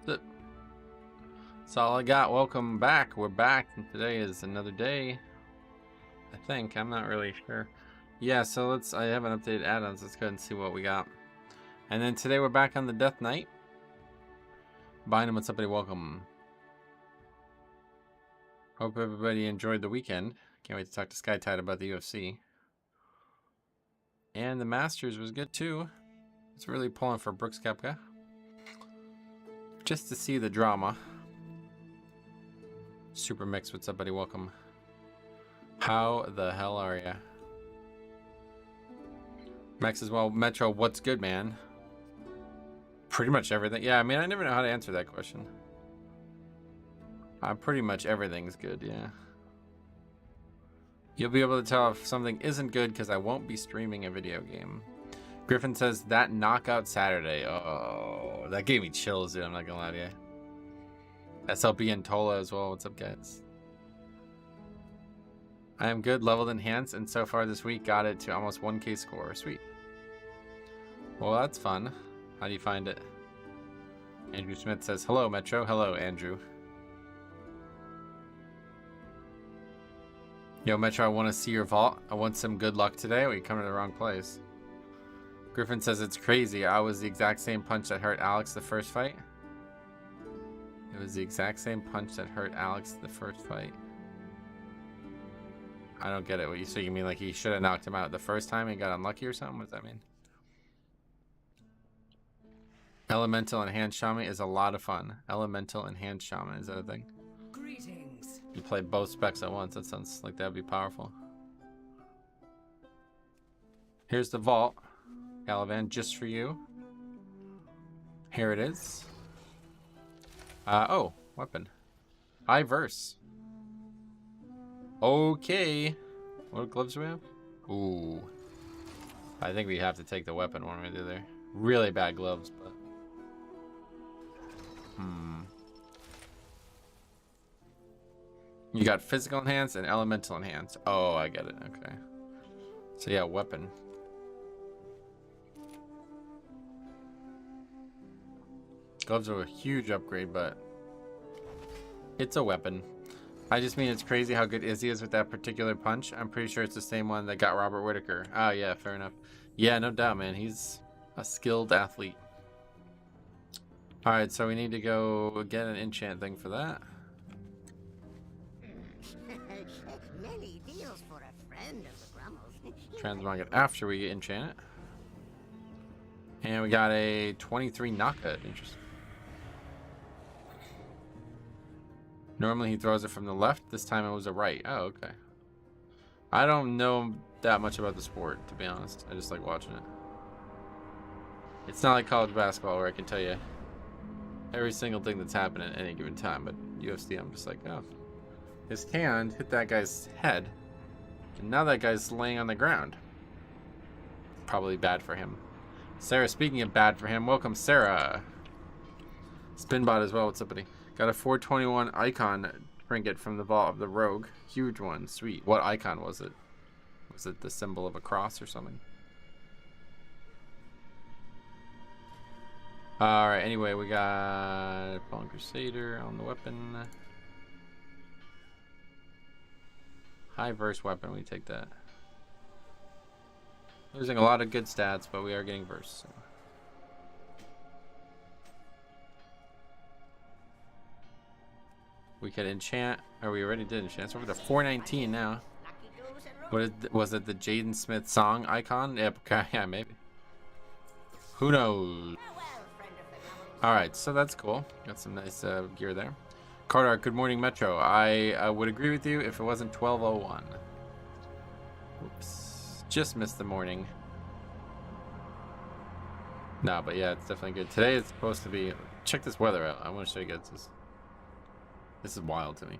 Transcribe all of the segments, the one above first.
That's all I got. Welcome back. We're back, and today is another day. I think. I'm not really sure. Yeah, so I haven't updated add-ons. Let's go ahead and see what we got. And then today we're back on the Death Knight. Bynum, what's up, buddy? Welcome. Hope everybody enjoyed the weekend. Can't wait to talk to SkyTide about the UFC. And the Masters was good too. It's really pulling for Brooks Koepka. Just to see the drama. Super Mix, what's up, buddy? Welcome. How the hell are ya? Max as well. Metro, what's good, man? Pretty much everything. Yeah, I mean, I never know how to answer that question. Pretty much everything's good, yeah. You'll be able to tell if something isn't good because I won't be streaming a video game. Griffin says, that knockout Saturday. Oh, that gave me chills, dude. I'm not gonna lie to you. SLB and Tola as well. What's up, guys? I am good, leveled, enhanced, and so far this week got it to almost 1K score. Sweet. Well, that's fun. How do you find it? Andrew Smith says, hello, Metro. Hello, Andrew. Yo, Metro, I want to see your vault. I want some good luck today. Or you come to the wrong place. Griffin says, it's crazy. I was the exact same punch that hurt Alex the first fight. It was the exact same punch that hurt Alex the first fight. I don't get it. What you say? You mean like he should have knocked him out the first time and got unlucky or something? What does that mean? Elemental and Hand Shaman is a lot of fun. Elemental and Hand Shaman, is that a thing? Greetings. You play both specs at once. That sounds like that'd be powerful. Here's the vault. Caliban, just for you. Here it is. Oh, weapon. Verse. Okay. What gloves do we have? Ooh. I think we have to take the weapon one way or the other. Really bad gloves, but. You got physical enhance and elemental enhance. Oh, I get it. Okay. So yeah, weapon. Gloves are a huge upgrade, but it's a weapon. I just mean it's crazy how good Izzy is with that particular punch. I'm pretty sure it's the same one that got Robert Whittaker. Oh yeah, fair enough. Yeah, no doubt, man. He's a skilled athlete. Alright, so we need to go get an enchant thing for that. Many deals for a friend of the Grummels. Transmog it after we enchant it. And we got a 23 knockout. Interesting. Normally he throws it from the left. This time it was a right. Oh, okay. I don't know that much about the sport, to be honest. I just like watching it. It's not like college basketball where I can tell you every single thing that's happening at any given time. But UFC, I'm just like, oh. His hand hit that guy's head. And now that guy's laying on the ground. Probably bad for him. Sarah, speaking of bad for him, welcome, Sarah. Spinbot as well. What's up, buddy? Got a 421 icon trinket from the vault of the Rogue. Huge one. Sweet. What icon was it? Was it the symbol of a cross or something? Alright, anyway, we got Fallen Crusader on the weapon. High verse weapon, we take that. Losing a lot of good stats, but we are getting verse. So. We could enchant, or we already did enchant. So we're at 419 now. Was it the Jaden Smith song icon? Yep, okay, yeah, maybe. Who knows? Alright, so that's cool. Got some nice gear there. Carter, good morning, Metro. I would agree with you if it wasn't 12:01. Whoops. Just missed the morning. No, but yeah, it's definitely good. Today it's supposed to be... Check this weather out. I want to show you guys this. This is wild to me.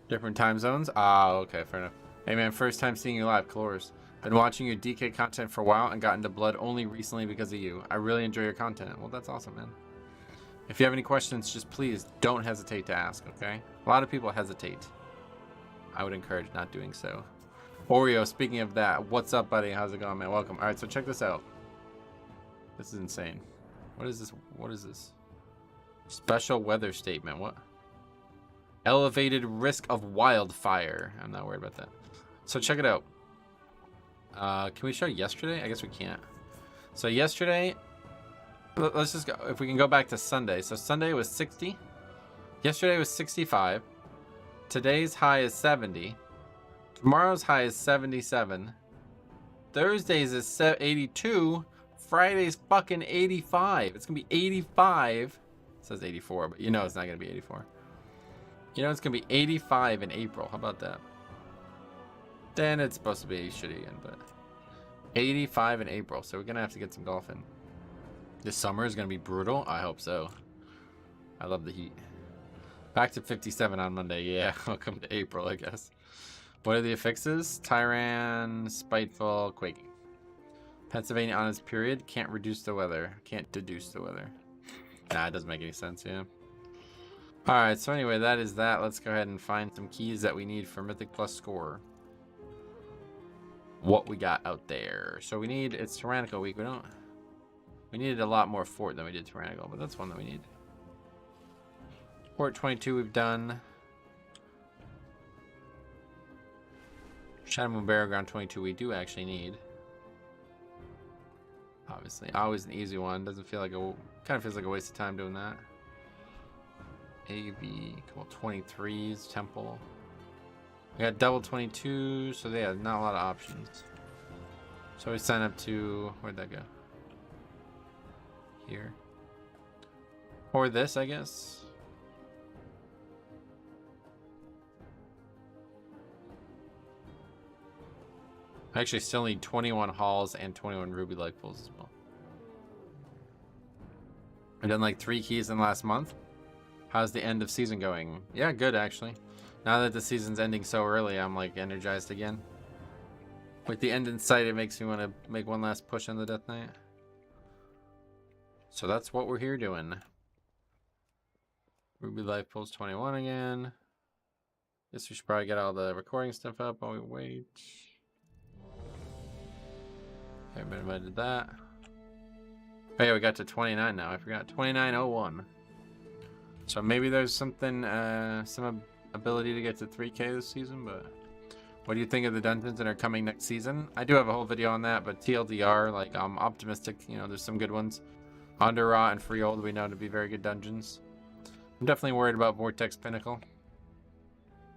Different time zones? Ah, okay, fair enough. Hey man, first time seeing you live, Calores. Been watching your DK content for a while and got into Blood only recently because of you. I really enjoy your content. Well, that's awesome, man. If you have any questions, just please don't hesitate to ask, okay? A lot of people hesitate. I would encourage not doing so. Oreo, speaking of that, what's up, buddy? How's it going, man? Welcome. All right, so check this out. This is insane. What is this? What is this? Special weather statement. What? Elevated risk of wildfire. I'm not worried about that. So check it out. Can we show yesterday? I guess we can't. So yesterday, let's just go. If we can go back to Sunday. So Sunday was 60. Yesterday was 65. Today's high is 70. Tomorrow's high is 77. Thursday's is 82. Friday's fucking 85. It's gonna be 85. It says 84, but you know it's not gonna be 84. You know it's gonna be 85 in April. How about that? Then it's supposed to be shitty again, but 85 in April. So we're gonna have to get some golf in. This summer is gonna be brutal. I hope so. I love the heat. Back to 57 on Monday. Yeah, welcome to April, I guess. What are the affixes? Tyran, spiteful, quaking. Pennsylvania on its period. Can't reduce the weather. Can't deduce the weather. Nah, it doesn't make any sense, yeah. Alright, so anyway, that is that. Let's go ahead and find some keys that we need for Mythic Plus score. What we got out there. So we need, it's Tyrannical week. We needed a lot more fort than we did Tyrannical, but that's one that we need. Fort 22 we've done. Shadow Moon Barrow Ground 22 we do actually need. Obviously, always an easy one. Doesn't feel like kind of feels like a waste of time doing that. AV, couple 23s, Temple. We got double 22, so yeah, not a lot of options. So we sign up to, where'd that go? Here. Or this, I guess. I actually still need 21 halls and 21 ruby life pools as well. I've done like 3 keys in the last month. How's the end of season going? Yeah, good actually. Now that the season's ending so early, I'm like energized again. With the end in sight, it makes me want to make one last push on the Death Knight. So that's what we're here doing. Ruby life pools 21 again. Guess we should probably get all the recording stuff up while we wait. I did that. Oh yeah, we got to 29 now. I forgot. 2901. So maybe there's something, some ability to get to 3K this season, but what do you think of the dungeons that are coming next season? I do have a whole video on that, but TLDR, like, I'm optimistic. You know, there's some good ones. Underra and Freehold we know to be very good dungeons. I'm definitely worried about Vortex Pinnacle.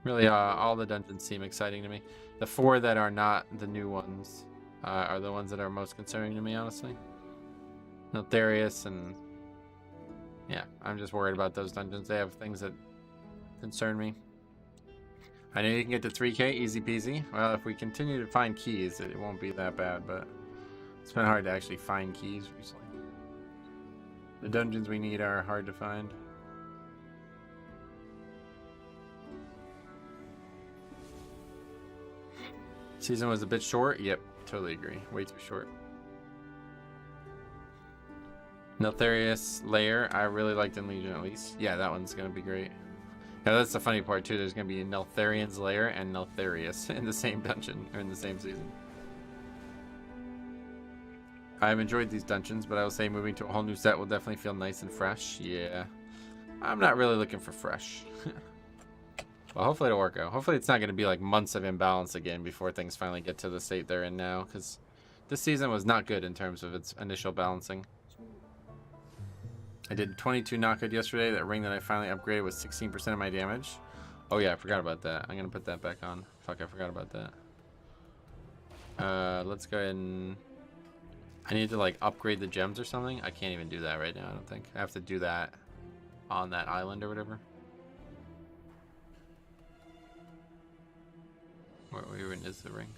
Really, all the dungeons seem exciting to me. The 4 that are not the new ones are the ones that are most concerning to me, honestly. Notharius and... yeah, I'm just worried about those dungeons. They have things that concern me. I know you can get to 3K, easy peasy. Well, if we continue to find keys, it won't be that bad, but it's been hard to actually find keys recently. The dungeons we need are hard to find. Season was a bit short. Yep, totally agree. Way too short. Notharius Lair, I really liked in Legion at least. Yeah, that one's gonna be great. Yeah, that's the funny part too. There's gonna be Neltharian's Lair and Neltharius in the same dungeon or in the same season. I've enjoyed these dungeons, but I will say moving to a whole new set will definitely feel nice and fresh. Yeah, I'm not really looking for fresh. Well, hopefully it'll work out. Hopefully it's not going to be like months of imbalance again before things finally get to the state they're in now, because this season was not good in terms of its initial balancing. I did 22 knockout yesterday. That ring that I finally upgraded was 16% of my damage. Oh yeah, I forgot about that. I'm going to put that back on. Fuck, I forgot about that. Let's go ahead and... I need to like upgrade the gems or something. I can't even do that right now, I don't think. I have to do that on that island or whatever. Where even is the ring?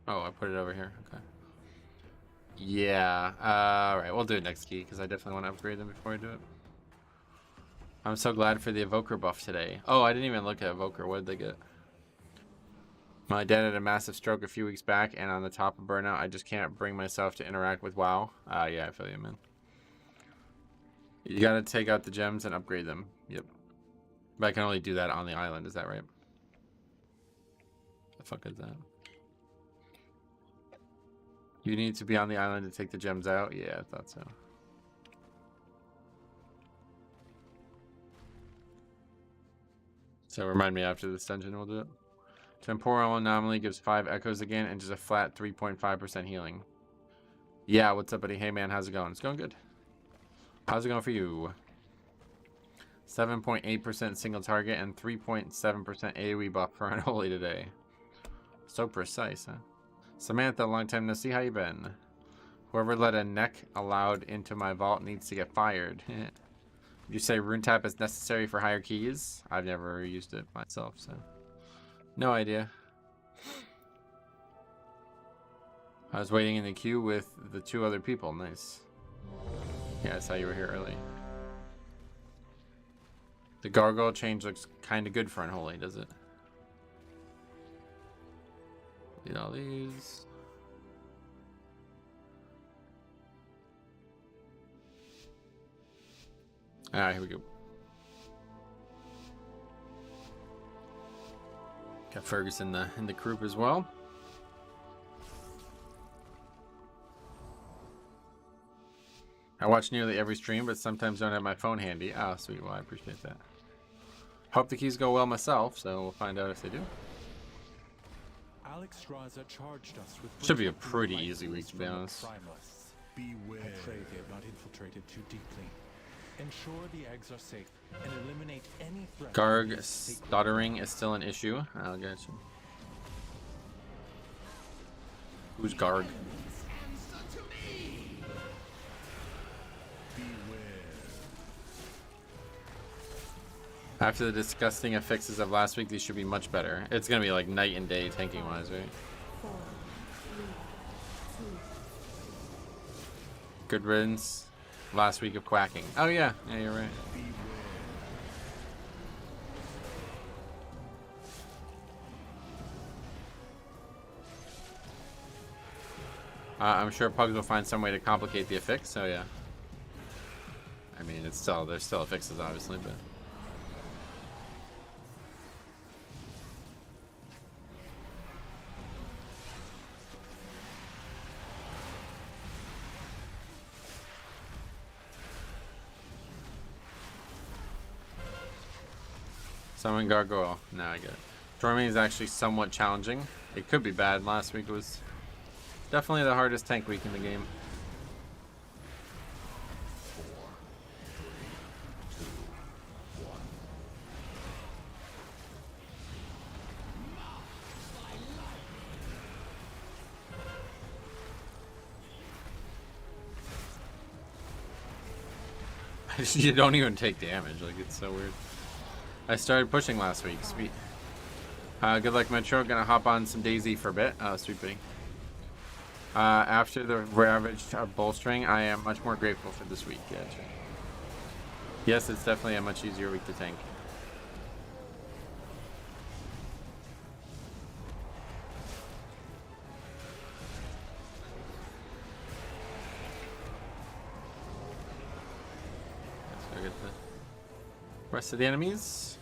Oh, I put it over here. Okay. Yeah. Alright, we'll do it next key because I definitely want to upgrade them before I do it. I'm so glad for the Evoker buff today. Oh, I didn't even look at Evoker. What did they get? My dad had a massive stroke a few weeks back, and on the top of burnout, I just can't bring myself to interact with WoW. Yeah, I feel you, man. You gotta take out the gems and upgrade them. Yep. But I can only do that on the island, is that right? The fuck is that? You need to be on the island to take the gems out? Yeah, I thought so. So remind me after this dungeon, we'll do it. Temporal anomaly gives 5 echoes again and just a flat 3.5% healing. Yeah, what's up, buddy? Hey, man, how's it going? It's going good. How's it going for you? 7.8% single target and 3.7% AoE buff for Unholy today. So precise, huh? Samantha, long time no see. How you been? Whoever let a neck allowed into my vault needs to get fired. You say rune tap is necessary for higher keys? I've never used it myself, so no idea. I was waiting in the queue with the 2 other people. Nice. Yeah, I saw you were here early. The gargoyle change looks kind of good for Unholy, does it? Need all these. Alright, here we go. Got Fergus in the group as well. I watch nearly every stream, but sometimes don't have my phone handy. Ah, sweet. Well, I appreciate that. Hope the keys go well myself, so we'll find out if they do. Charged us with Should be a pretty easy week, to be honest. Beware. I pray they have not infiltrated too deeply. Ensure the eggs are safe and eliminate any threat. Garg stuttering is still an issue. I'll get you. Who's Garg? After the disgusting affixes of last week, these should be much better. It's gonna be like night and day tanking wise, right? 4, 3, 2. Good riddance. Last week of quacking. Oh yeah, yeah, you're right. I'm sure Pugs will find some way to complicate the affix. So yeah. I mean, it's still there's still affixes, obviously, but. Summon Gargoyle. Now I get it. Storming is actually somewhat challenging. It could be bad. Last week was definitely the hardest tank week in the game. You don't even take damage. Like, it's so weird. I started pushing last week. Sweet. Good luck, Metro. Gonna hop on some Daisy for a bit. Sweet buddy. After the ravaged bolstering, I am much more grateful for this week. Yeah, that's right. Yes, it's definitely a much easier week to tank. Let's go get the rest of the enemies.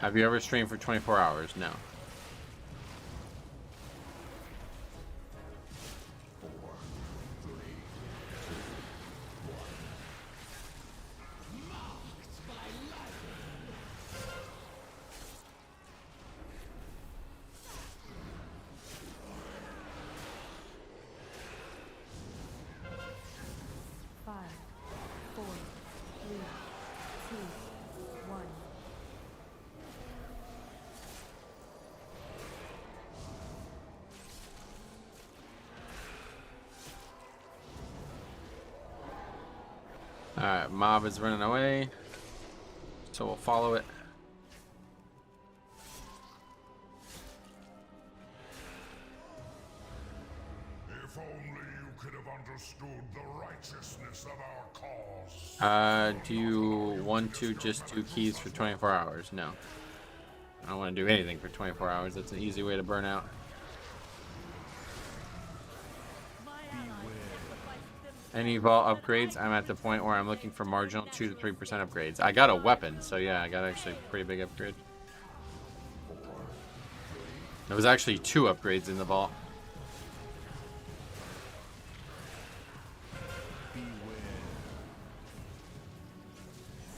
Have you ever streamed for 24 hours? No. Alright, mob is running away, so we'll follow it. If only you could have understood the righteousness of our cause. Do you want to just do keys for 24 hours? No. I don't want to do anything for 24 hours. That's an easy way to burn out. Any vault upgrades? I'm at the point where I'm looking for marginal 2 to 3% upgrades. I got a weapon, so yeah, I got actually a pretty big upgrade. There was actually 2 upgrades in the vault.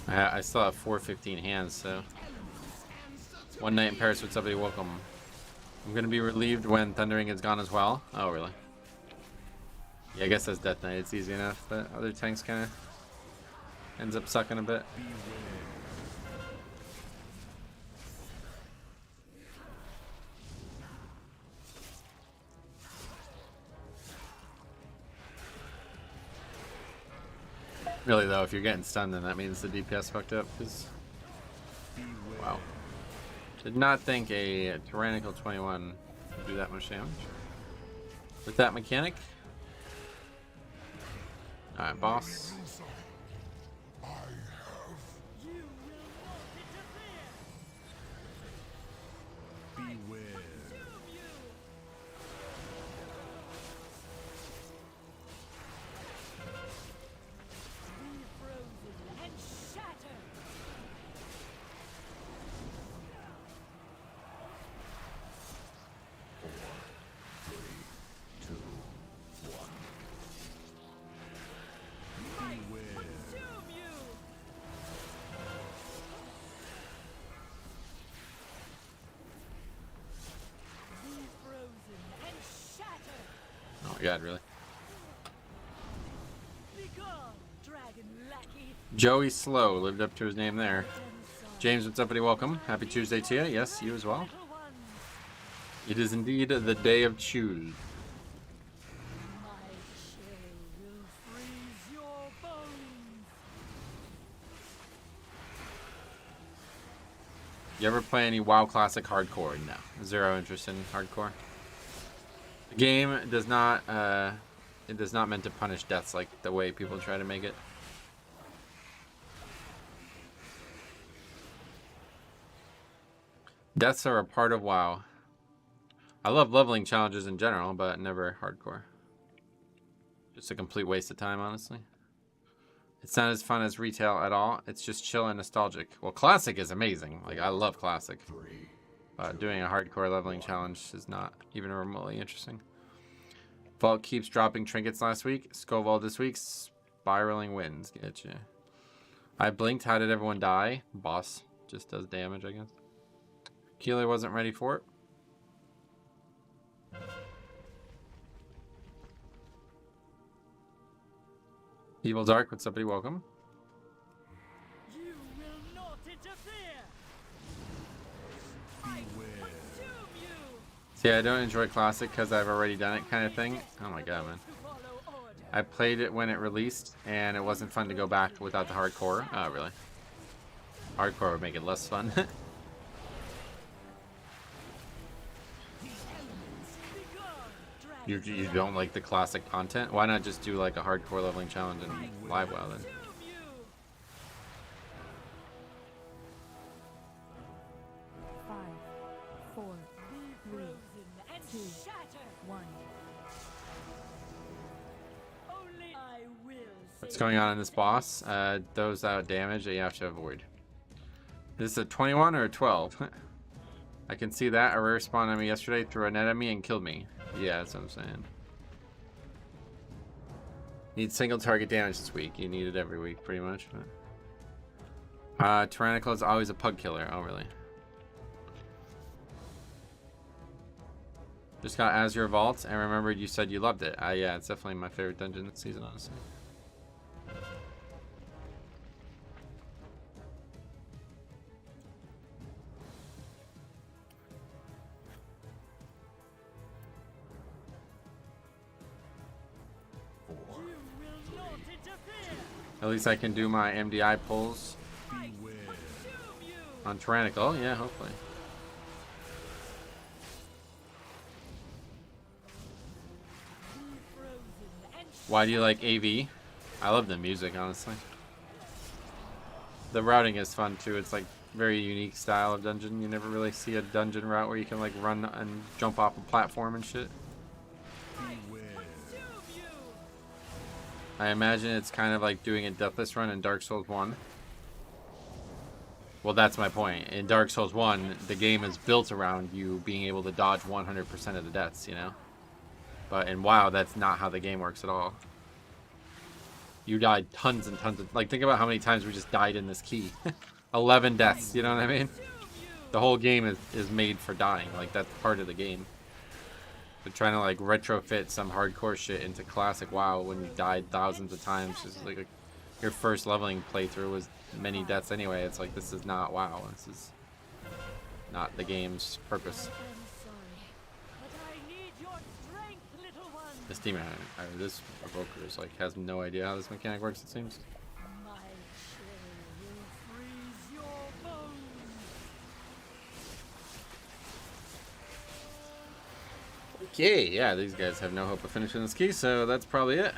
I still have 415 hands, so. One night in Paris with somebody welcome. I'm gonna be relieved when Thundering is gone as well. Oh, really? Yeah, I guess that's Death Knight. It's easy enough, but other tanks kind of ends up sucking a bit. Really though, if you're getting stunned, then that means the DPS fucked up. Cause wow, did not think a Tyrannical 21 would do that much damage with that mechanic. All right, boss. Oh my god, really? Joey Slow lived up to his name there. James, what's up, buddy? Welcome. Happy Tuesday to you. Yes, you as well. It is indeed the day of choose. You ever play any WoW Classic Hardcore? No. Zero interest in hardcore. The game does not, it does not meant to punish deaths like the way people try to make it. Deaths are a part of WoW. I love leveling challenges in general, but never hardcore. Just a complete waste of time, honestly. It's not as fun as retail at all. It's just chill and nostalgic. Well, Classic is amazing. Like, I love Classic. Doing a hardcore leveling challenge is not even remotely interesting. Vault keeps dropping trinkets last week. Skull this week. Spiraling winds. Getcha. I blinked. How did everyone die? Boss just does damage, I guess. Keeler wasn't ready for it. Evil Dark, what's up, buddy? Welcome. You will not interfere. See, I don't enjoy Classic because I've already done it kind of thing. Oh my god, man. I played it when it released, and it wasn't fun to go back without the hardcore. Oh, really? Hardcore would make it less fun. You don't like the classic content? Why not just do like a hardcore leveling challenge and live WoW then? What's going on in this boss? Those damage that you have to avoid. Is this a 21 or a 12? I can see that. A rare spawned on me yesterday, threw a net at me and killed me. Yeah, that's what I'm saying. Need single target damage this week. You need it every week, pretty much. But... Tyrannical is always a pug killer. Oh, really? Just got Azure Vaults and remembered you said you loved it. Yeah, it's definitely my favorite dungeon this season, honestly. At least I can do my MDI pulls on Tyrannical. Yeah, hopefully. Why do you like AV? I love the music, honestly. The routing is fun too. It's like very unique style of dungeon. You never really see a dungeon route where you can like run and jump off a platform and shit. I imagine it's kind of like doing a Deathless Run in Dark Souls 1. Well, that's my point. In Dark Souls 1, the game is built around you being able to dodge 100% of the deaths, you know? But in WoW, that's not how the game works at all. You died tons and tons of... Like, think about how many times we just died in this key. 11 deaths, you know what I mean? The whole game is made for dying. Like, that's part of the game. They're trying to, like, retrofit some hardcore shit into classic WoW when you died thousands of times. Just like your first leveling playthrough was many deaths anyway. It's like, this is not WoW. This is not the game's purpose. This demon, or this evoker is like, has no idea how this mechanic works, it seems. Okay, yeah, these guys have no hope of finishing this key, so that's probably it.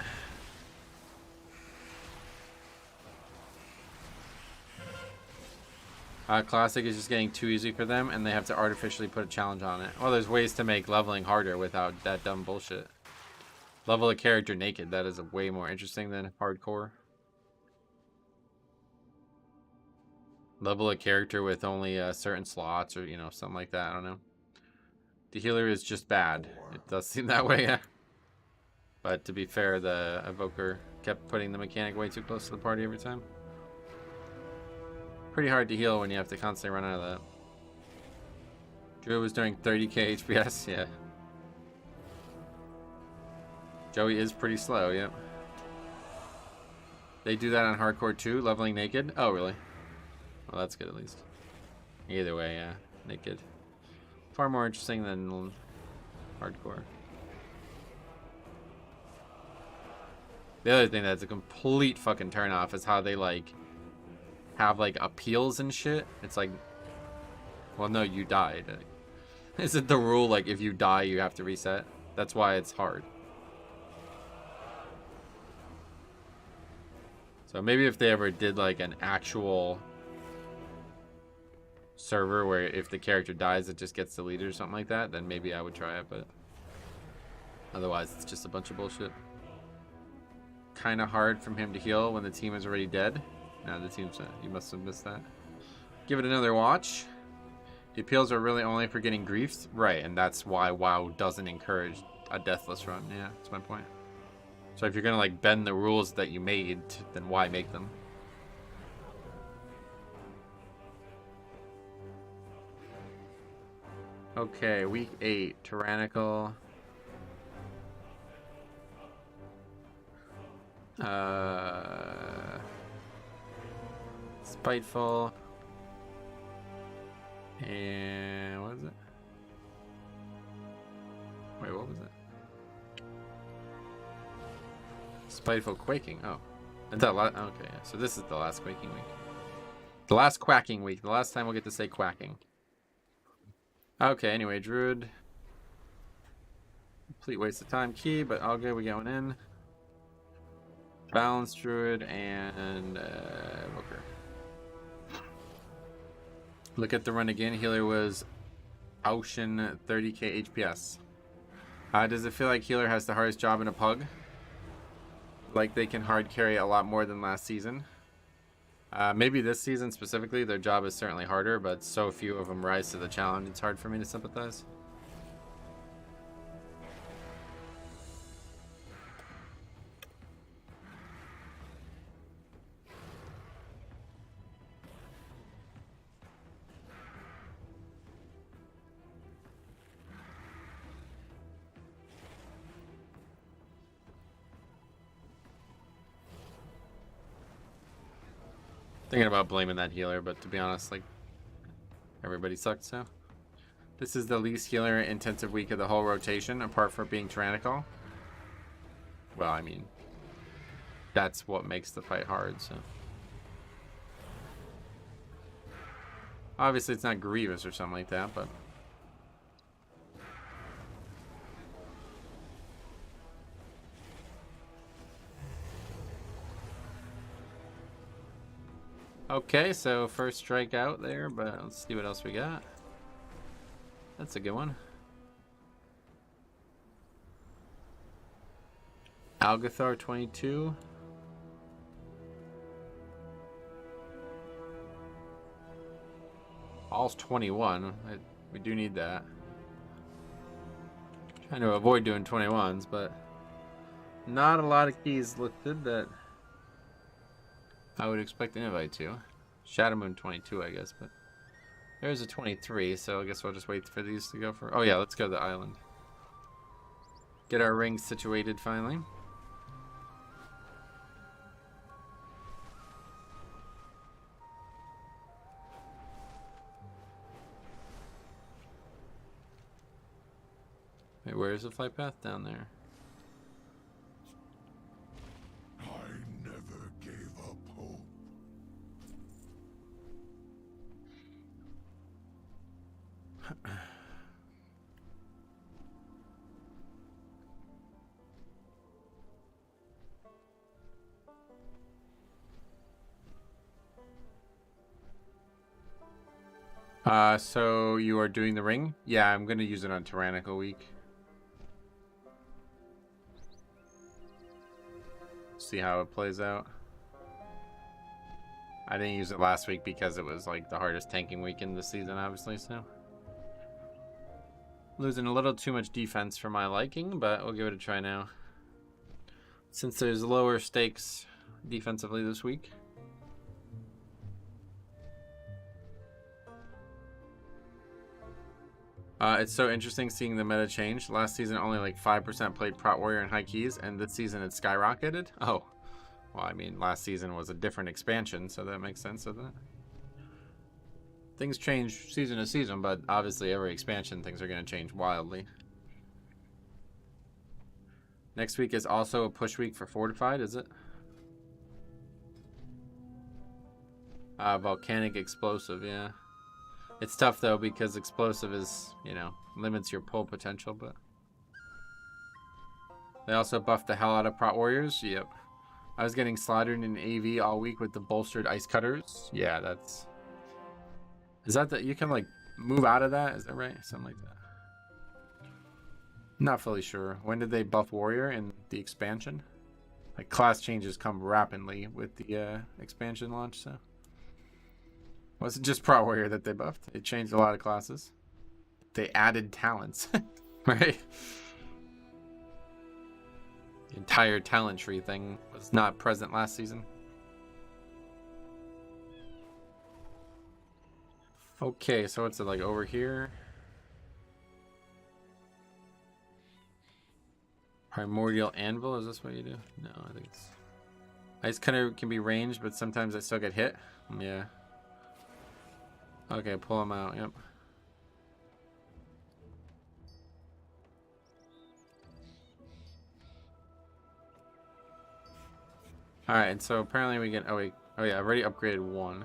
Classic is just getting too easy for them, and they have to artificially put a challenge on it. Well, there's ways to make leveling harder without that dumb bullshit. Level a character naked. That is way more interesting than hardcore. Level a character with only certain slots, or, you know, something like that. I don't know. The healer is just bad. It does seem that way, yeah. But to be fair, the evoker kept putting the mechanic way too close to the party every time. Pretty hard to heal when you have to constantly run out of that. Drew was doing 30k HPS, yeah. Joey is pretty slow, yep. They do that on hardcore too, leveling naked? Oh, really? Well, that's good at least. Either way, yeah, naked. Far more interesting than hardcore. The other thing that's a complete fucking turnoff is how they, like, have, like, appeals and shit. It's like, well, no, you died. Is it the rule, like, if you die, you have to reset? That's why it's hard. So maybe if they ever did, like, an actual server where if the character dies, it just gets deleted or something like that, then maybe I would try it, but otherwise, it's just a bunch of bullshit. Kind of hard from him to heal when the team is already dead. No, the team's you must have missed that. Give it another watch. The appeals are really only for getting griefs, right? And that's why WoW doesn't encourage a deathless run. Yeah, that's my point. So if you're gonna, like, bend the rules that you made, then why make them? Okay, week 8, tyrannical. Spiteful. And what is it? Wait, what was it? Spiteful quaking. Oh, is that okay? Yeah. So this is the last quaking week. The last quacking week. The last time we'll get to say quacking. Okay. Anyway, druid. Complete waste of time key, but all good. We going in. Balanced druid and evoker. Look at the run again. Healer was Ocean 30k HPS. Does it feel like healer has the hardest job in a pug? Like they can hard carry a lot more than last season. Maybe this season specifically, their job is certainly harder, but so few of them rise to the challenge, it's hard for me to sympathize. Thinking about blaming that healer, but to be honest, like, everybody sucked, so. This is the least healer intensive week of the whole rotation, apart from being tyrannical. Well, I mean, that's what makes the fight hard, so. Obviously, it's not Grievous or something like that, but. Okay, so first strike out there, but let's see what else we got. That's a good one. Algathar 22. All's 21. We do need that. Trying to avoid doing 21s, but not a lot of keys listed that I would expect an invite to. Shadow Moon 22, I guess, but there's a 23, so I guess we'll just wait for these to go for. Oh yeah, let's go to the island. Get our rings situated finally. Wait, where is the flight path? Down there. I never gave up hope. So you are doing the ring? Yeah, I'm gonna use it on Tyrannical Week. See how it plays out. I didn't use it last week because it was like the hardest tanking week in the season, obviously, so. Losing a little too much defense for my liking, but we'll give it a try now. Since there's lower stakes defensively this week. It's so interesting seeing the meta change. Last season, only like 5% played Prot Warrior and High Keys, and this season it skyrocketed. Oh, well, I mean, last season was a different expansion, so that makes sense of that. Things change season to season, but obviously every expansion, things are going to change wildly. Next week is also a push week for Fortified, is it? Volcanic Explosive, yeah. It's tough though because explosive is, you know, limits your pull potential, but they also buffed the hell out of Prot Warriors. Yep. I was getting slaughtered in AV all week with the bolstered ice cutters. Yeah, that's. Is that the you can like move out of that? Is that right? Something like that. Not fully sure. When did they buff Warrior in the expansion? Like class changes come rapidly with the expansion launch, so. Was it just Prot Warrior that they buffed? It changed a lot of classes. They added talents, right? The entire talent tree thing was not present last season. Okay, so what's it like over here? Primordial Anvil, is this what you do? No, I think it's... Ice Cutter can be ranged, but sometimes I still get hit. Yeah. Okay, pull them out, yep. Alright, and so apparently we get, oh yeah, I've already upgraded one.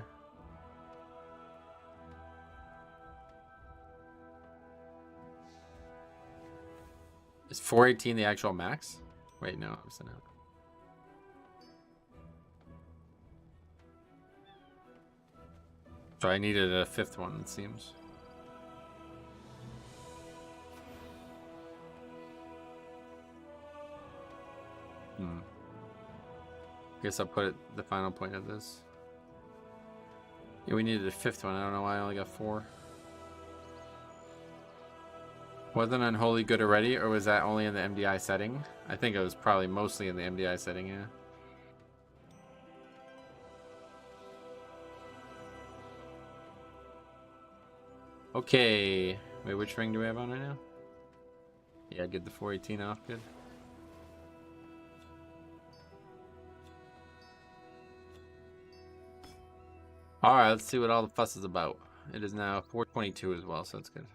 Is 418 the actual max? Wait, no, I'm saying no. So I needed a fifth one, it seems. Guess I'll put it the final point of this. Yeah, we needed a fifth one. I don't know why I only got 4. Wasn't Unholy good already, or was that only in the MDI setting? I think it was probably mostly in the MDI setting, yeah. Okay. Wait, which ring do we have on right now? Yeah, get the 418 off, good. Alright, let's see what all the fuss is about. It is now 422 as well, so that's good.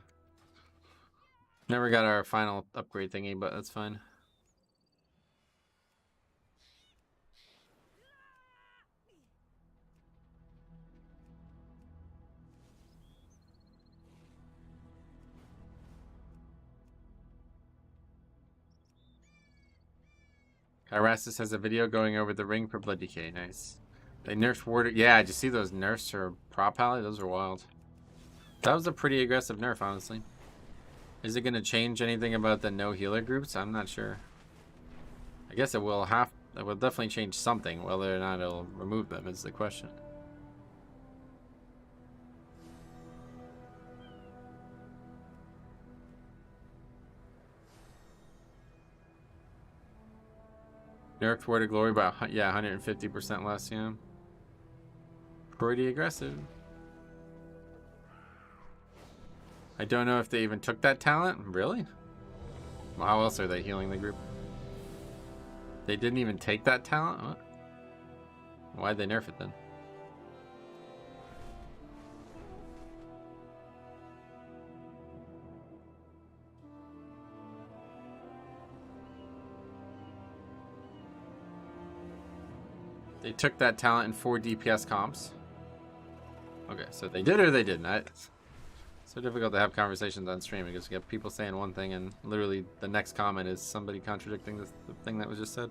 Never got our final upgrade thingy, but that's fine. Kyrastus has a video going over the ring for Blood Decay. Nice. They nerfed Warder. Yeah, did you see those nerfs for Prop Pally? Those are wild. That was a pretty aggressive nerf, honestly. Is it going to change anything about the no healer groups? I'm not sure. I guess it will definitely change something. Whether or not it'll remove them is the question. Nerfed Word of Glory by, yeah, 150% less, yeah. Pretty aggressive. I don't know if they even took that talent. Really? Well, how else are they healing the group? They didn't even take that talent? What? Why'd they nerf it then? They took that talent in 4 DPS comps. Okay, so they did or they didn't. It's so difficult to have conversations on stream because you get people saying one thing and literally the next comment is somebody contradicting the thing that was just said.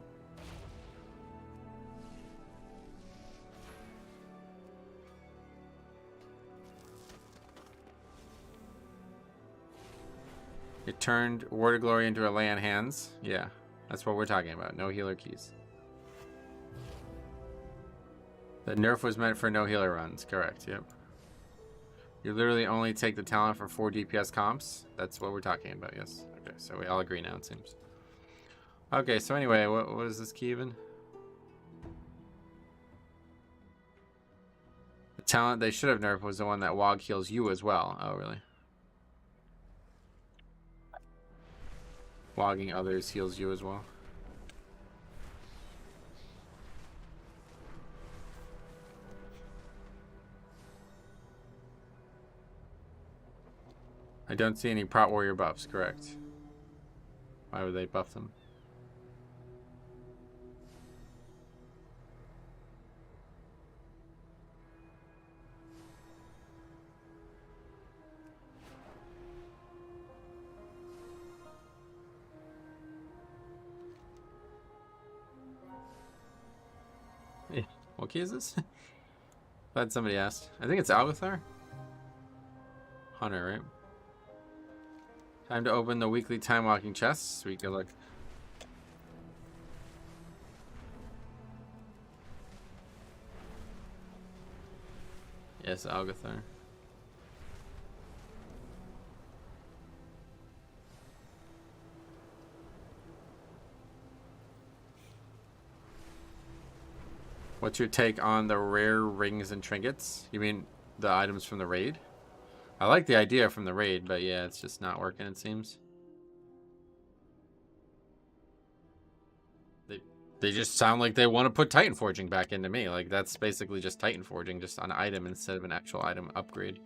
It turned Word of Glory into a lay on hands. Yeah, that's what we're talking about. No healer keys. The nerf was meant for no healer runs. Correct, yep. You literally only take the talent for 4 DPS comps. That's what we're talking about, yes. Okay, so we all agree now, it seems. Okay, so anyway, what is this key even? The talent they should have nerfed was the one that WOG heals you as well. Oh, really? WOGing others heals you as well. I don't see any Prot Warrior buffs, correct. Why would they buff them? Hey, what key is this? Glad somebody asked. I think it's Algathar? Hunter, right? Time to open the weekly time walking chests. Sweet, good luck. Yes, Algathar. What's your take on the rare rings and trinkets? You mean the items from the raid? I like the idea from the raid, but yeah, it's just not working, it seems. They just sound like they want to put Titan Forging back into me. Like, that's basically just Titan Forging, just an item instead of an actual item upgrade.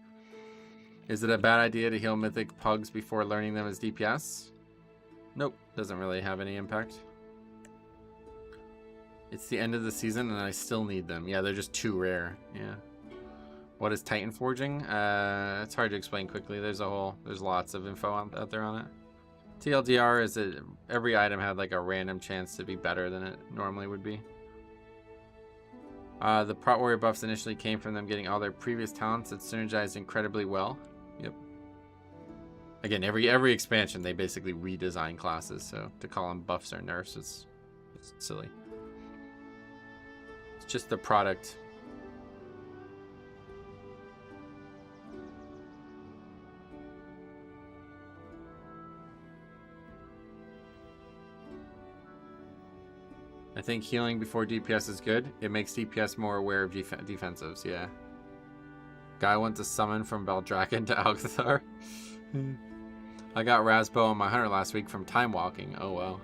Is it a bad idea to heal Mythic Pugs before learning them as DPS? Nope, doesn't really have any impact. It's the end of the season and I still need them. Yeah, they're just too rare. Yeah. What is Titan Forging? It's hard to explain quickly. There's lots of info out there on it. TLDR is that every item had like a random chance to be better than it normally would be. The Prot Warrior buffs initially came from them getting all their previous talents that synergized incredibly well. Yep. Again, every expansion they basically redesign classes, so to call them buffs or nerfs is silly. It's just the product. I think healing before DPS is good. It makes DPS more aware of defensives, yeah. Guy went to summon from Beldraken to Algathar. I got Rasbo on my hunter last week from time walking. Oh, wow.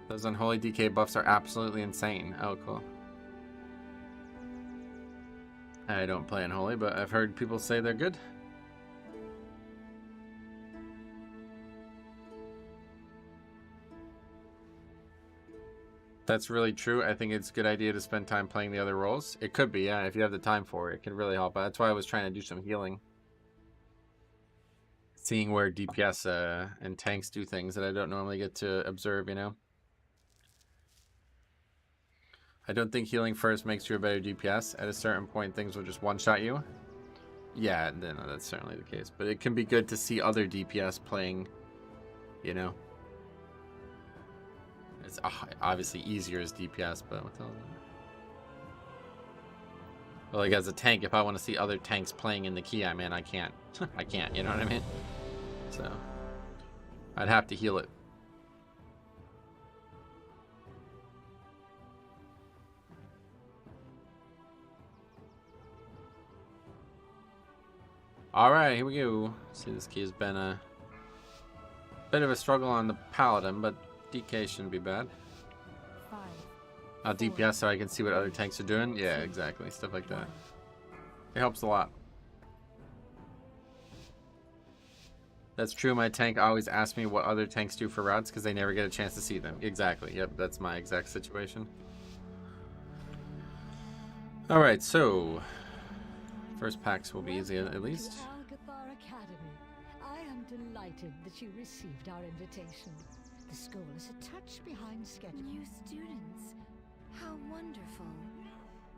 Those unholy DK buffs are absolutely insane. Oh, cool. I don't play unholy, but I've heard people say they're good. That's really true. I think it's a good idea to spend time playing the other roles. It could be, yeah, if you have the time for it. It can really help. That's why I was trying to do some healing. Seeing where DPS and tanks do things that I don't normally get to observe, you know? I don't think healing first makes you a better DPS. At a certain point, things will just one-shot you. Yeah, no, that's certainly the case. But it can be good to see other DPS playing, you know? It's obviously easier as DPS, but what the hell? But like as a tank, if I want to see other tanks playing in the key I'm in, I can't. I can't, you know what I mean? So I'd have to heal it. Alright, here we go. See, this key has been a bit of a struggle on the Paladin, but DK shouldn't be bad. 5, DPS so I can see what other tanks are doing. Yeah, exactly. Stuff like that. It helps a lot. That's true. My tank always asks me what other tanks do for routes because they never get a chance to see them. Exactly. Yep, that's my exact situation. Alright, so first packs will be easy at least. I am delighted that you received our invitation. The school is a touch behind schedule. New students. How wonderful.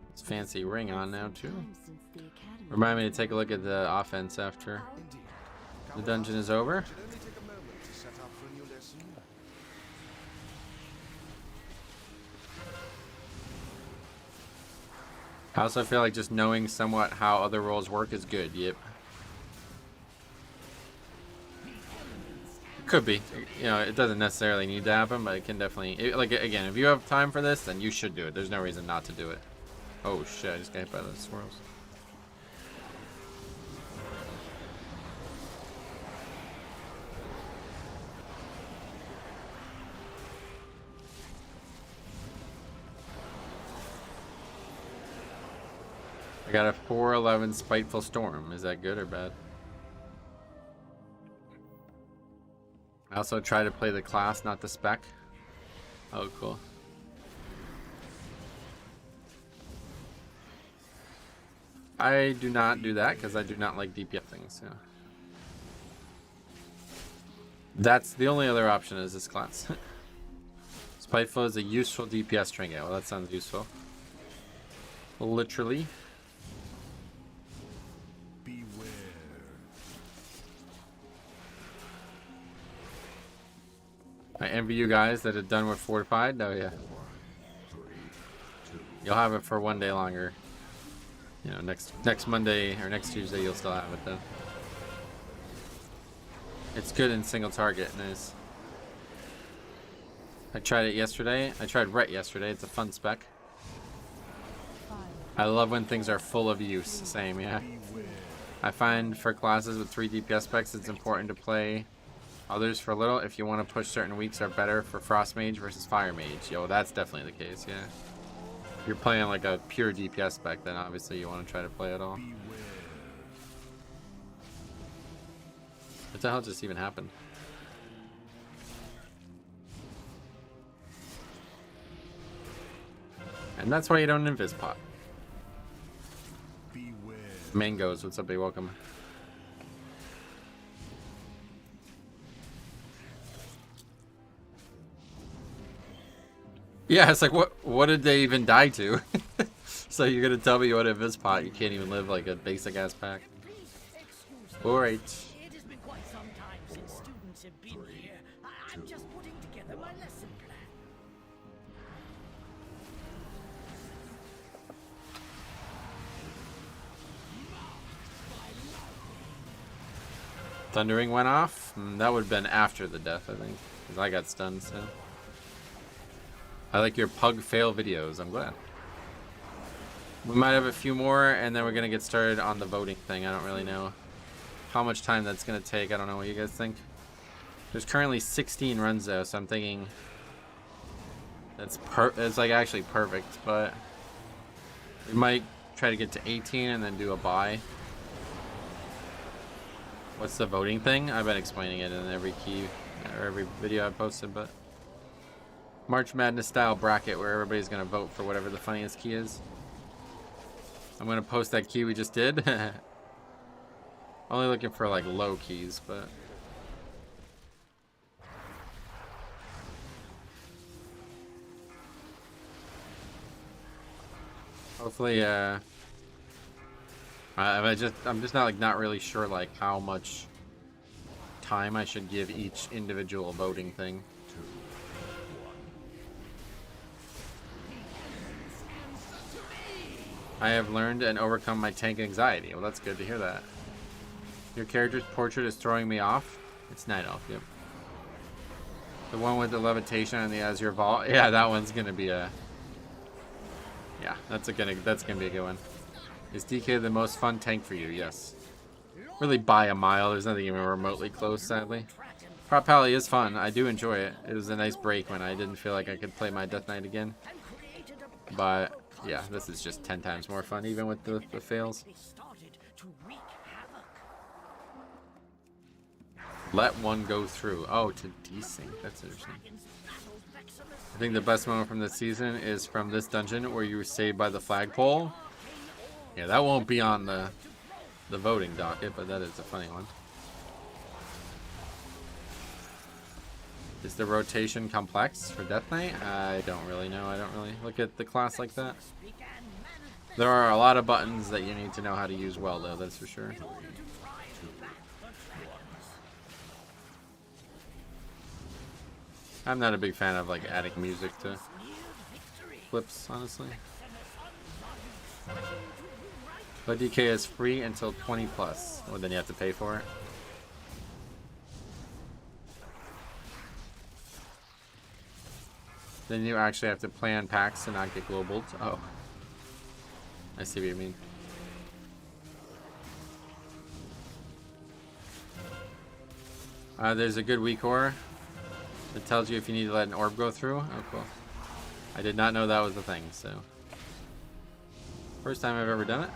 It's fancy ring on now too. Time since the academy. Remind me to take a look at the offense after the dungeon is over. I also feel like just knowing somewhat how other roles work is good. Yep. Could be. You know, it doesn't necessarily need to happen, but it can definitely... like, again, if you have time for this, then you should do it. There's no reason not to do it. Oh, shit. I just got hit by those swirls. I got a 411 Spiteful Storm. Is that good or bad? I also try to play the class, not the spec. Oh, cool. I do not do that because I do not like DPS things. So. That's the only other option is this class. Spiteful is a useful DPS trinket. Well, that sounds useful. Literally. I envy you guys that have done with Fortified. Oh yeah. You'll have it for one day longer. You know, next Monday or next Tuesday you'll still have it then. It's good in single target. Nice. I tried it yesterday. I tried Ret yesterday. It's a fun spec. I love when things are full of use. Same, yeah. I find for classes with 3 DPS specs it's important to play others for a little if you want to push certain weeks are better for Frost Mage versus Fire Mage. Yo, that's definitely the case, yeah. If you're playing like a pure DPS spec, then obviously you want to try to play it all. What the hell just even happened? And that's why you don't invis pot. Mangoes, what's up, welcome. Yeah, it's like, what did they even die to? So you're gonna tell me what invis pot? You can't even live like a basic ass pack. Alright. It has been quite some time since students have been here. I'm just putting together my lesson plan. Thundering went off? That would have been after the death, I think. Because I got stunned, so. I like your pug fail videos, I'm glad. We might have a few more, and then we're going to get started on the voting thing. I don't really know how much time that's going to take. I don't know what you guys think. There's currently 16 runs, though, so I'm thinking it's like actually perfect, but we might try to get to 18 and then do a bye. What's the voting thing? I've been explaining it in every key or every video I posted, but March Madness style bracket where everybody's gonna vote for whatever the funniest key is. I'm gonna post that key we just did. Only looking for like low keys, but hopefully I'm just not really sure like how much time I should give each individual voting thing. I have learned and overcome my tank anxiety. Well, that's good to hear that. Your character's portrait is throwing me off. It's Night Elf, yep. The one with the levitation and the Azure Vault. Yeah, that one's gonna be a... Yeah, that's gonna be a good one. Is DK the most fun tank for you? Yes. Really by a mile. There's nothing even remotely close, sadly. Prop Pally is fun. I do enjoy it. It was a nice break when I didn't feel like I could play my Death Knight again. But yeah, this is just 10 times more fun, even with the fails. Let one go through. Oh, to desync. That's interesting. I think the best moment from this season is from this dungeon where you were saved by the flagpole. Yeah, that won't be on the voting docket, but that is a funny one. Is the rotation complex for Death Knight? I don't really know. I don't really look at the class like that. There are a lot of buttons that you need to know how to use well, though, that's for sure. I'm not a big fan of like adding music to clips, honestly. But DK is free until 20+. Well, then you have to pay for it. Then you actually have to plan packs to not get globaled. Oh. I see what you mean. There's a good weak ore that tells you if you need to let an orb go through. Oh, cool. I did not know that was the thing, so. First time I've ever done it.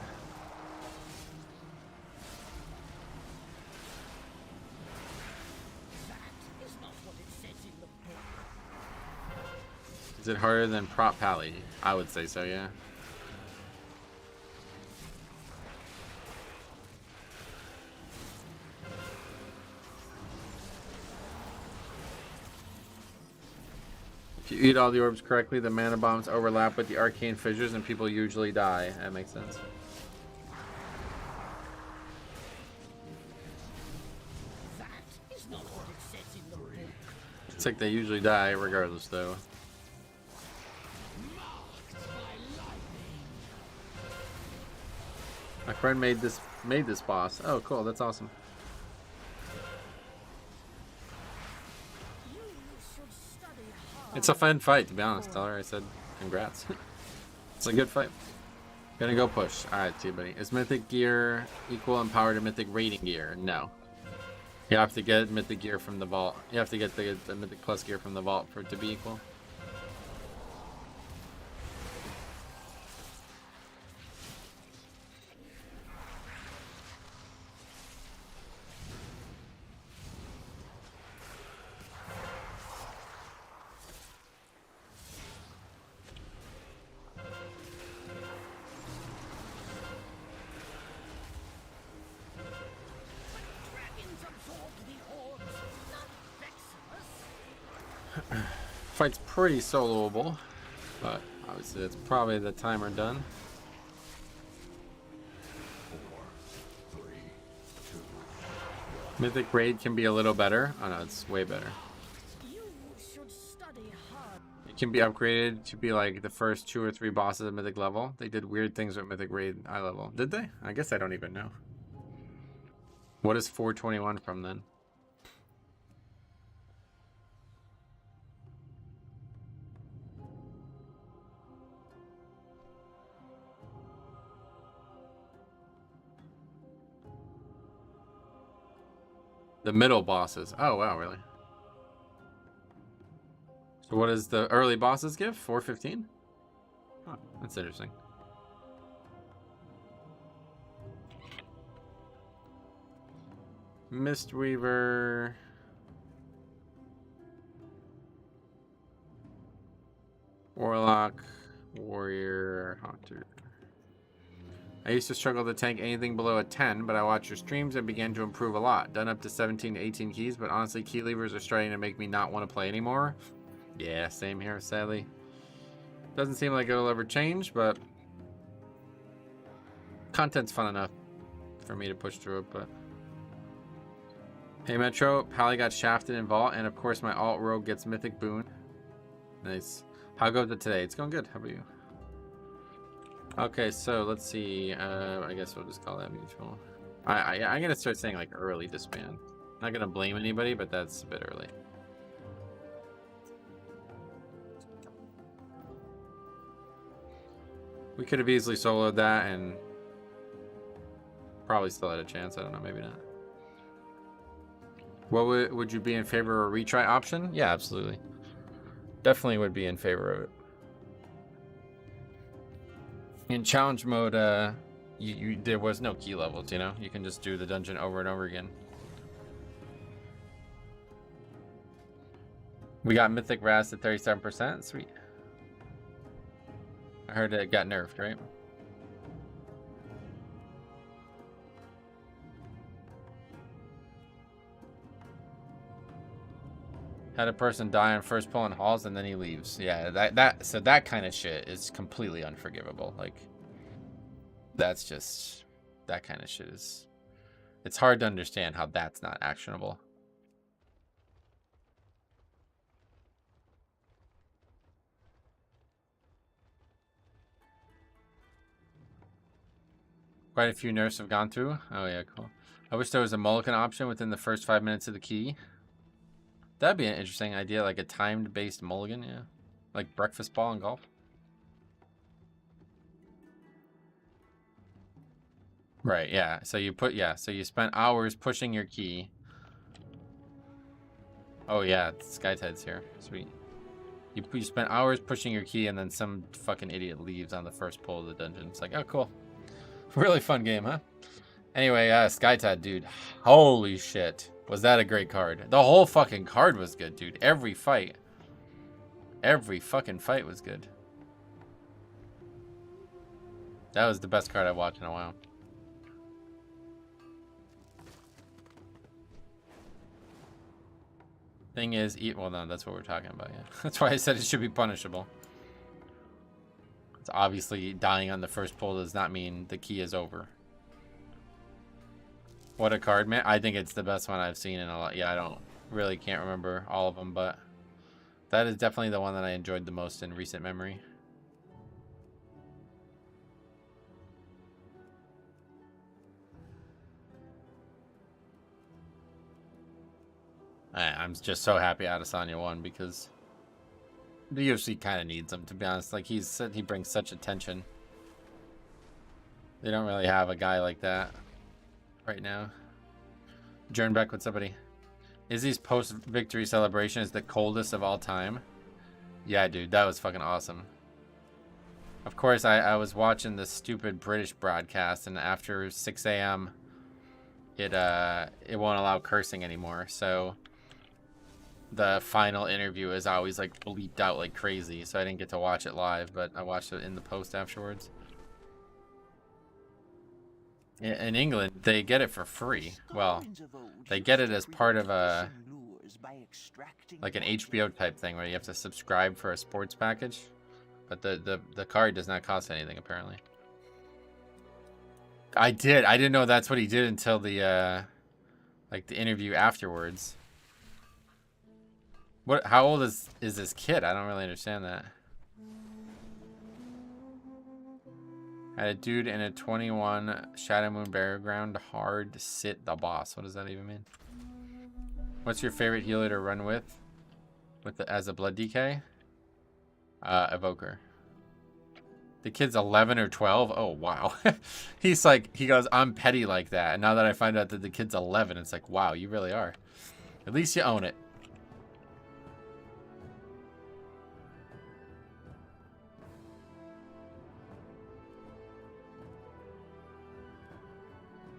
Is it harder than Prop Pally? I would say so, yeah. If you eat all the orbs correctly, the mana bombs overlap with the arcane fissures and people usually die. That makes sense. It's like they usually die regardless, though. My friend made this boss. Oh, cool. That's awesome. It's a fun fight, to be honest. Tell her I said congrats. It's a good fight. Gonna go push. Alright, see you, buddy. Is Mythic gear equal in power to Mythic rating gear? No. You have to get Mythic gear from the vault. You have to get the Mythic Plus gear from the vault for it to be equal. Fight's pretty soloable, but obviously it's probably the timer done. 4, 3, 2. Mythic raid can be a little better. Oh no, it's way better. It can be upgraded to be like the first 2 or 3 bosses at Mythic level. They did weird things with Mythic raid eye level. Did they? I guess I don't even know. What is 421 from then? The middle bosses. Oh, wow, really? So what does the early bosses give? 415? Oh, that's interesting. Mistweaver. Warlock. Warrior. Hunter. I used to struggle to tank anything below a 10, but I watched your streams and began to improve a lot. Done up to 17 to 18 keys, but honestly, key levers are starting to make me not want to play anymore. Yeah, same here, sadly. Doesn't seem like it'll ever change, but content's fun enough for me to push through it, but... Hey, Metro. Pally got shafted in Vault, and of course my alt rogue gets Mythic Boon. Nice. How goes it today? It's going good. How about you? Okay, so let's see. I guess we'll just call that mutual. I'm gonna start saying like early disband. Not gonna blame anybody, but that's a bit early. We could have easily soloed that and probably still had a chance. I don't know, maybe not. What would you be in favor of a retry option? Yeah, absolutely. Definitely would be in favor of it. In challenge mode, there was no key levels, you know? You can just do the dungeon over and over again. We got Mythic Ras at 37%. Sweet. I heard it got nerfed, right? Had a person die on first pull in halls and then he leaves. Yeah, so that kind of shit is completely unforgivable. Like, that's just, that kind of shit is, it's hard to understand how that's not actionable. Quite a few nerfs have gone through. Oh yeah, cool. I wish there was a mulligan option within the first 5 minutes of the key. That'd be an interesting idea, like a timed based mulligan, yeah. Like breakfast ball in golf. Right, yeah. So you spent hours pushing your key. Oh yeah, Skytide's here. Sweet. You spent hours pushing your key and then some fucking idiot leaves on the first pull of the dungeon. It's like, oh cool. Really fun game, huh? Anyway, Skytide, dude. Holy shit. Was that a great card? The whole fucking card was good, dude. Every fight. Every fucking fight was good. That was the best card I've watched in a while. Thing is, well, no, that's what we're talking about, yeah. That's why I said it should be punishable. It's obviously dying on the first pull does not mean the key is over. What a card, man. I think it's the best one I've seen in a lot. Yeah, can't remember all of them, but that is definitely the one that I enjoyed the most in recent memory. I'm just so happy Adesanya won because the UFC kind of needs him, to be honest. Like, he brings such attention. They don't really have a guy like that right now. Jernbeck, what's up, buddy? Izzy's post-victory celebration is the coldest of all time. Yeah, dude, that was fucking awesome. Of course, I was watching the stupid British broadcast, and after 6 a.m., it won't allow cursing anymore. So the final interview is always like bleeped out like crazy. So I didn't get to watch it live, but I watched it in the post afterwards. In England, they get it for free. Well, they get it as part of a like an HBO type thing where you have to subscribe for a sports package. But the card does not cost anything, apparently. I didn't know that's what he did until the like the interview afterwards. How old is this kid? I don't really understand that. Had a dude in a 21 Shadow Moon Barrier Ground hard sit the boss. What does that even mean? What's your favorite healer to run with as a blood DK? Evoker. The kid's 11 or 12. Oh wow. He goes, I'm petty like that. And now that I find out that the kid's 11, it's like, wow, you really are. At least you own it.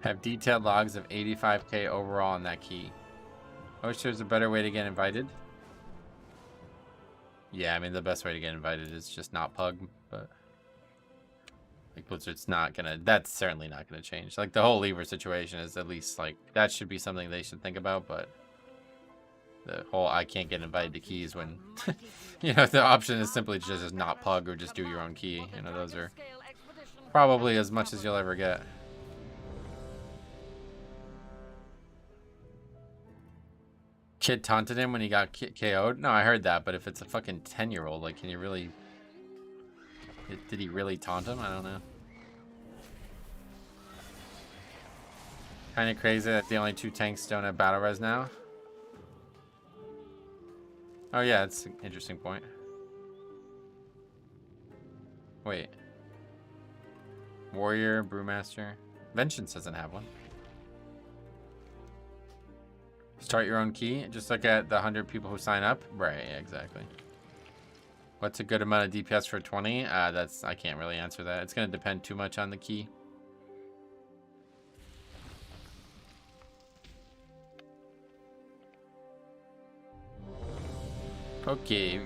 Have detailed logs of 85k overall on that key. I wish there's a better way to get invited. Yeah, I mean, the best way to get invited is just not pug, but like Blizzard's not gonna, that's certainly not gonna change. Like the whole lever situation is at least like, that should be something they should think about, but the whole I can't get invited to keys when, you know, the option is simply just not pug or just do your own key. You know, those are probably as much as you'll ever get. Kid taunted him when he got KO'd? No, I heard that, but if it's a fucking 10-year-old, like, can you really Did he really taunt him? I don't know. Kind of crazy that the only 2 tanks don't have battle res now. Oh yeah, that's an interesting point. Wait. Warrior, Brewmaster. Vengeance doesn't have one. Start your own key. Just look at the 100 people who sign up. Right, yeah, exactly. What's a good amount of DPS for 20? I can't really answer that. It's going to depend too much on the key. Okay.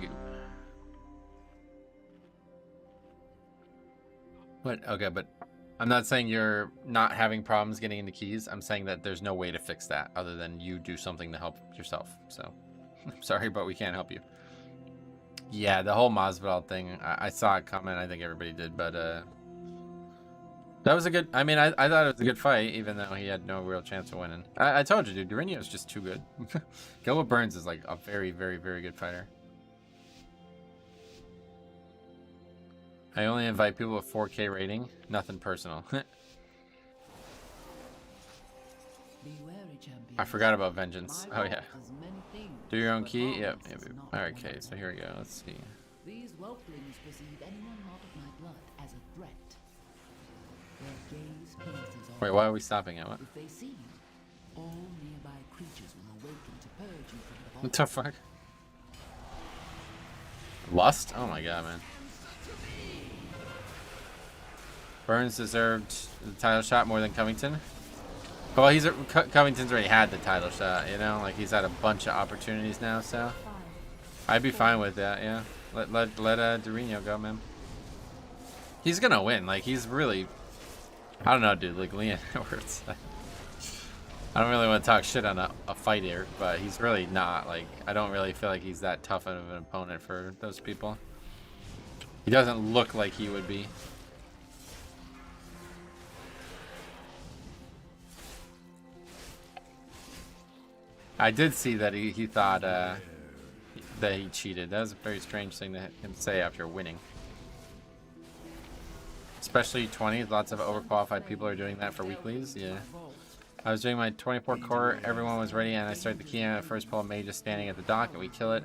Okay, but I'm not saying you're not having problems getting into keys. I'm saying that there's no way to fix that other than you do something to help yourself. So, I'm sorry, but we can't help you. Yeah, the whole Masvidal thing, I saw it coming. I think everybody did, but that was a good. I mean, I thought it was a good fight, even though he had no real chance of winning. I told you, dude, Durinho is just too good. Gilbert Burns is like a very, very, very good fighter. I only invite people with 4K rating. Nothing personal. I forgot about Vengeance. Oh yeah. Do your own key? Yep. Alright, okay, so here we go. Let's see. These whelplings perceive anyone not of my blood as a threat. Their gaze pierces all. Wait, why are we stopping at what? If they see you, all nearby creatures will awaken to purge you from the What the fuck? Lust? Oh my god, man. Burns deserved the title shot more than Covington. Well, Covington's already had the title shot, you know? Like, he's had a bunch of opportunities now, so... I'd be fine with that, yeah. Let Durinho go, man. He's gonna win. Like, he's really... I don't know, dude. Like, Leon Edwards. I don't really want to talk shit on a fight here, but he's really not. Like, I don't really feel like he's that tough of an opponent for those people. He doesn't look like he would be. I did see that he thought that he cheated. That was a very strange thing to him say after winning. Especially 20. Lots of overqualified people are doing that for weeklies. Yeah. I was doing my 24 core. Everyone was ready, and I started the key on the first pull. Mage is standing at the dock, and we kill it.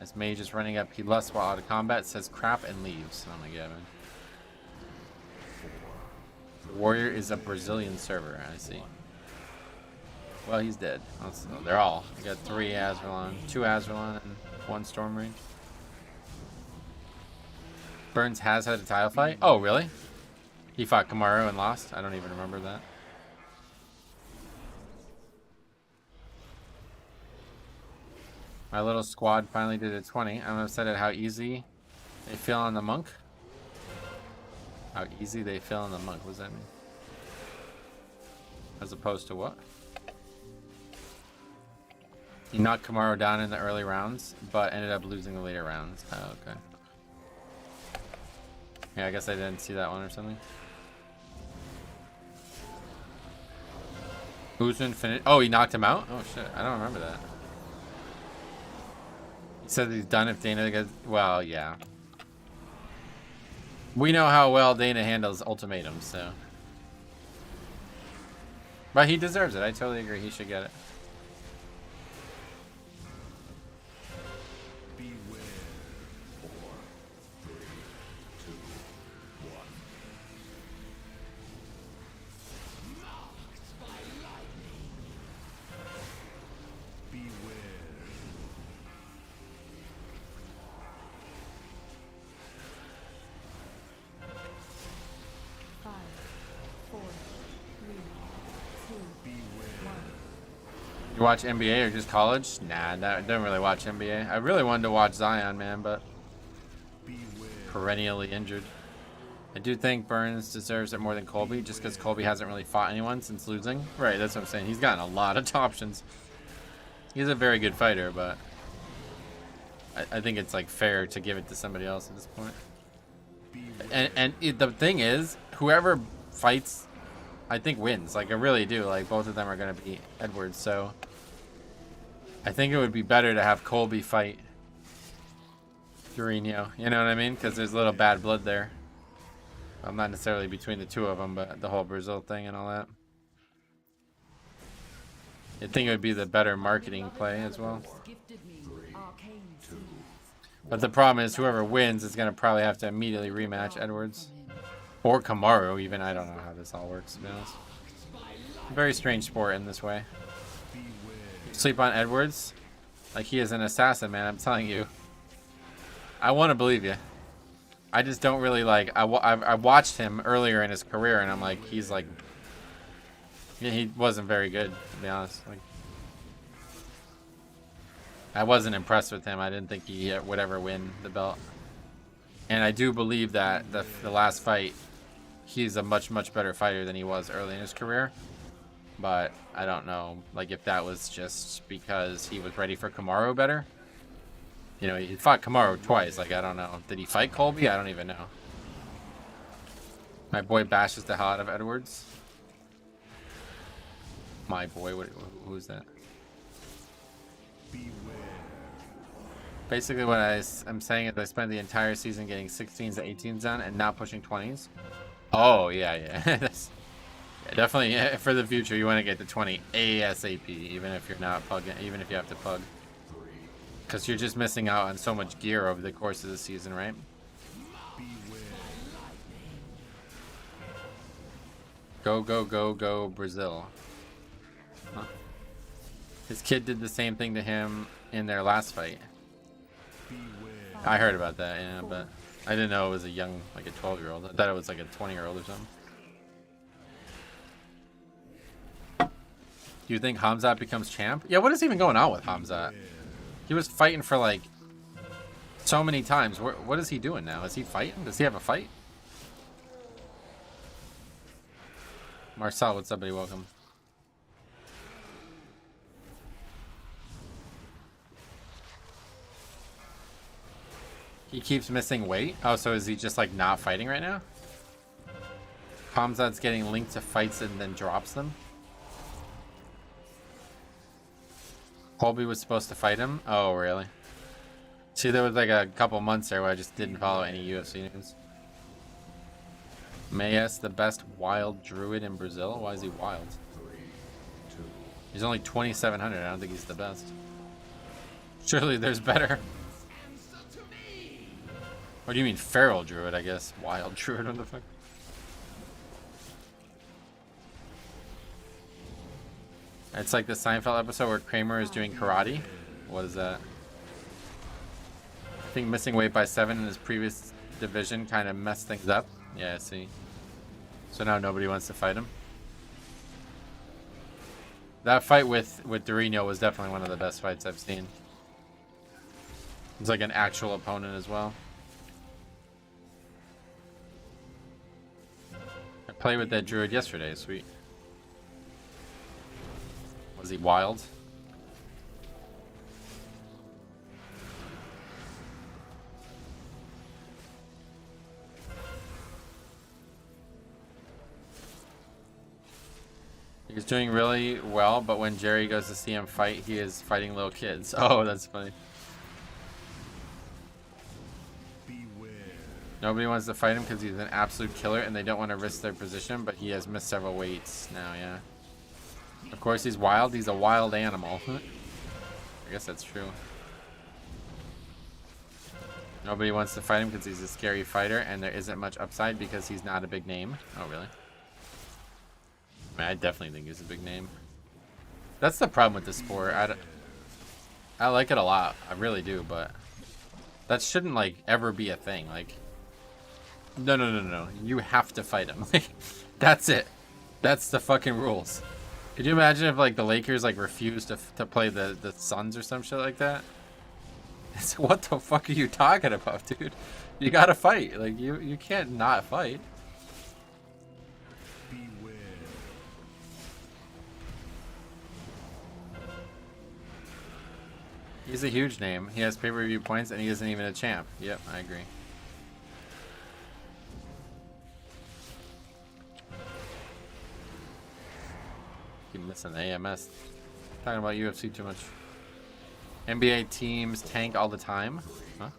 As Mage is running up, he lusts while out of combat, says crap, and leaves. Oh my god, man. Warrior is a Brazilian server. I see. Well, he's dead. They're all. We got 3 Azralon, 2 Azralon, and 1 Storm Ring. Burns has had a title fight? Oh, really? He fought Kamaru and lost? I don't even remember that. My little squad finally did a 20. I'm upset at how easy they feel on the monk. How easy they feel on the monk. What does that mean? As opposed to what? He knocked Kamaru down in the early rounds, but ended up losing the later rounds. Oh, okay. Yeah, I guess I didn't see that one or something. Usman finished. Oh, he knocked him out? Oh, shit. I don't remember that. He said he's done if Dana gets... Well, yeah. We know how well Dana handles ultimatums, so... But he deserves it. I totally agree. He should get it. You watch NBA or just college? Nah, I don't really watch NBA. I really wanted to watch Zion, man, but perennially injured. I do think Burns deserves it more than Colby, just because Colby hasn't really fought anyone since losing. Right, that's what I'm saying. He's gotten a lot of options. He's a very good fighter, but I think it's like fair to give it to somebody else at this point. And the thing is, whoever fights, I think wins. Like, I really do. Like, both of them are going to beat Edwards, so I think it would be better to have Colby fight Dorino. You know what I mean? Because there's a little bad blood there. Well, not necessarily between the two of them, but the whole Brazil thing and all that. You'd think it would be the better marketing play as well. But the problem is whoever wins is going to probably have to immediately rematch Edwards. Or Kamaru even. I don't know how this all works, to be honest. Very strange sport in this way. You sleep on Edwards? Like he is an assassin, man. I'm telling you. I want to believe you. I just don't really like... I watched him earlier in his career, and I'm like, he's like... Yeah, he wasn't very good, to be honest. Like, I wasn't impressed with him. I didn't think he would ever win the belt. And I do believe that the last fight, he's a much, much better fighter than he was early in his career. But I don't know, like, if that was just because he was ready for Kamaru better. You know, he fought Kamaru twice. Like, I don't know. Did he fight Colby? I don't even know. My boy bashes the hell out of Edwards. My boy, who's that? Basically, what I'm saying is I spent the entire season getting 16s to 18s done and not pushing 20s. Oh, yeah. That's, yeah, definitely, yeah, for the future, you want to get to 20 ASAP, even if you're not pugging, even if you have to pug. Because you're just missing out on so much gear over the course of the season, right? Go, go, go, go, Brazil. Huh. His kid did the same thing to him in their last fight. I heard about that, yeah, but I didn't know it was a young, like a 12-year-old. I thought it was like a 20-year-old or something. Do you think Hamzat becomes champ? Yeah, what is even going on with Hamzat? He was fighting for like so many times. What is he doing now? Is he fighting? Does he have a fight? Marcel, what's up, buddy? Welcome. He keeps missing weight? Oh, so is he just like not fighting right now? Hamzat's getting linked to fights and then drops them? Colby was supposed to fight him? Oh, really? See, there was like a couple months there where I just didn't follow any UFC news. Mayes, the best wild druid in Brazil? Why is he wild? He's only 2,700. I don't think he's the best. Surely there's better. What do you mean feral druid, I guess? Wild druid, what the fuck? It's like the Seinfeld episode where Kramer is doing karate. What is that? I think missing weight by 7 in his previous division kind of messed things up. Yeah, I see. So now nobody wants to fight him. That fight with Dorino was definitely one of the best fights I've seen. It's like an actual opponent as well. I played with that druid yesterday. Sweet. Was he wild? He's doing really well, but when Jerry goes to see him fight, he is fighting little kids. Oh, that's funny. Nobody wants to fight him because he's an absolute killer and they don't want to risk their position, but he has missed several weights now, yeah. Of course he's wild. He's a wild animal. I guess that's true. Nobody wants to fight him because he's a scary fighter and there isn't much upside because he's not a big name. Oh, really? I mean, I definitely think he's a big name. That's the problem with this sport. I like it a lot. I really do, but that shouldn't, like, ever be a thing. Like, no. You have to fight him. That's it. That's the fucking rules. Could you imagine if like the Lakers like refused to play the Suns or some shit like that? It's, what the fuck are you talking about, dude? You gotta fight. Like you can't not fight. Beware. He's a huge name. He has pay-per-view points and he isn't even a champ. Yep, I agree. Keep missing AMS. Talking about UFC too much. NBA teams tank all the time. Huh?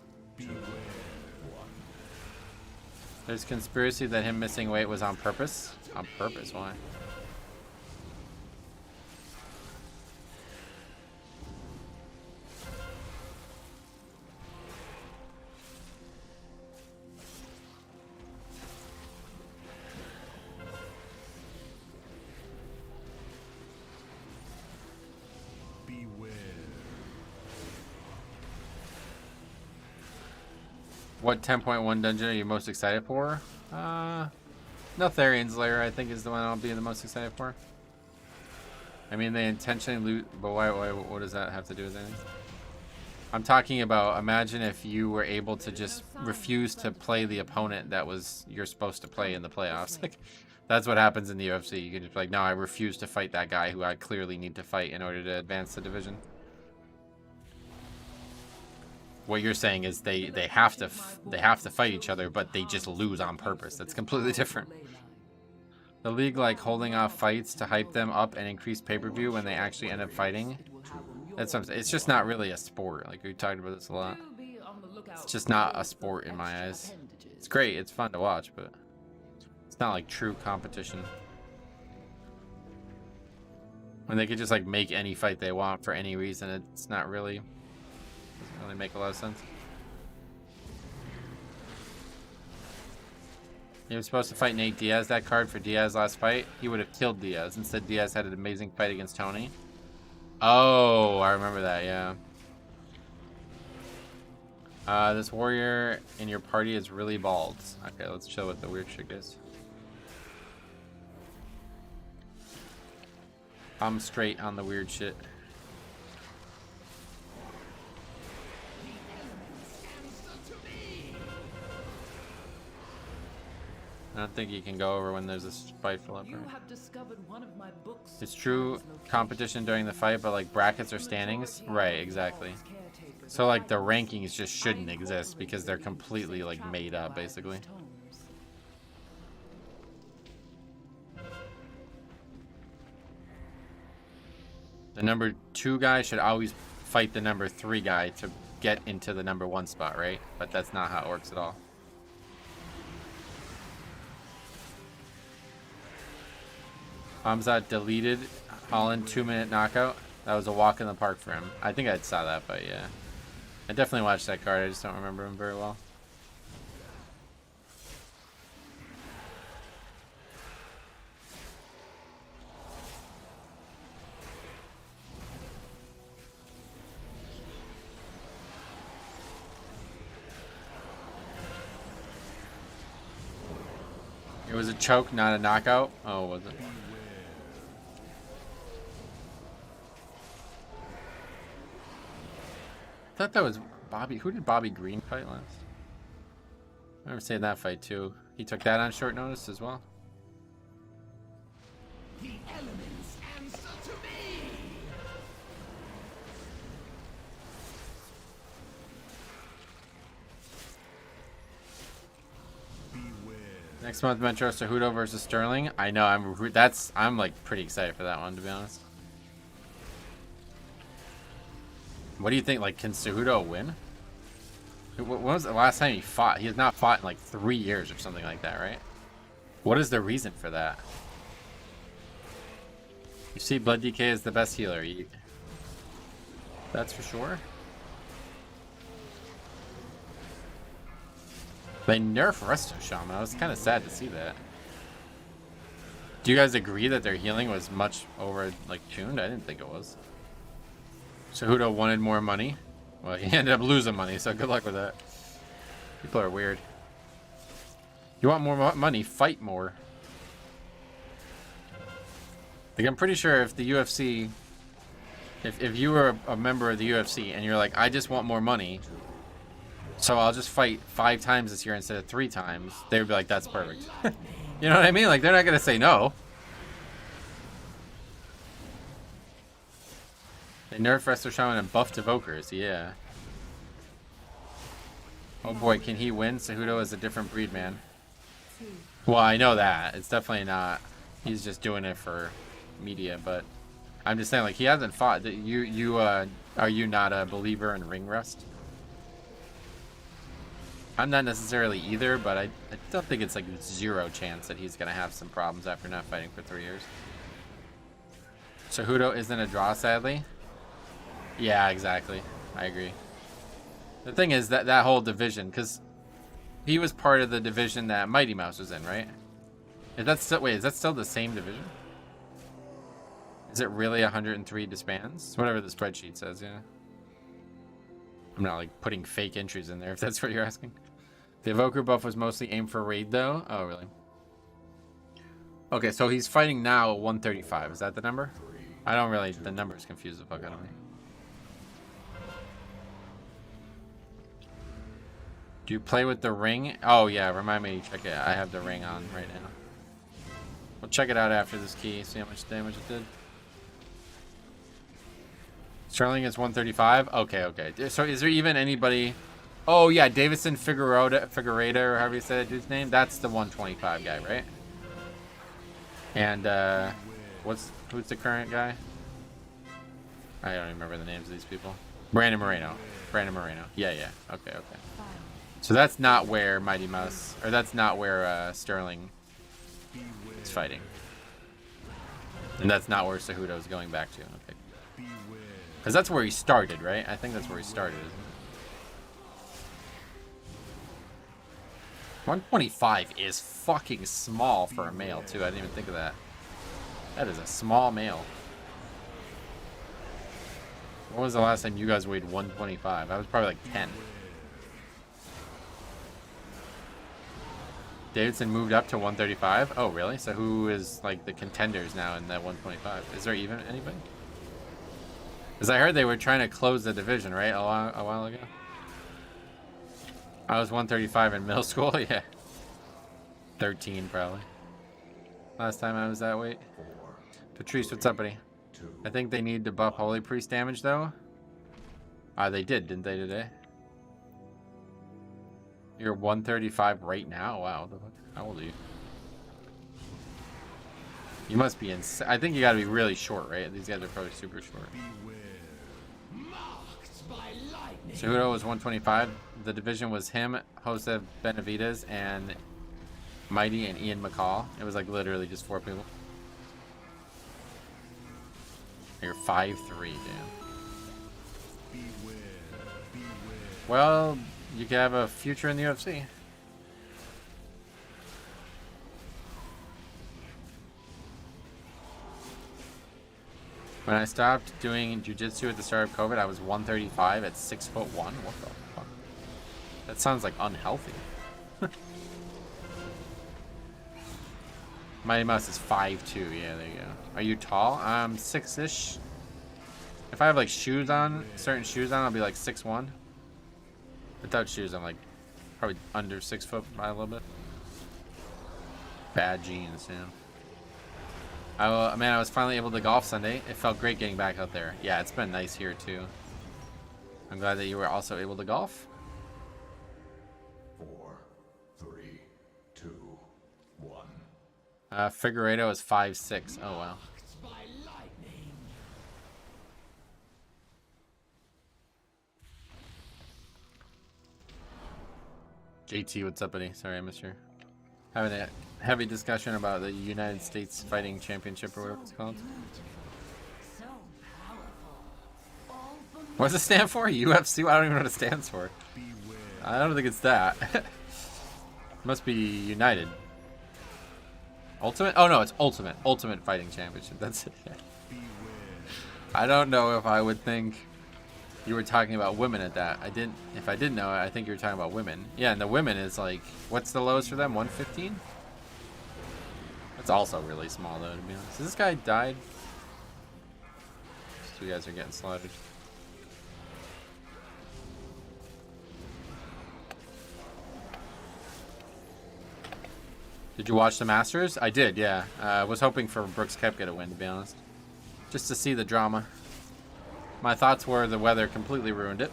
There's conspiracy that him missing weight was on purpose. On purpose? Why? What 10.1 dungeon are you most excited for? Neltharian's Lair, I think, is the one I'll be the most excited for. I mean, they intentionally loot, but why, what does that have to do with anything? I'm talking about, imagine if you were able to just refuse to play the opponent that you're supposed to play in the playoffs. Like, that's what happens in the UFC. You can just be like, no, I refuse to fight that guy who I clearly need to fight in order to advance the division. What you're saying is they have to fight each other, but they just lose on purpose. That's completely different. The league like holding off fights to hype them up and increase pay-per-view when they actually end up fighting. That's what I'm saying. It's just not really a sport. Like we talked about this a lot. It's just not a sport in my eyes. It's great. It's fun to watch, but it's not like true competition. When they could just like make any fight they want for any reason, it's not really. Doesn't really make a lot of sense. He was supposed to fight Nate Diaz that card for Diaz last fight. He would have killed Diaz. Instead, Diaz had an amazing fight against Tony. Oh, I remember that, yeah. This warrior in your party is really bald. Okay, let's chill with the weird shit, guys. I'm straight on the weird shit. I don't think you can go over when there's a spiteful upper. It's true competition during the fight, but like brackets or standings? Right, exactly. So like the rankings just shouldn't exist because they're completely like made up, basically. The number 2 guy should always fight the number 3 guy to get into the number 1 spot, right? But that's not how it works at all. Hamzat deleted Holland 2-minute knockout. That was a walk in the park for him. I think I saw that, but yeah. I definitely watched that card. I just don't remember him very well. It was a choke, not a knockout. Oh, was it? I thought that was Bobby. Who did Bobby Green fight last? I remember seeing that fight too. He took that on short notice as well. The elements answer to me. Next month, Metro Cejudo versus Sterling. I know. I'm like pretty excited for that one, to be honest. What do you think? Like, can Cejudo win? When was the last time he fought? He has not fought in like 3 years or something like that, right? What is the reason for that? You see, Blood DK is the best healer. That's for sure. They nerf Resto Shaman. I was kind of sad to see that. Do you guys agree that their healing was much over like tuned? I didn't think it was. Cejudo wanted more money. Well, he ended up losing money, so good luck with that. People are weird. You want more money? Fight more. Like, I'm pretty sure if the UFC, if you were a member of the UFC and you're like, I just want more money, so I'll just fight 5 times this year instead of 3 times, they would be like, that's perfect. You know what I mean? Like, they're not going to say no. They nerfed Resto Shaman and buffed Evokers, yeah. Oh boy, can he win? Cejudo is a different breed, man. Well, I know that. It's definitely not. He's just doing it for media, but I'm just saying, like, he hasn't fought. Are you not a believer in ring rust? I'm not necessarily either, but I don't think it's like 0 chance that he's going to have some problems after not fighting for 3 years. Cejudo isn't a draw, sadly. Yeah, exactly. I agree. The thing is that whole division, because he was part of the division that Mighty Mouse was in, right? Is that still, wait, is that still the same division? Is it really 103 disbands? Whatever the spreadsheet says, yeah. I'm not like putting fake entries in there if that's what you're asking. The Evoker buff was mostly aimed for raid though? Oh, really? Okay, so he's fighting now at 135. Is that the number? I don't really, the numbers confuse the fuck out of me. Do you play with the ring? Oh yeah, remind me to check it. I have the ring on right now. We'll check it out after this key, see how much damage it did. Sterling is 135. Okay, okay. So is there even anybody? Oh yeah, Davison Figueroa, or however you say that dude's name. That's the 125 guy, right? And who's the current guy? I don't even remember the names of these people. Brandon Moreno. Yeah, yeah. Okay, okay. So that's not where Mighty Mouse, or that's not where Sterling is fighting. And that's not where Cejudo is going back to. Okay. Because that's where he started, right? I think that's where he started, isn't it? 125 is fucking small for a male, too. I didn't even think of that. That is a small male. When was the last time you guys weighed 125? I was probably like 10. Davidson moved up to 135? Oh, really? So who is like the contenders now in that 125? Is there even anybody? Because I heard they were trying to close the division, right? A while ago. I was 135 in middle school, yeah. 13 probably. Last time I was that weight. Patrice, what's up, buddy? I think they need to buff Holy Priest damage though. They did, didn't they today? You're 135 right now? Wow, how old are you? You must be I think you gotta be really short, right? These guys are probably super short. Cejudo was 125. The division was him, Jose Benavides, and Mighty and Ian McCall. It was like literally just 4 people. You're 5'3", damn. Well, you could have a future in the UFC. When I stopped doing jiu-jitsu at the start of COVID, I was 135 at 6'1". What the fuck? That sounds like unhealthy. Mighty Mouse is 5'2". Yeah, there you go. Are you tall? 6-ish. If I have like shoes on, certain shoes on, I'll be like 6'1". Without shoes, I'm like probably under 6 foot by a little bit. Bad genes, yeah. Man, I was finally able to golf Sunday. It felt great getting back out there. Yeah, it's been nice here too. I'm glad that you were also able to golf. 4, 3, 2, 1. Figueredo is 5'6". Oh wow. JT, what's up, buddy? Sorry I missed you. Having a heavy discussion about the United States Fighting Championship or whatever it's called. What does it stand for? UFC? I don't even know what it stands for. I don't think it's that. Must be United. Ultimate? Oh no, it's Ultimate. Ultimate Fighting Championship. That's it. I don't know if I would think you were talking about women at that. If I didn't know it, I think you were talking about women. Yeah, and the women is like, what's the lowest for them? 115? That's also really small though, to be honest. This guy died? These 2 guys are getting slaughtered. Did you watch the Masters? I did, yeah. I was hoping for Brooks Koepka to win, to be honest. Just to see the drama. My thoughts were the weather completely ruined it.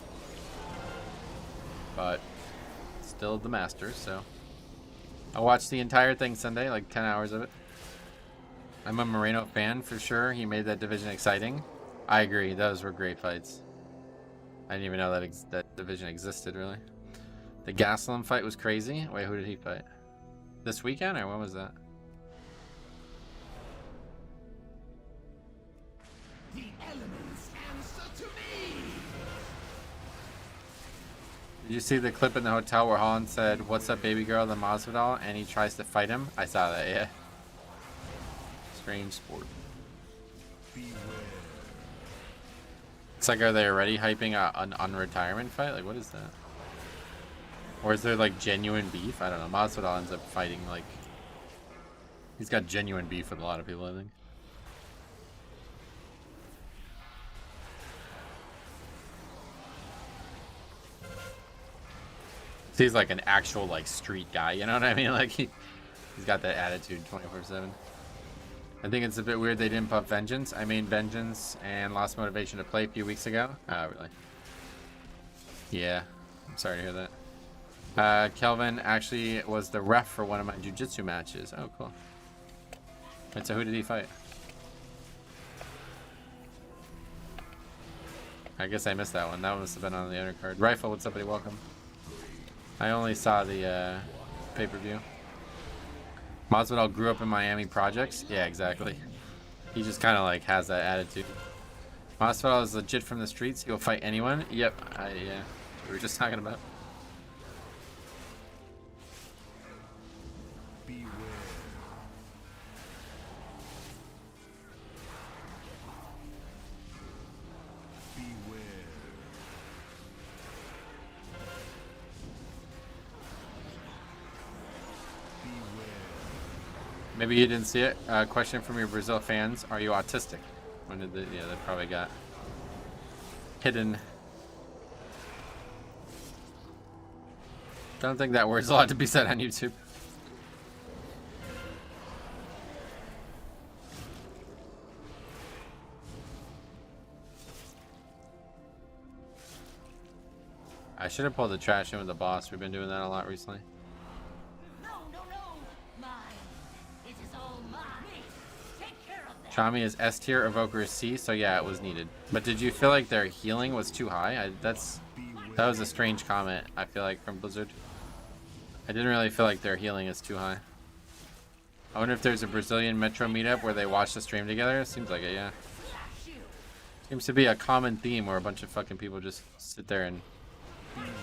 But still the Masters, so. I watched the entire thing Sunday, like 10 hours of it. I'm a Moreno fan for sure. He made that division exciting. I agree, those were great fights. I didn't even know that that division existed, really. The Gaslam fight was crazy. Wait, who did he fight? This weekend or when was that? The elements answer to me. Did you see the clip in the hotel where Holland said, "What's up, baby girl?" to Masvidal, and he tries to fight him? I saw that. Yeah. Strange sport. It's like, are they already hyping an unretirement fight? Like, what is that? Or is there like genuine beef? I don't know. Masvidal ends up fighting like he's got genuine beef with a lot of people, I think. He's like an actual like street guy, you know what I mean? Like he's got that attitude 24/7. I think it's a bit weird they didn't put Vengeance. I mean Vengeance and lost motivation to play a few weeks ago. Oh, really? Yeah. I'm sorry to hear that. Kelvin actually was the ref for one of my jiu-jitsu matches. Oh, cool. And so who did he fight? I guess I missed that one. That must have been on the undercard. Rifle, what's up, buddy? Welcome. I only saw the pay-per-view. Masvidal grew up in Miami projects. Yeah, exactly. He just kind of like has that attitude. Masvidal is legit from the streets. He'll fight anyone. Yep. Yeah. We were just talking about. Maybe you didn't see it. Question from your Brazil fans: are you autistic? When did they probably got hidden. Don't think that word's allowed to be said on YouTube. I should have pulled the trash in with the boss. We've been doing that a lot recently. Chami is S tier, Evoker is C, so yeah, it was needed. But did you feel like their healing was too high? That was a strange comment, I feel like, from Blizzard. I didn't really feel like their healing is too high. I wonder if there's a Brazilian Metro meetup where they watch the stream together. Seems like it, yeah. Seems to be a common theme where a bunch of fucking people just sit there and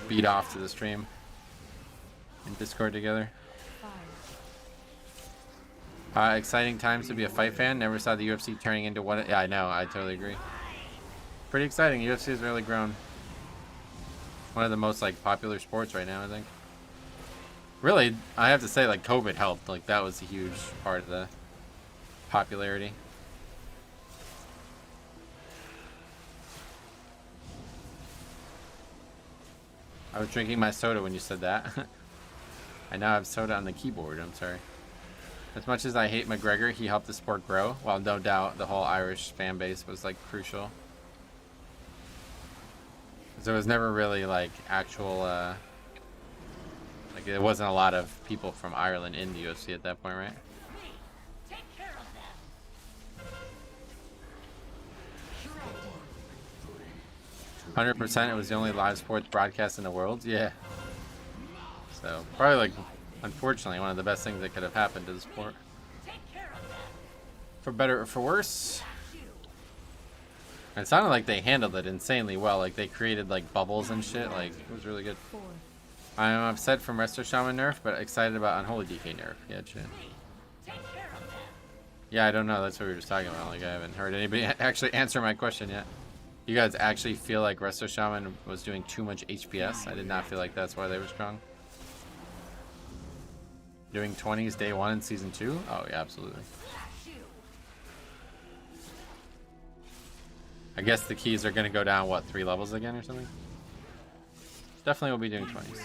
beat off to the stream in Discord together. Exciting times to be a fight fan. Never saw the UFC turning into what yeah, I know. I totally agree. Pretty exciting. UFC has really grown. One of the most like popular sports right now, I think. Really, I have to say, like, COVID helped. Like, that was a huge part of the popularity. I was drinking my soda when you said that. I now have soda on the keyboard. I'm sorry. As much as I hate McGregor, he helped the sport grow. Well, no doubt the whole Irish fan base was like crucial. There was never really like actual, like there wasn't a lot of people from Ireland in the UFC at that point, right? 100%. It was the only live sports broadcast in the world. Yeah. So probably like. Unfortunately, one of the best things that could have happened to the sport. For better or for worse. It sounded like they handled it insanely well. Like they created like bubbles and shit. Like it was really good. I am upset from Resto Shaman nerf, but excited about Unholy DK nerf. Yeah, shit. Yeah, I don't know. That's what we were just talking about. Like I haven't heard anybody actually answer my question yet. You guys actually feel like Resto Shaman was doing too much HPS? I did not feel like that's why they were strong. Doing 20s day 1 in season 2? Oh yeah, absolutely. I guess the keys are gonna go down what, 3 levels again or something? Definitely will be doing 20s.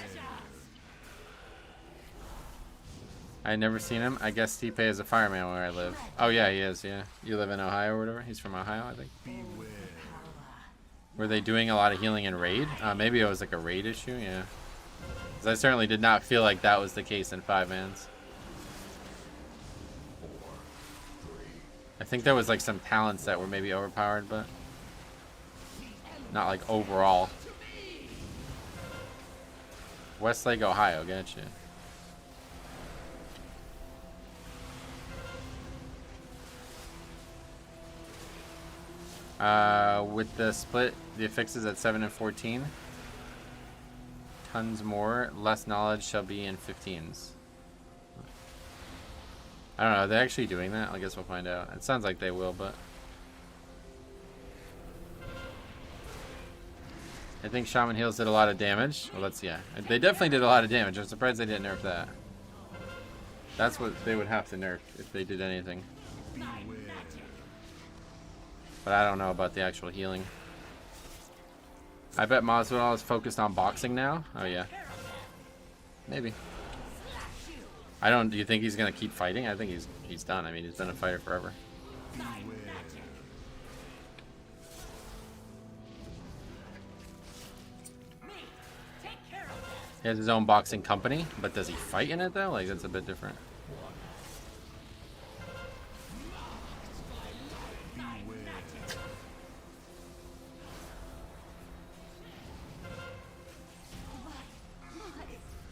I never seen him. I guess Stipe is a fireman where I live. Oh yeah, he is. Yeah, you live in Ohio or whatever. He's from Ohio, I think. Were they doing a lot of healing in raid? Maybe it was like a raid issue. Yeah. I certainly did not feel like that was the case in 5-mans. I think there was like some talents that were maybe overpowered, but not like overall. Westlake, Ohio. Gotcha. With the split, the affixes at 7 and 14. Tons more. Less knowledge shall be in 15s. I don't know. Are they actually doing that? I guess we'll find out. It sounds like they will, but I think Shaman Heals did a lot of damage. Well, yeah. They definitely did a lot of damage. I'm surprised they didn't nerf that. That's what they would have to nerf if they did anything. But I don't know about the actual healing. I bet Masvidal is focused on boxing now. Oh yeah. Maybe. Do you think he's gonna keep fighting? I think he's done. I mean, he's been a fighter forever. He has his own boxing company, but does he fight in it though? Like, that's a bit different.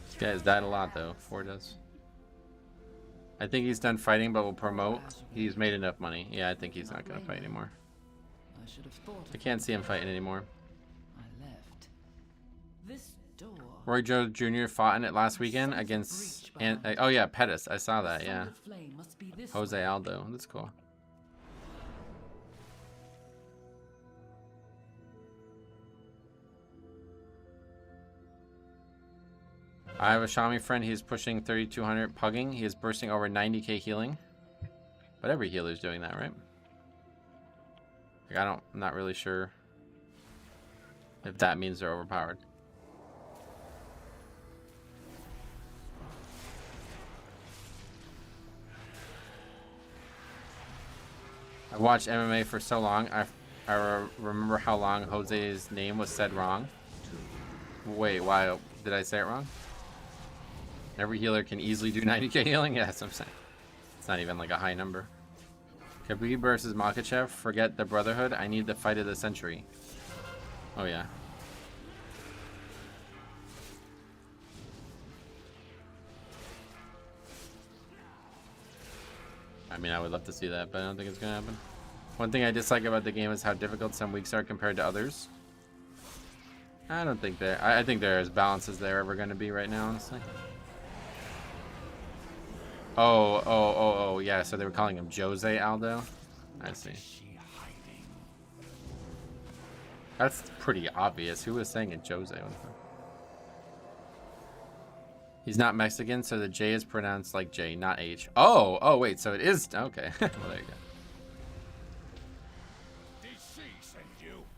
This guy has died a lot though. 4 does. I think he's done fighting, but will promote. He's made enough money. Yeah, I think he's not gonna fight anymore. I can't see him fighting anymore. I left. This door. Roy Jones Jr. fought in it last weekend against, oh yeah, Pettis. I saw that. Yeah. Jose Aldo. That's cool. I have a Shami friend. He is pushing 3,200 pugging. He is bursting over 90k healing. But every healer's doing that, right? Like, I'm not really sure if that means they're overpowered. I watched MMA for so long. I remember how long Jose's name was said wrong. Wait, why did I say it wrong? Every healer can easily do 90k healing? Yeah, that's what I'm saying. It's not even like a high number. Khabib versus Makhachev. Forget the Brotherhood. I need the fight of the century. Oh, yeah. I mean, I would love to see that, but I don't think it's going to happen. One thing I dislike about the game is how difficult some weeks are compared to others. I don't think I think they're as balanced as they're ever going to be right now, honestly. Oh, yeah, so they were calling him Jose Aldo? I see. That's pretty obvious. Who was saying it Jose? He's not Mexican, so the J is pronounced like J, not H. Oh, wait, so it is, okay. Well, there you go.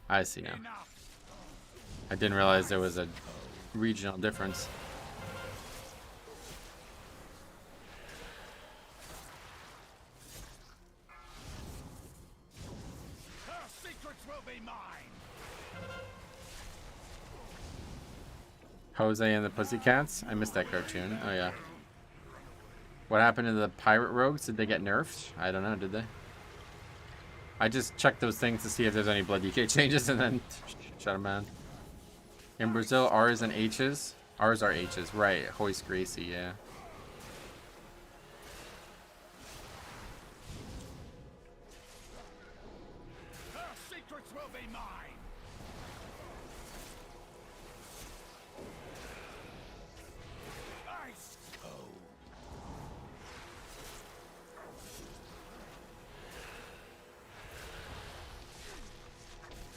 I see now. I didn't realize there was a regional difference. Jose and the Pussycats? I missed that cartoon. Oh, yeah. What happened to the Pirate Rogues? Did they get nerfed? I don't know, did they? I just checked those things to see if there's any blood DK changes and then shut them down. In Brazil, R's and H's? R's are H's, right. Hoist Gracie, yeah.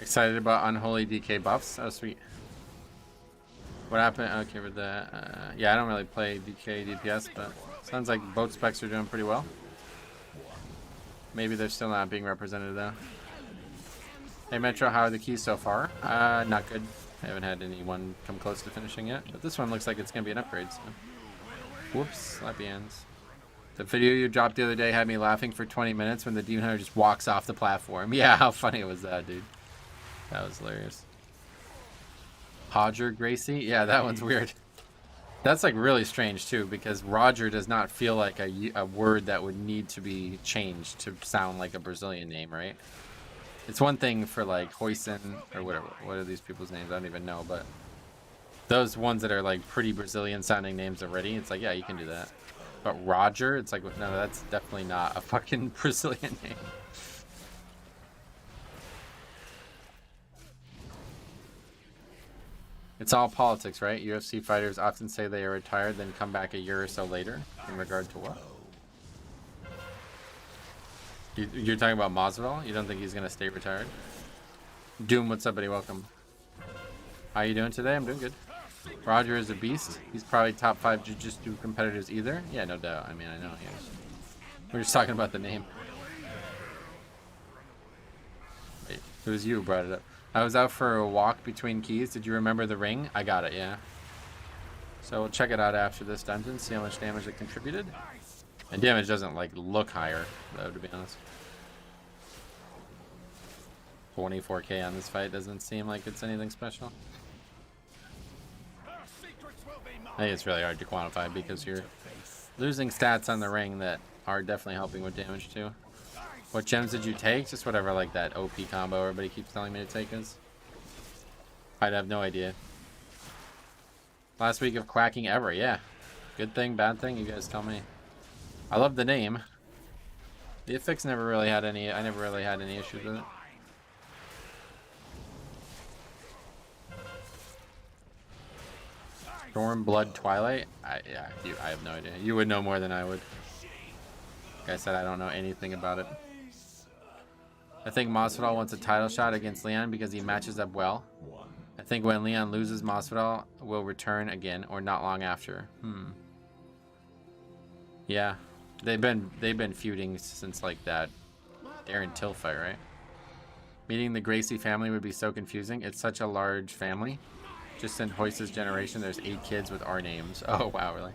Excited about unholy DK buffs. Oh, sweet. What happened? Okay, with the yeah, I don't really play DK DPS, but sounds like both specs are doing pretty well. Maybe they're still not being represented though. Hey Metro, how are the keys so far? Not good. I haven't had anyone come close to finishing yet, but this one looks like it's gonna be an upgrade. So. Whoops, slappy hands. The video you dropped the other day had me laughing for 20 minutes when the Demon Hunter just walks off the platform. Yeah, how funny was that, dude? That was hilarious. Hodger Gracie? Yeah, that one's weird. That's like really strange too, because Roger does not feel like a word that would need to be changed to sound like a Brazilian name, right? It's one thing for like Hoisin or whatever. What are these people's names? I don't even know, but Those ones that are like pretty Brazilian sounding names already, it's like, yeah, you can do that. But Roger, it's like, no, that's definitely not a fucking Brazilian name. It's all politics, right? UFC fighters often say they are retired, then come back a year or so later. In regard to what? You're talking about Masvidal? You don't think he's gonna stay retired? Doom, what's up, buddy? Welcome. How you doing today? I'm doing good. Roger is a beast. He's probably top 5 jiu-jitsu competitors either. Yeah, no doubt. I mean, I know he is. We're just talking about the name. Wait, it was you who brought it up. I was out for a walk between keys. Did you remember the ring? I got it, yeah. So we'll check it out after this dungeon, see how much damage it contributed. And damage doesn't, like, look higher, though, to be honest. 24k on this fight doesn't seem like it's anything special. I think it's really hard to quantify because you're losing stats on the ring that are definitely helping with damage, too. What gems did you take? Just whatever, like, that OP combo everybody keeps telling me to take is. I'd have no idea. Last week of quacking ever, yeah. Good thing, bad thing, you guys tell me. I love the name. The affix never really had any, I never really had any issues with it. Storm Blood Twilight? Yeah, I have no idea. You would know more than I would. Like I said, I don't know anything about it. I think Masvidal wants a title shot against Leon because he matches up well. I think when Leon loses, Masvidal will return again, or not long after. Yeah, they've been feuding since like that Darren Till fight, right? Meeting the Gracie family would be so confusing. It's such a large family. Just in Hoyce's generation, there's 8 kids with our names. Oh wow, really?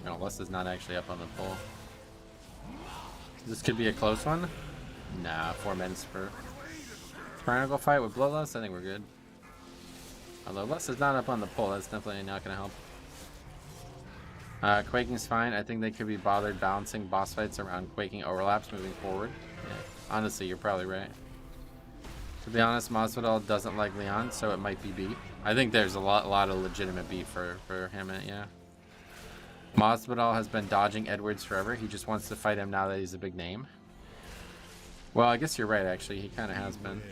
No, Lester's not actually up on the poll. This could be a close one. Nah, 4 minutes for triangle fight with Bloodlust. I think we're good. Although Lester's not up on the poll, that's definitely not gonna help. Quaking's fine. I think they could be bothered balancing boss fights around Quaking overlaps moving forward. Yeah, honestly, you're probably right. To be honest, Masvidal doesn't like Leon, so it might be beat. I think there's a lot of legitimate beat for him, yeah. Masvidal has been dodging Edwards forever. He just wants to fight him now that he's a big name. Well, I guess you're right, actually. He kind of has been.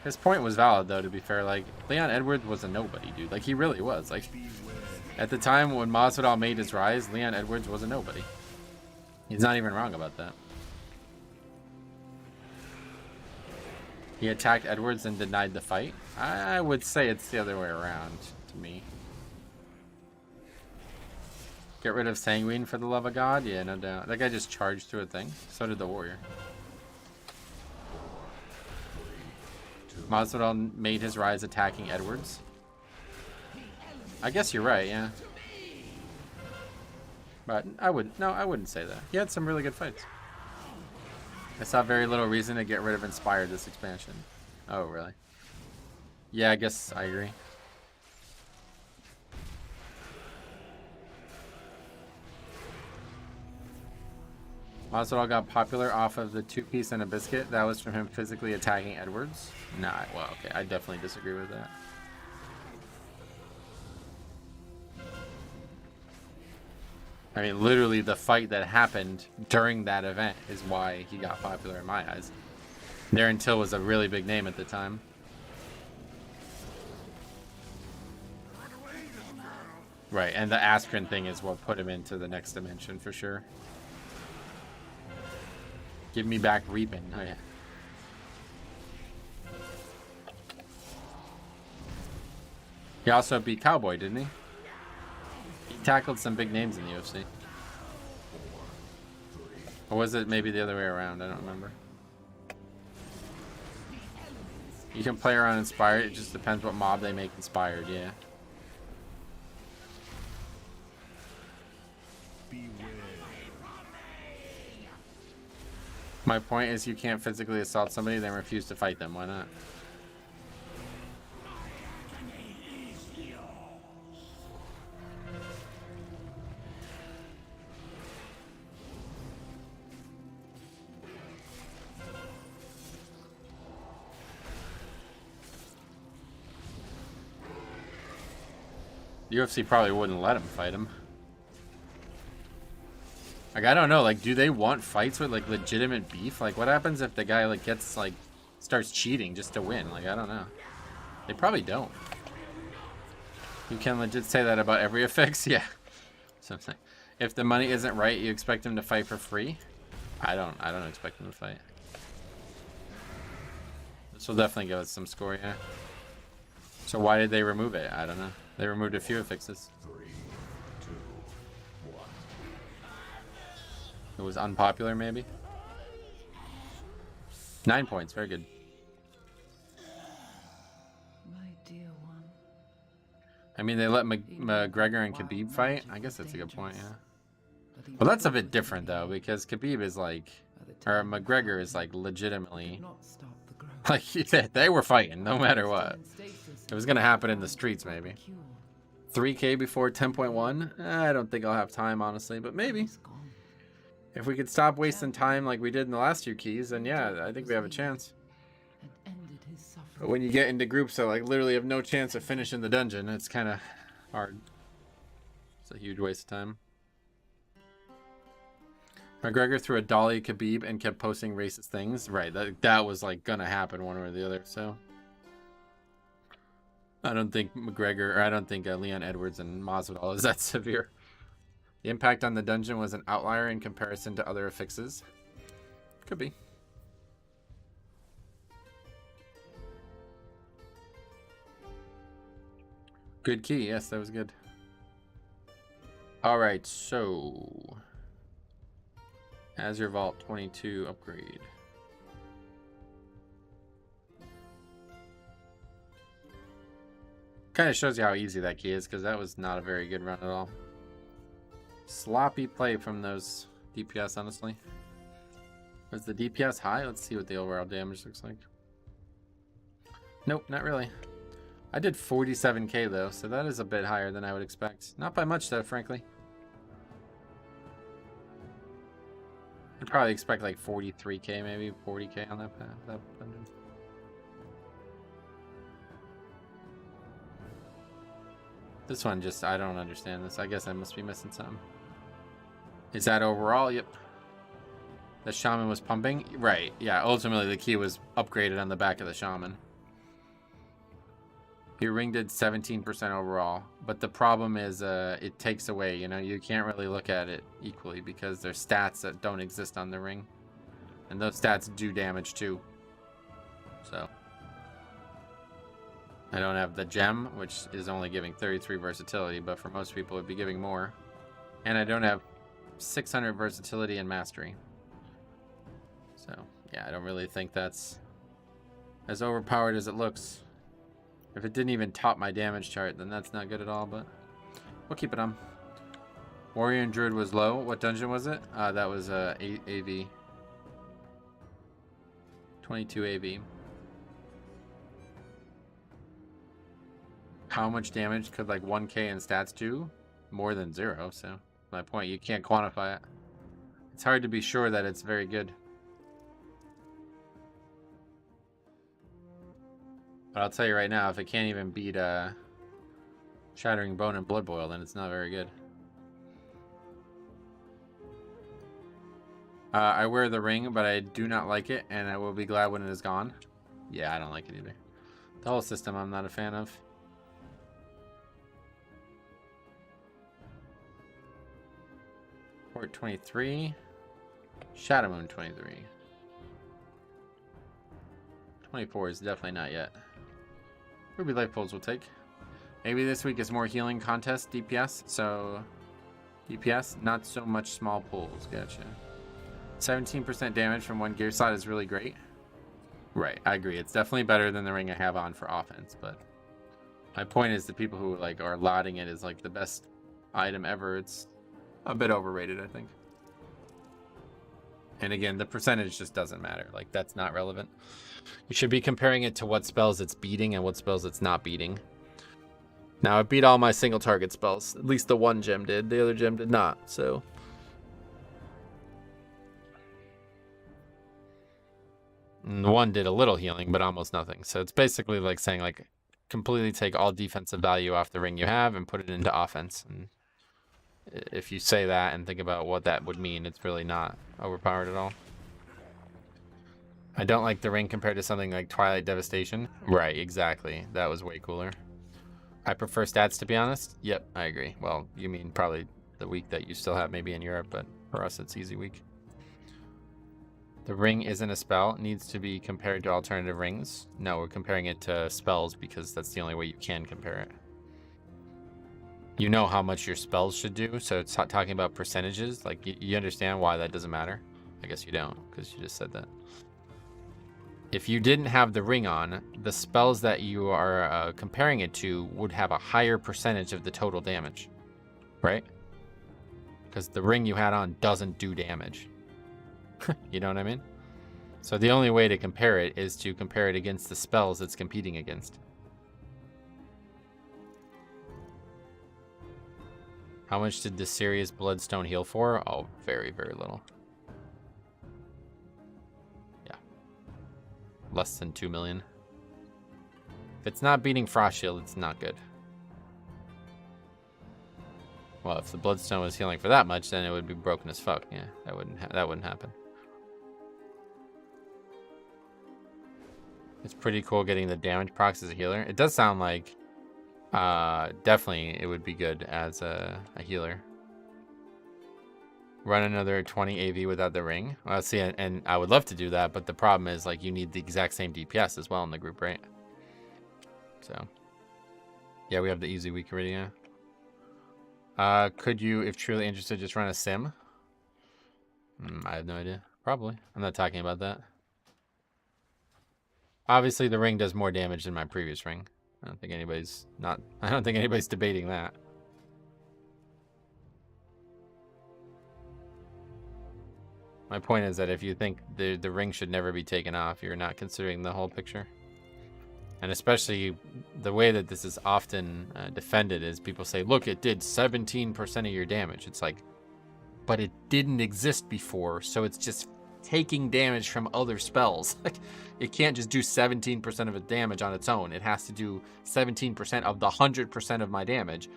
His point was valid, though, to be fair. Like, Leon Edwards was a nobody, dude. Like, he really was. Like, at the time when Masvidal made his rise, Leon Edwards was a nobody. He's not even wrong about that. He attacked Edwards and denied the fight. I would say it's the other way around, to me. Get rid of Sanguine for the love of God? Yeah, no doubt. That guy just charged through a thing. So did the warrior. Masvidal made his rise attacking Edwards. I guess you're right, yeah. But I wouldn't say that. He had some really good fights. I saw very little reason to get rid of Inspired this expansion. Oh, really? Yeah, I guess I agree. Masvidal got popular off of the 2-piece and a biscuit. That was from him physically attacking Edwards. Nah, well, okay, I definitely disagree with that. I mean, literally the fight that happened during that event is why he got popular in my eyes. Darren Till was a really big name at the time. Right, and the Askren thing is what put him into the next dimension for sure. Give me back Reaping. Oh, yeah. He also beat Cowboy, didn't he? He tackled some big names in the UFC. Or was it maybe the other way around? I don't remember. You can play around Inspired. It just depends what mob they make Inspired, yeah. My point is you can't physically assault somebody, then refuse to fight them. Why not? UFC probably wouldn't let him fight him. Like, I don't know, like, do they want fights with, like, legitimate beef? Like, what happens if the guy, like, gets, like, starts cheating just to win? Like, I don't know. They probably don't. You can legit say that about every affix? Yeah. Something. If the money isn't right, you expect him to fight for free? I don't expect him to fight. This will definitely give us some score, yeah. So why did they remove it? I don't know. They removed a few affixes. 3, 2, 1. It was unpopular, maybe? 9 points, very good. My dear one. I mean, they let McGregor and Khabib fight? I guess that's a good point, yeah. Well, that's a bit different, though, because Khabib is like... Or McGregor is like legitimately... Like, they were fighting, no matter what. It was going to happen in the streets, maybe. 3K before 10.1? I don't think I'll have time, honestly, but maybe. If we could stop wasting time like we did in the last 2 keys, then yeah, I think we have a chance. But when you get into groups that like literally have no chance of finishing the dungeon, it's kind of hard. It's a huge waste of time. McGregor threw a dolly Khabib and kept posting racist things. Right, that was like gonna happen one way or the other, so. I don't think McGregor, or I don't think Leon Edwards and Masvidal is that severe. The impact on the dungeon was an outlier in comparison to other affixes. Could be. Good key, yes, that was good. Alright, so... Azure Vault 22 upgrade. Kind of shows you how easy that key is, because that was not a very good run at all. Sloppy play from those DPS, honestly. Was the DPS high? Let's see what the overall damage looks like. Nope, not really. I did 47k though, so that is a bit higher than I would expect. Not by much though, frankly. I'd probably expect like 43k, maybe 40k on that dungeon. This one just, I don't understand this. I guess I must be missing something. Is that overall? Yep. The shaman was pumping? Right, yeah, ultimately the key was upgraded on the back of the shaman. Your ring did 17% overall, but the problem is it takes away, you know, you can't really look at it equally because there's stats that don't exist on the ring. And those stats do damage too. So. I don't have the gem, which is only giving 33 versatility, but for most people it would be giving more. And I don't have 600 versatility and mastery. So, yeah, I don't really think that's as overpowered as it looks. If it didn't even top my damage chart, then that's not good at all, but we'll keep it on. Warrior and Druid was low. What dungeon was it? That was AV. 22 AV. How much damage could like 1k in stats do? More than 0, so my point, you can't quantify it. It's hard to be sure that it's very good. But I'll tell you right now, if it can't even beat Shattering Bone and Blood Boil, then it's not very good. I wear the ring, but I do not like it, and I will be glad when it is gone. Yeah, I don't like it either. The whole system I'm not a fan of. Port 23. Shadow Moon 23. 24 is definitely not yet. Ruby Life Pools will take. Maybe this week is more healing contest DPS, so DPS, not so much small pools. Gotcha. 17% damage from one gear slot is really great. Right, I agree. It's definitely better than the ring I have on for offense, but my point is the people who like are lauding it as like the best item ever, it's a bit overrated, I think. And again, the percentage just doesn't matter. Like, that's not relevant. You should be comparing it to what spells it's beating and what spells it's not beating. Now, it beat all my single target spells. At least the one gem did. The other gem did not, so. And the one did a little healing, but almost nothing. So it's basically like saying, like, completely take all defensive value off the ring you have and put it into offense. And if you say that and think about what that would mean, it's really not overpowered at all. I don't like the ring compared to something like Twilight Devastation. Right, exactly. That was way cooler. I prefer stats, to be honest. Yep, I agree. Well, you mean probably the week that you still have maybe in Europe, but for us it's easy week. The ring isn't a spell. It needs to be compared to alternative rings. No, we're comparing it to spells because that's the only way you can compare it. You know how much your spells should do, so it's talking about percentages. Like, you understand why that doesn't matter? I guess you don't, because you just said that. If you didn't have the ring on, the spells that you are comparing it to would have a higher percentage of the total damage, right? Because the ring you had on doesn't do damage. You know what I mean? So the only way to compare it is to compare it against the spells it's competing against. How much did the Sirius Bloodstone heal for? Oh, very, very little. Yeah. Less than 2 million. If it's not beating Frost Shield, it's not good. Well, if the Bloodstone was healing for that much, then it would be broken as fuck. Yeah, that wouldn't happen. It's pretty cool getting the damage procs as a healer. It does sound like definitely it would be good as a healer. Run another 20 AV without the ring. Well, see, and I would love to do that, but the problem is like you need the exact same DPS as well in the group, right? So yeah, we have the easy week already. Yeah. Could you, if truly interested, just run a sim? I have no idea. Probably. I'm not talking about that. Obviously, the ring does more damage than my previous ring. I don't think anybody's debating that. My point is that if you think the ring should never be taken off, you're not considering the whole picture. And especially the way that this is often defended is people say, look, it did 17% of your damage. It's like, but it didn't exist before, so it's just taking damage from other spells. Like, it can't just do 17% of its damage on its own. It has to do 17% of the 100% of my damage.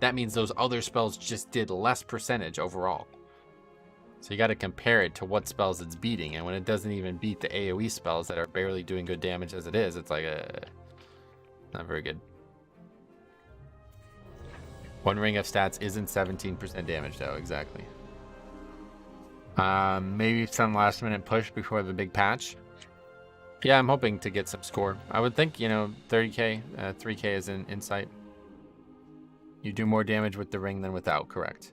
That means those other spells just did less percentage overall. So you got to compare it to what spells it's beating, and when it doesn't even beat the AoE spells that are barely doing good damage as it is, it's like not very good. One ring of stats isn't 17% damage though, exactly. Maybe some last minute push before the big patch. Yeah, I'm hoping to get some score. I would think, 30k, 3k is in insight. You do more damage with the ring than without, correct?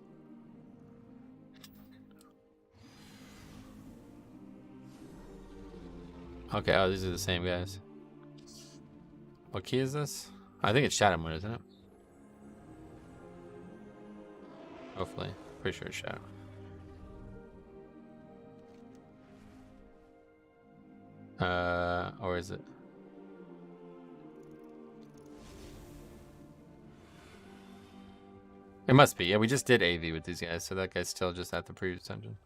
Okay, oh, these are the same guys. What key is this? I think it's Shadow Moon, isn't it? Hopefully. Pretty sure it's Shadow. Or is it? It must be. Yeah, we just did AV with these guys, so that guy's still just at the previous dungeon.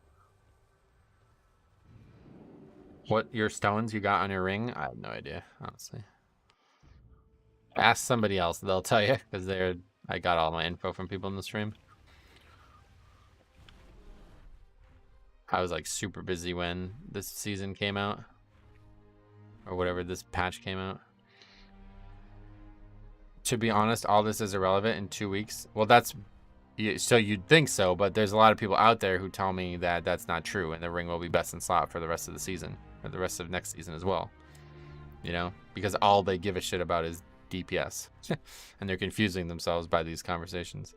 What your stones you got on your ring? I have no idea, honestly. Ask somebody else, they'll tell you, because I got all my info from people in the stream. I was like super busy when this season came out. Or whatever this patch came out. To be honest, all this is irrelevant in 2 weeks. Well, so you'd think so, but there's a lot of people out there who tell me that that's not true, and the ring will be best in slot for the rest of the season, or the rest of next season as well. Because all they give a shit about is DPS, and they're confusing themselves by these conversations.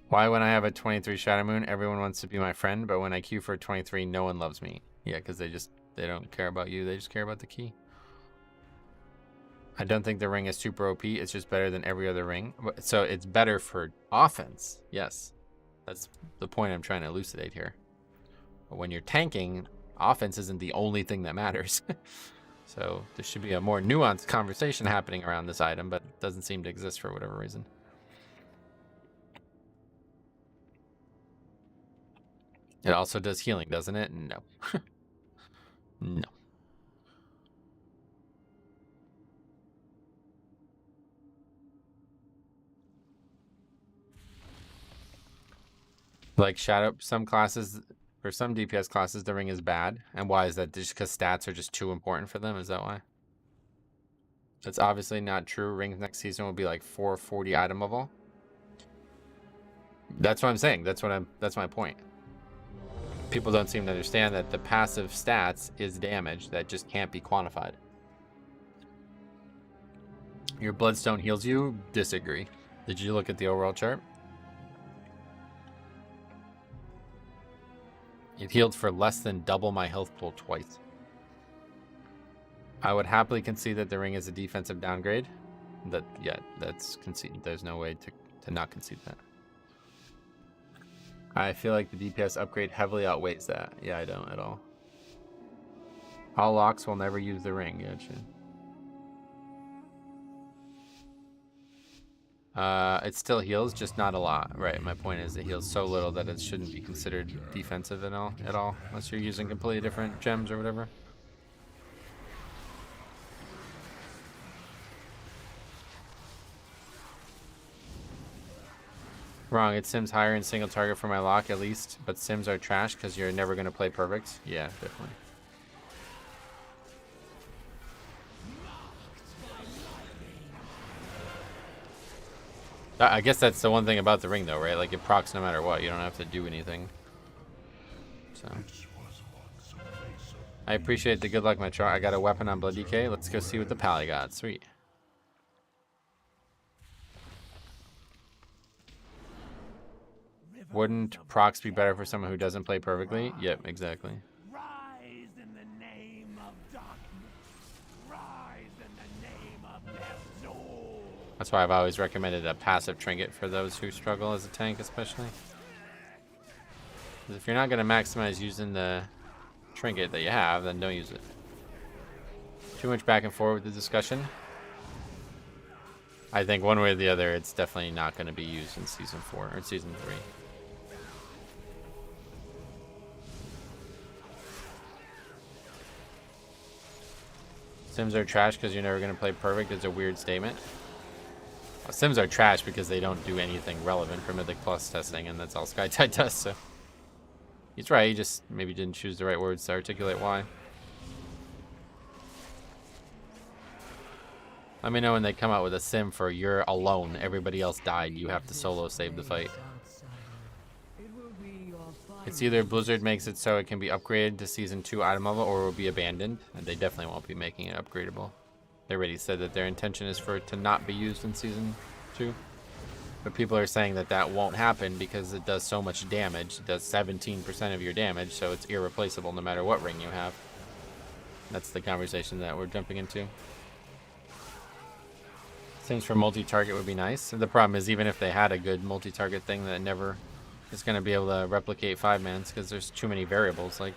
Why, when I have a 23 Shadow Moon, everyone wants to be my friend, but when I queue for a 23, no one loves me? Yeah, because they don't care about you. They just care about the key. I don't think the ring is super OP. It's just better than every other ring. So it's better for offense. Yes. That's the point I'm trying to elucidate here. But when you're tanking, offense isn't the only thing that matters. So there should be a more nuanced conversation happening around this item, but it doesn't seem to exist for whatever reason. It also does healing, doesn't it? No. No. Like Shadow, some classes, for some DPS classes, the ring is bad. And why is that? Just because stats are just too important for them? Is that why? That's obviously not true. Rings next season will be like 440 item level. That's what I'm saying. That's my point. People don't seem to understand that the passive stats is damage that just can't be quantified. Your bloodstone heals you? Disagree. Did you look at the overall chart? It healed for less than double my health pool twice. I would happily concede that the ring is a defensive downgrade. That's conceded. There's no way to not concede that. I feel like the DPS upgrade heavily outweighs that. Yeah, I don't at all. All locks will never use the ring. Gotcha. It still heals, just not a lot. Right, my point is it heals so little that it shouldn't be considered defensive at all, unless you're using completely different gems or whatever. Wrong, it sims higher in single target for my lock at least, but sims are trash because you're never going to play perfect. Yeah, definitely. I guess that's the one thing about the ring though, right? Like it procs no matter what. You don't have to do anything. So I appreciate the good luck, my char. I got a weapon on Blood DK. Let's go see what the pally got. Sweet. Wouldn't procs be better for someone who doesn't play perfectly? Yep, exactly. Rise in the name of darkness. Rise in the name of Neptune. That's why I've always recommended a passive trinket for those who struggle as a tank, especially. If you're not going to maximize using the trinket that you have, then don't use it. Too much back and forth with the discussion. I think one way or the other, it's definitely not going to be used in Season 4 or Season 3. Sims are trash because you're never going to play perfect is a weird statement. Well, Sims are trash because they don't do anything relevant for Mythic Plus testing, and that's all SkyTide does, so. He's right, he just maybe didn't choose the right words to articulate why. Let me know when they come out with a sim for you're alone, everybody else died, you have to solo save the fight. It's either Blizzard makes it so it can be upgraded to Season 2 item level or it will be abandoned. And they definitely won't be making it upgradable. They already said that their intention is for it to not be used in Season 2. But people are saying that that won't happen because it does so much damage. It does 17% of your damage, so it's irreplaceable no matter what ring you have. That's the conversation that we're jumping into. Things for multi-target would be nice. The problem is even if they had a good multi-target thing that never is going to be able to replicate 5-mans because there's too many variables. Like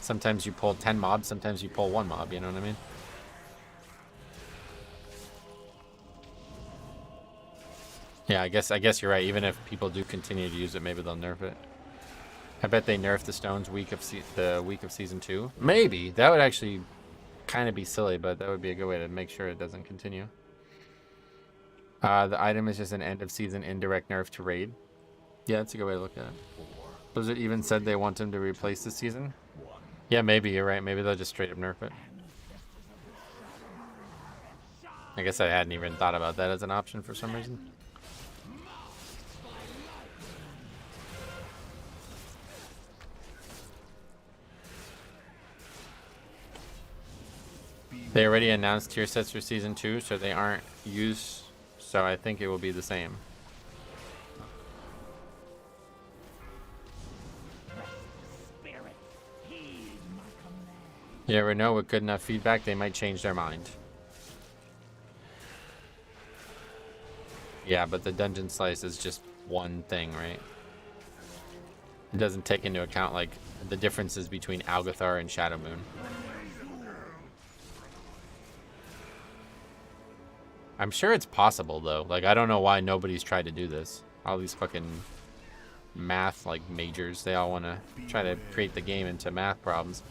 sometimes you pull 10 mobs, sometimes you pull 1 mob, you know what I mean? Yeah, I guess you're right. Even if people do continue to use it, maybe they'll nerf it. I bet they nerf the stones the week of Season 2. Maybe. That would actually kind of be silly, but that would be a good way to make sure it doesn't continue. The item is just an end of season indirect nerf to raid. Yeah, that's a good way to look at it. Blizzard even said they want him to replace this season. Yeah, maybe you're right. Maybe they'll just straight up nerf it. I guess I hadn't even thought about that as an option for some reason. They already announced tier sets for Season 2, so they aren't used, so I think it will be the same. You ever know with good enough feedback, they might change their mind. Yeah, but the dungeon slice is just one thing, right? It doesn't take into account, like, the differences between Algathar and Shadow Moon. I'm sure it's possible, though. Like, I don't know why nobody's tried to do this. All these fucking math, like, majors, they all want to try to create the game into math problems.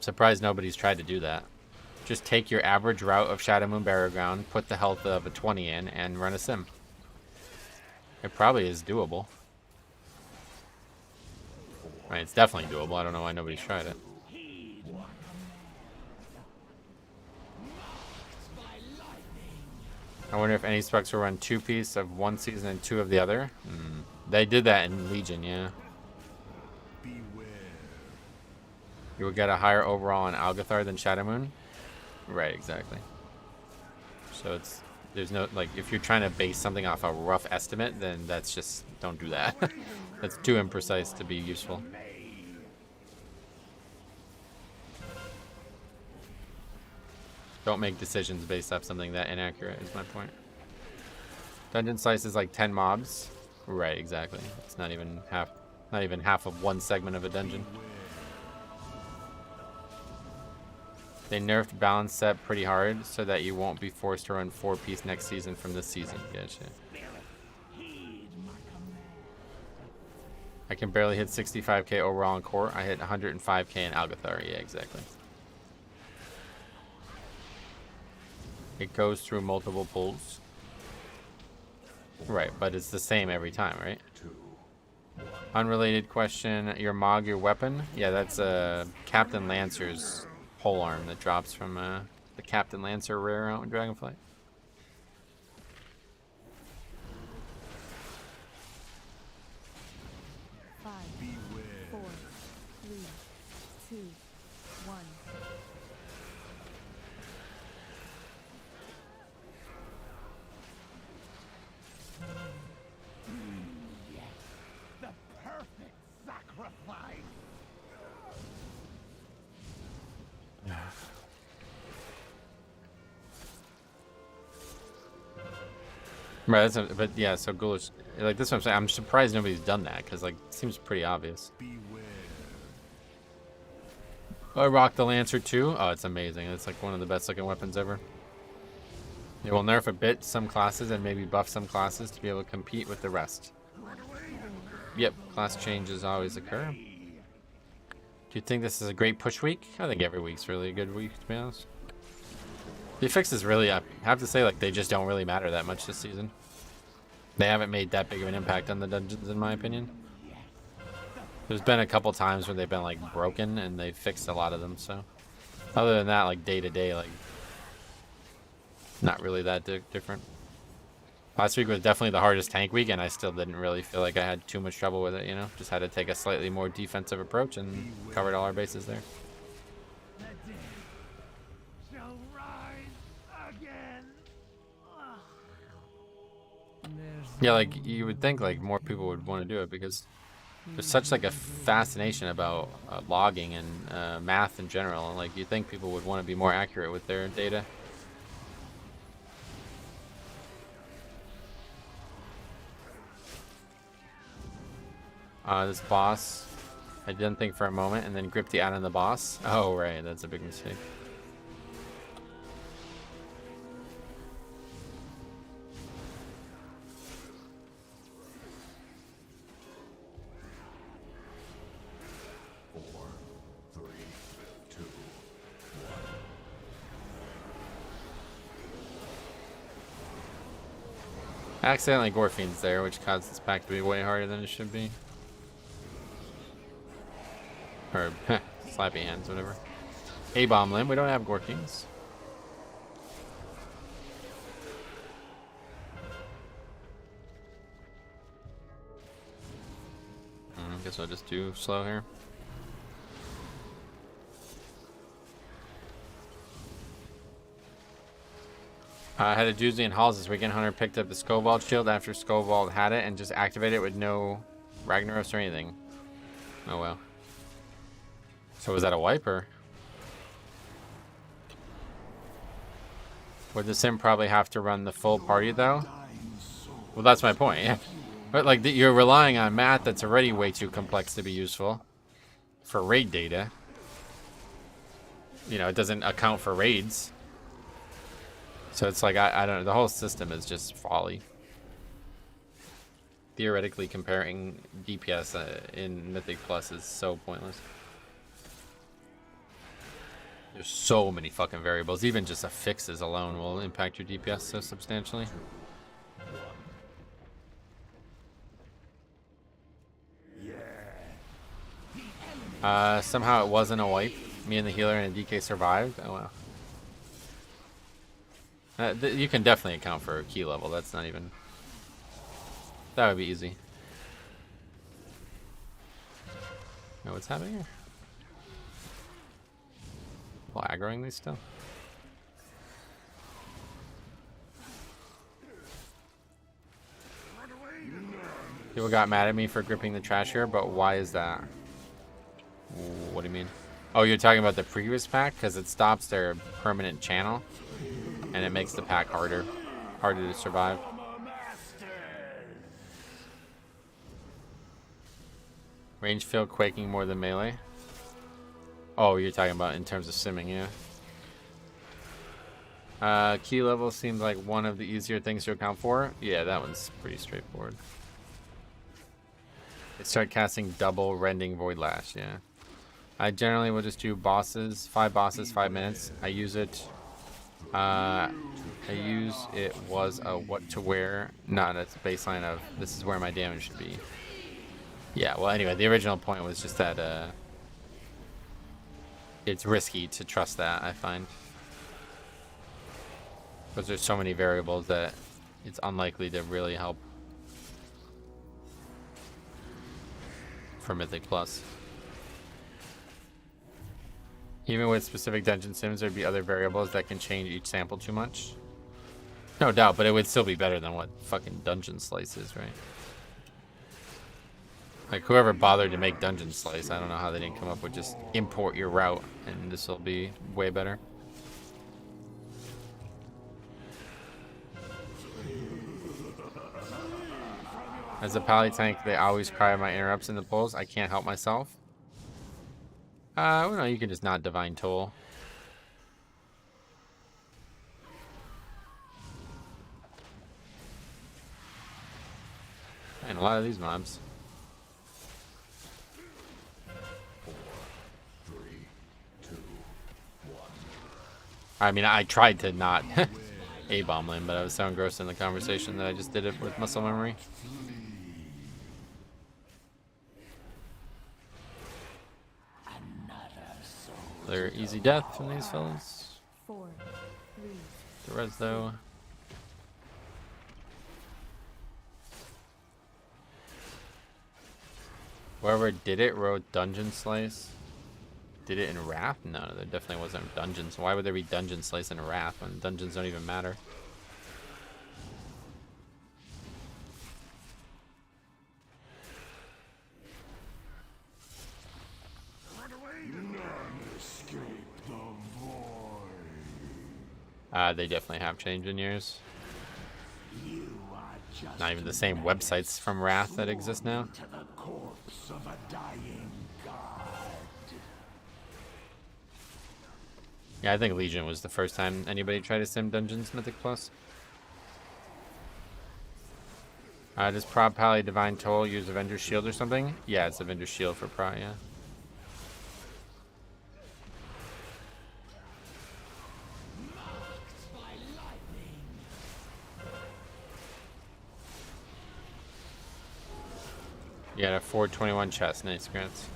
Surprised nobody's tried to do that. Just take your average route of Shadow Moon Burial Ground, put the health of a 20 in, and run a sim. It probably is doable. I mean, it's definitely doable. I don't know why nobody's tried it. I wonder if any specs will run 2-piece of one season and 2 of the other. They did that in Legion, yeah. You would get a higher overall on Algathar than Shadow Moon. Right, exactly. So there's no, like, if you're trying to base something off a rough estimate, then that's just, don't do that. That's too imprecise to be useful. Don't make decisions based off something that inaccurate is my point. Dungeon slice is like 10 mobs. Right, exactly. It's not even half of one segment of a dungeon. They nerfed balance set pretty hard so that you won't be forced to run 4-piece next season from this season. Gotcha. I can barely hit 65k overall in core. I hit 105k in Algathar. Yeah, exactly. It goes through multiple pulls. Right, but it's the same every time, right? Unrelated question. Your Mog, your weapon? Yeah, that's Captain Lancer's polearm that drops from the Captain Lancer rare out in Dragonflight. Right, but yeah, so Ghoulish, like this is what I'm saying. I'm surprised nobody's done that because like it seems pretty obvious. I rock the Lancer too. Oh, it's amazing. It's like one of the best looking weapons ever. It will nerf a bit some classes and maybe buff some classes to be able to compete with the rest. Yep, class changes always occur. Do you think this is a great push week? I think every week's really a good week, to be honest. The affixes really, I have to say, like, they just don't really matter that much this season. They haven't made that big of an impact on the dungeons, in my opinion. There's been a couple times where they've been, like, broken, and they've fixed a lot of them, so. Other than that, like, day to day, like, not really that different. Last week was definitely the hardest tank week, and I still didn't really feel like I had too much trouble with it, you know? Just had to take a slightly more defensive approach and covered all our bases there. Yeah, like, you would think, like, more people would want to do it because there's such, like, a fascination about logging and math in general. And, like, you think people would want to be more accurate with their data. This boss, I didn't think for a moment and then gripped the ad on the boss. Oh, right, that's a big mistake. Accidentally Gorfine's there, which caused this pack to be way harder than it should be. Or, slappy hands, whatever. A-bomb limb, we don't have Gorkings. I guess I'll just do slow here. I had a doozy in Halls this weekend. Hunter picked up the Skovald shield after Skovald had it and just activated it with no Ragnaros or anything. Oh well. So was that a wiper? Would the sim probably have to run the full party though? Well, that's my point. Yeah. But like you're relying on math that's already way too complex to be useful for raid data. You know, it doesn't account for raids. So it's like, I don't know, the whole system is just folly. Theoretically, comparing DPS in Mythic Plus is so pointless. There's so many fucking variables. Even just affixes alone will impact your DPS so substantially. Somehow it wasn't a wipe. Me and the healer and a DK survived. Oh wow. You can definitely account for a key level. That's not even... That would be easy. Now what's happening here? Well, aggroing these still? People got mad at me for gripping the trash here, but why is that? What do you mean? Oh, you're talking about the previous pack? Because it stops their permanent channel, and it makes the pack harder to survive. Range field quaking more than melee. Oh, you're talking about in terms of simming, yeah. Key level seems like one of the easier things to account for. Yeah, that one's pretty straightforward. Start casting double rending void lash, yeah. I generally will just do bosses, 5 bosses, 5 minutes. I use it was a what to wear, not a baseline of this is where my damage should be. Yeah, well anyway, the original point was just that it's risky to trust that, I find. Because there's so many variables that it's unlikely to really help for Mythic Plus. Even with specific dungeon sims, there'd be other variables that can change each sample too much. No doubt, but it would still be better than what fucking Dungeon Slice is, right? Like, whoever bothered to make Dungeon Slice, I don't know how they didn't come up with just import your route, and this will be way better. As a pally tank, they always cry my interrupts in the pulls. I can't help myself. Well, no, you can just not Divine Toll. And a lot of these mobs. 4, 3, 2, 1. I mean, I tried to not A-bomb lane, but I was so engrossed in the conversation that I just did it with muscle memory. They're easy death from these fellas. 4, 3. The res though. Whoever did it wrote Dungeon Slice. Did it in Wrath? No, there definitely wasn't dungeons. Why would there be Dungeon Slice in Wrath when dungeons don't even matter? They definitely have changed in years. Not even the same websites from Wrath that exist now. To the corpse of a dying god. Yeah, I think Legion was the first time anybody tried to sim Dungeons Mythic Plus. Does Prod Pally Divine Toll use Avenger's Shield or something? Yeah, it's Avenger's Shield for Prod, yeah. You got a 421 chest. Nice, Grants.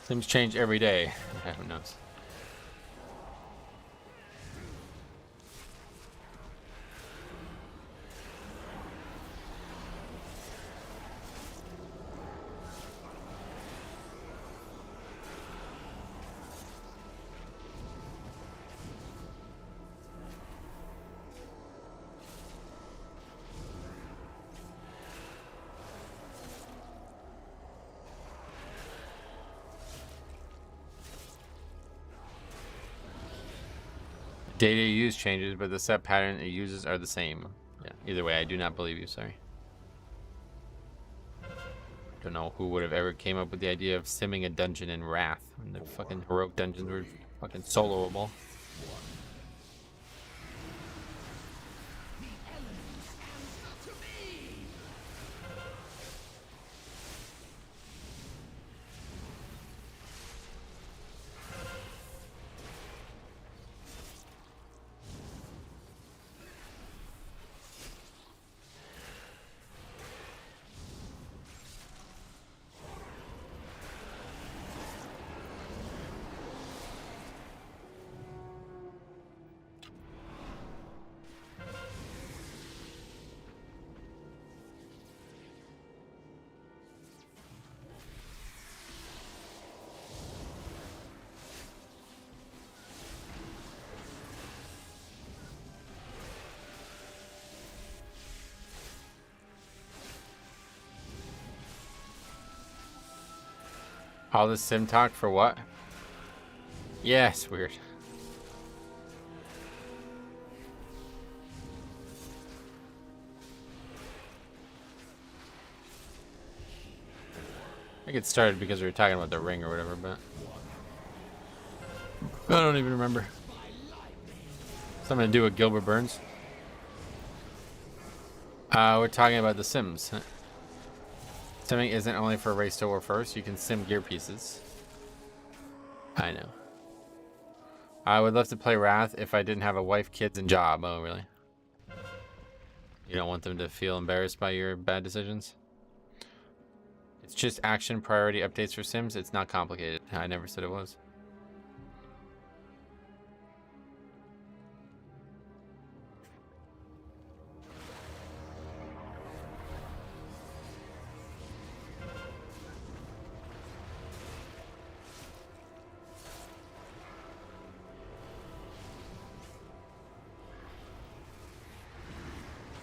Sims change every day. Yeah, who knows? Data you use changes, but the set pattern it uses are the same. Yeah. Either way, I do not believe you. Sorry. Don't know who would have ever came up with the idea of simming a dungeon in Wrath when the fucking heroic dungeons were fucking soloable. All this sim talk for what? Yeah, it's weird. I think it started because we were talking about the ring or whatever, but I don't even remember. Something to do with Gilbert Burns. We're talking about the Sims. Simming isn't only for race to war first. You can sim gear pieces. I know. I would love to play Wrath if I didn't have a wife, kids, and job. Oh, really? You don't want them to feel embarrassed by your bad decisions? It's just action priority updates for Sims. It's not complicated. I never said it was.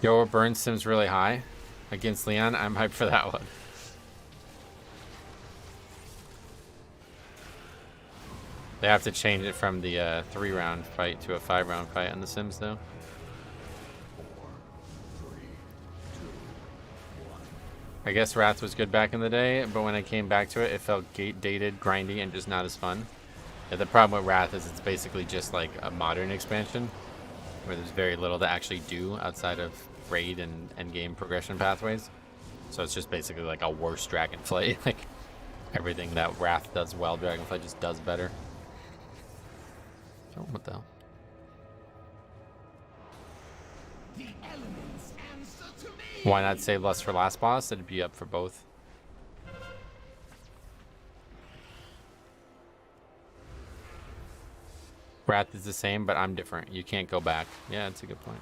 Yo, burn Sims really high against Leon. I'm hyped for that one. They have to change it from the 3-round fight to a 5-round fight on the Sims, though. I guess Wrath was good back in the day, but when I came back to it, it felt dated, grindy, and just not as fun. Yeah, the problem with Wrath is it's basically just like a modern expansion, where there's very little to actually do outside of raid and endgame progression pathways. So it's just basically like a worse Dragonflight. Like everything that Wrath does well, Dragonflight just does better. Oh, what the hell? The elements answer to me. Why not save less for last boss? It'd be up for both. Wrath is the same, but I'm different. You can't go back. Yeah, that's a good point.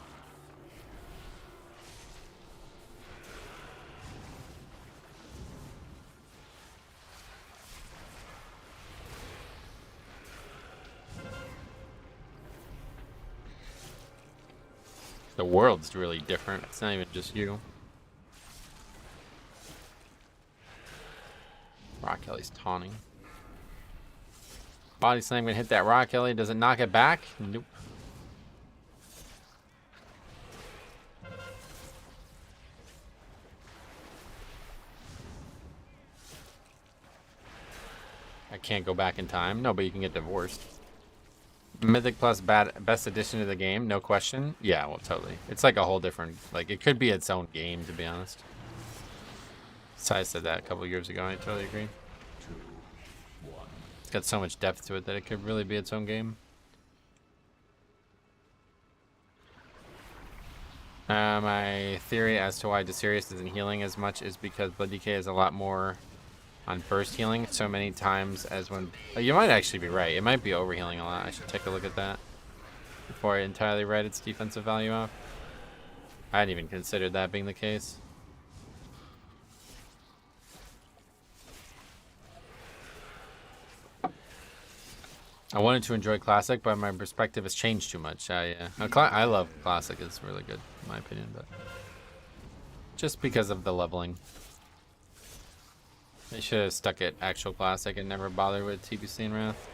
The world's really different. It's not even just you. Rock Kelly's taunting. Body slam gonna hit that Rock Kelly. Does it knock it back? Nope. I can't go back in time. No, but you can get divorced. Mythic Plus best addition to the game, no question. Yeah, well, totally. It's like a whole different, like, it could be its own game, to be honest. Sai said that a couple years ago, I totally agree. It's got so much depth to it that it could really be its own game. My theory as to why Desirius isn't healing as much is because Blood Decay is a lot more on burst healing so many times as when... you might actually be right. It might be overhealing a lot. I should take a look at that before I entirely write its defensive value off. I hadn't even considered that being the case. I wanted to enjoy Classic, but my perspective has changed too much. I love Classic. It's really good, in my opinion, but just because of the leveling. They should have stuck at actual Classic and never bothered with TBC and Wrath.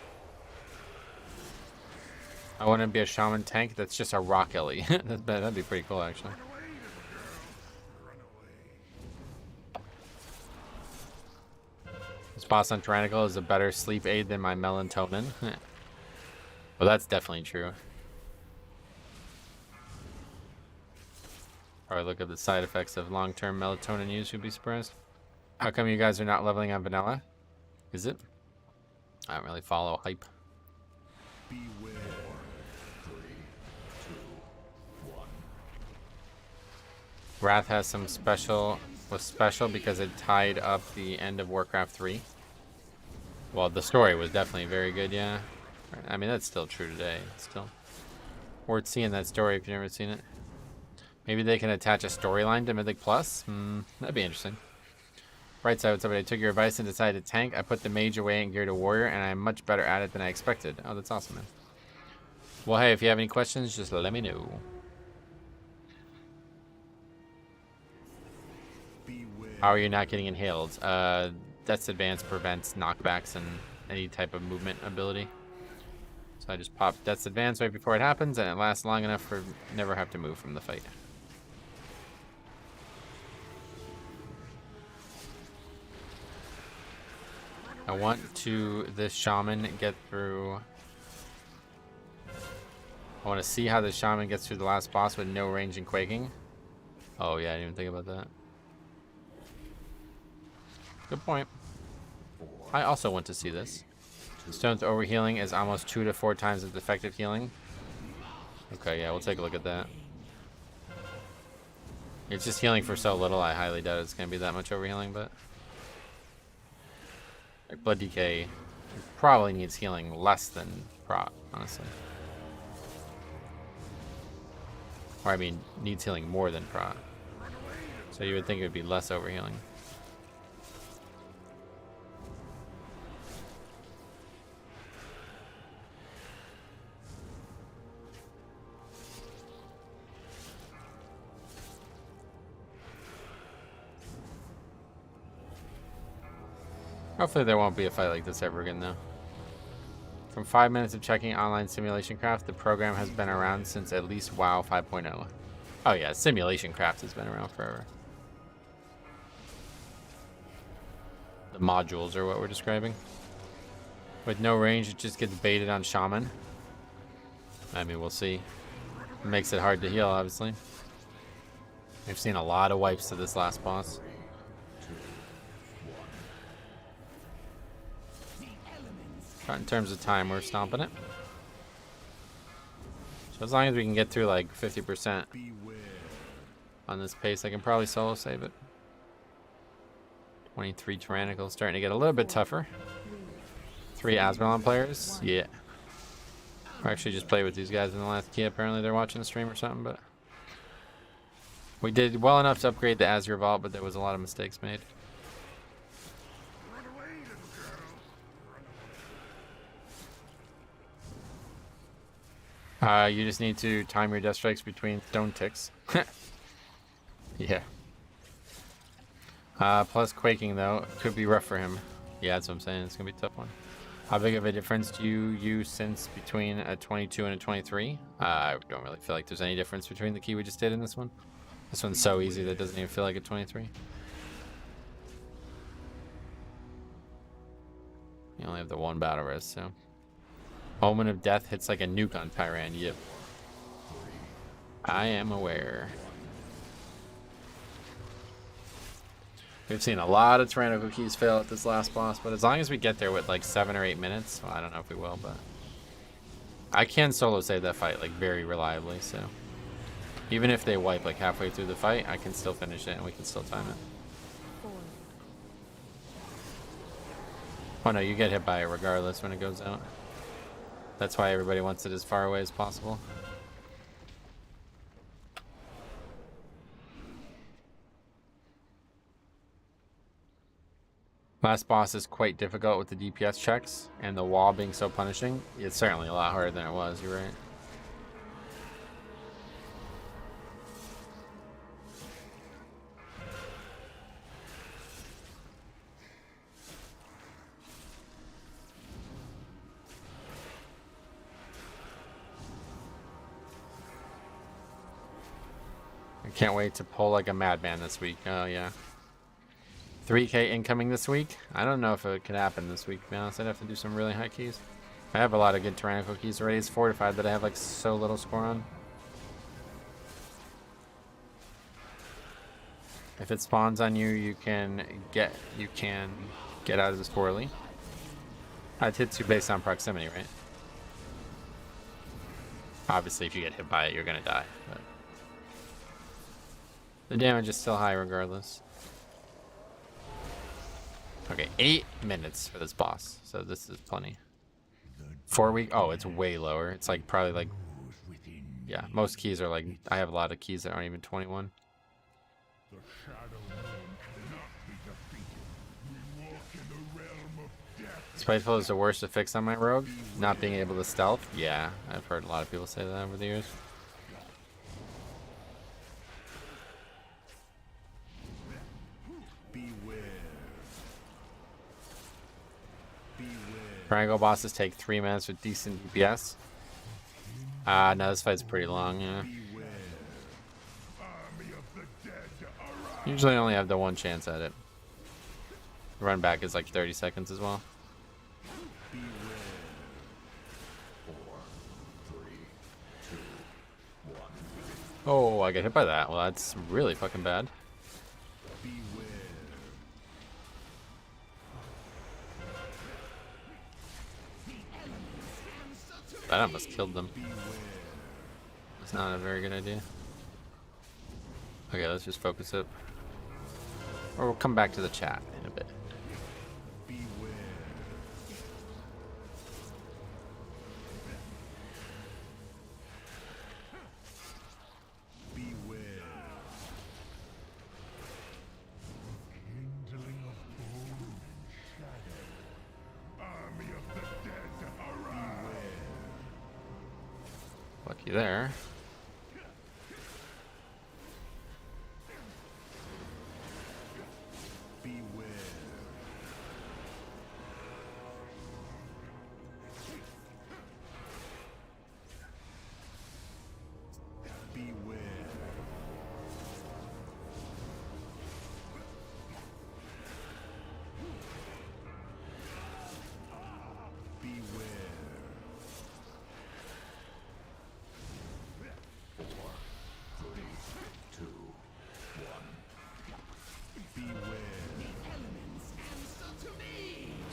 I want to be a Shaman tank that's just a Rock Ellie. That'd be pretty cool, actually. This boss on Tyrannical is a better sleep aid than my melatonin. Well, that's definitely true. Probably look at the side effects of long-term melatonin use. You'd be surprised. How come you guys are not leveling on vanilla? Is it? I don't really follow hype. Beware. 3, 2, 1. Wrath has some special, was special because it tied up the end of Warcraft 3. Well, the story was definitely very good, yeah. I mean, that's still true today. It's still worth seeing that story if you've never seen it. Maybe they can attach a storyline to Mythic Plus. That'd be interesting. Right side, what's up? I took your advice and decided to tank. I put the mage away and geared a warrior, and I'm much better at it than I expected. Oh, that's awesome, man. Well, hey, if you have any questions, just let me know. Beware. How are you not getting inhaled? Death's Advance prevents knockbacks and any type of movement ability. So I just pop Death's Advance right before it happens, and it lasts long enough for never have to move from the fight. I want to this shaman get through. I want to see how the shaman gets through the last boss with no range and quaking. Oh yeah, I didn't even think about that. Good point. I also want to see this. Stone's overhealing is almost 2 to 4 times its effective healing. Okay, yeah, we'll take a look at that. It's just healing for so little, I highly doubt it's going to be that much overhealing, but... like, Blood Decay probably needs healing less than Prot, honestly. Or, I mean, needs healing more than Prot. So you would think it would be less overhealing. Hopefully there won't be a fight like this ever again, though. From 5 minutes of checking online Simulation Craft, the program has been around since at least WoW 5.0. Oh yeah, Simulation Craft has been around forever. The modules are what we're describing. With no range, it just gets baited on Shaman. I mean, we'll see. It makes it hard to heal, obviously. We've seen a lot of wipes to this last boss. But in terms of time, we're stomping it. So as long as we can get through like 50% on this pace, I can probably solo save it. 23 Tyrannical, starting to get a little bit tougher. 3 Asmodon players, yeah. I actually just played with these guys in the last key. Apparently they're watching the stream or something, but... we did well enough to upgrade the Azure Vault, but there was a lot of mistakes made. You just need to time your death strikes between stone ticks. Yeah. Plus quaking, though, could be rough for him. Yeah, that's what I'm saying. It's going to be a tough one. How big of a difference do you use since between a 22 and a 23? I don't really feel like there's any difference between the key we just did in this one. This one's so easy that it doesn't even feel like a 23. You only have the 1 battle rest, so... Omen of Death hits like a nuke on Pyran, yep. I am aware. We've seen a lot of Tyrannical keys fail at this last boss, but as long as we get there with like 7 or 8 minutes, well, I don't know if we will, but... I can solo save that fight like very reliably, so... even if they wipe like halfway through the fight, I can still finish it and we can still time it. Oh no, you get hit by it regardless when it goes out. That's why everybody wants it as far away as possible. Last boss is quite difficult with the DPS checks, and the wall being so punishing. It's certainly a lot harder than it was, you're right. Can't wait to pull like a madman this week. Oh yeah. 3K incoming this week? I don't know if it could happen this week, to be honest. I'd have to do some really high keys. I have a lot of good Tyrannical keys already. It's fortified that I have like so little score on. If it spawns on you, you can get out of this poorly. It hits you based on proximity, right? Obviously if you get hit by it, you're gonna die, but the damage is still high regardless. Okay, 8 minutes for this boss, so this is plenty. 4 week, oh, it's way lower. It's like probably like, yeah, most keys are like, I have a lot of keys that aren't even 21. Spiteful is the worst affix on my rogue. Not being able to stealth. Yeah, I've heard a lot of people say that over the years. Triangle bosses take 3 minutes with decent DPS. No, this fight's pretty long, yeah. Usually only have the one chance at it. Run back is like 30 seconds as well. Oh, I get hit by that. Well, that's really fucking bad. That almost killed them. That's not a very good idea. Okay, let's just focus it. Or we'll come back to the chat in a bit. Lucky there.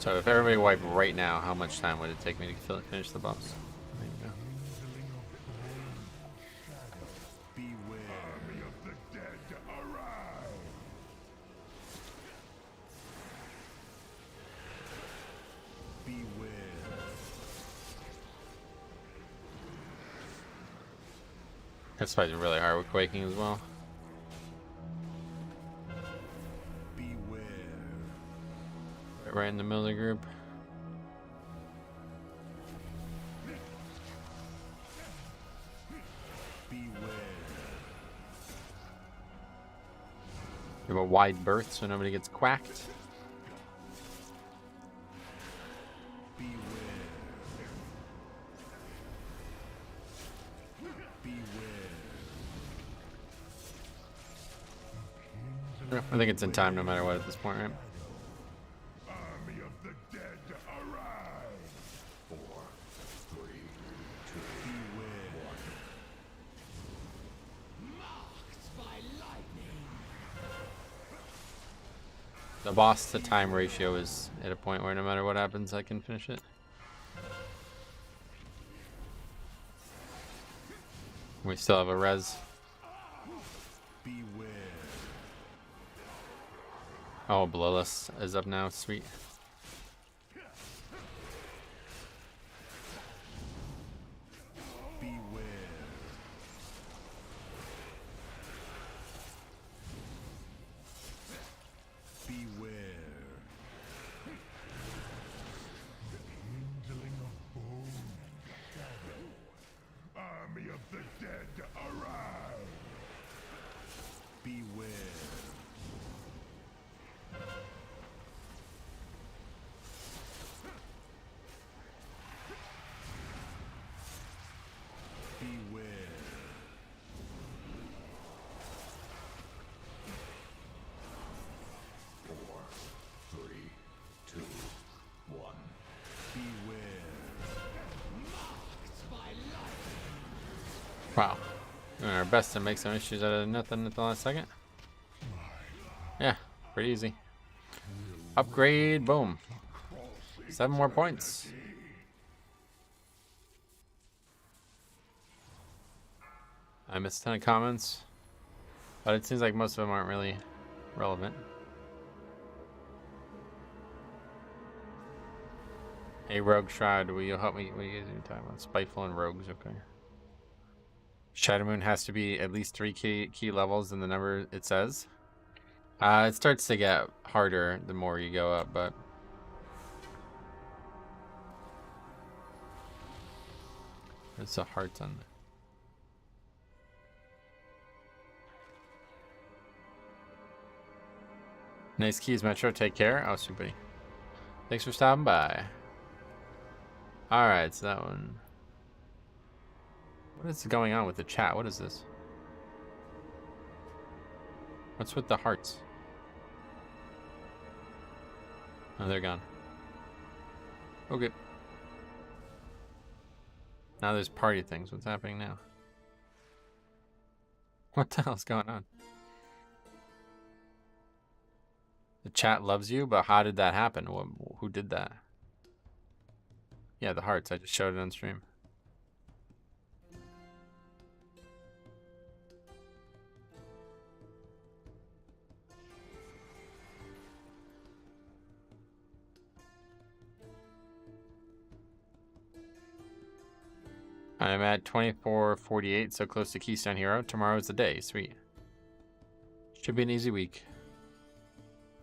So if everybody wiped right now, how much time would it take me to finish the boss? There you go. That's probably really hard with quaking as well. Right in the middle of the group. You have a wide berth so nobody gets quacked. I think it's in time no matter what at this point, right? The boss to time ratio is at a point where no matter what happens, I can finish it. We still have a res. Oh, Blowless is up now. Sweet. Wow. Doing our best to make some issues out of nothing at the last second. Yeah, pretty easy. Upgrade, boom. 7 more points. I missed a ton of comments, but it seems like most of them aren't really relevant. Hey, Rogue Shroud, will you help me? What are you guys talking about? Spiteful and Rogues, okay. Shadow Moon has to be at least 3 key levels in the number it says. It starts to get harder the more you go up, but there's a heart on there. Nice keys, Metro. Take care. Oh, super. Thanks for stopping by. Alright, so that one. What is going on with the chat? What is this? What's with the hearts? Oh, they're gone. Okay. Now there's party things. What's happening now? What the hell's going on? The chat loves you, but how did that happen? Who did that? Yeah, the hearts. I just showed it on stream. I'm at 24:48, so close to Keystone Hero. Tomorrow's the day. Sweet. Should be an easy week.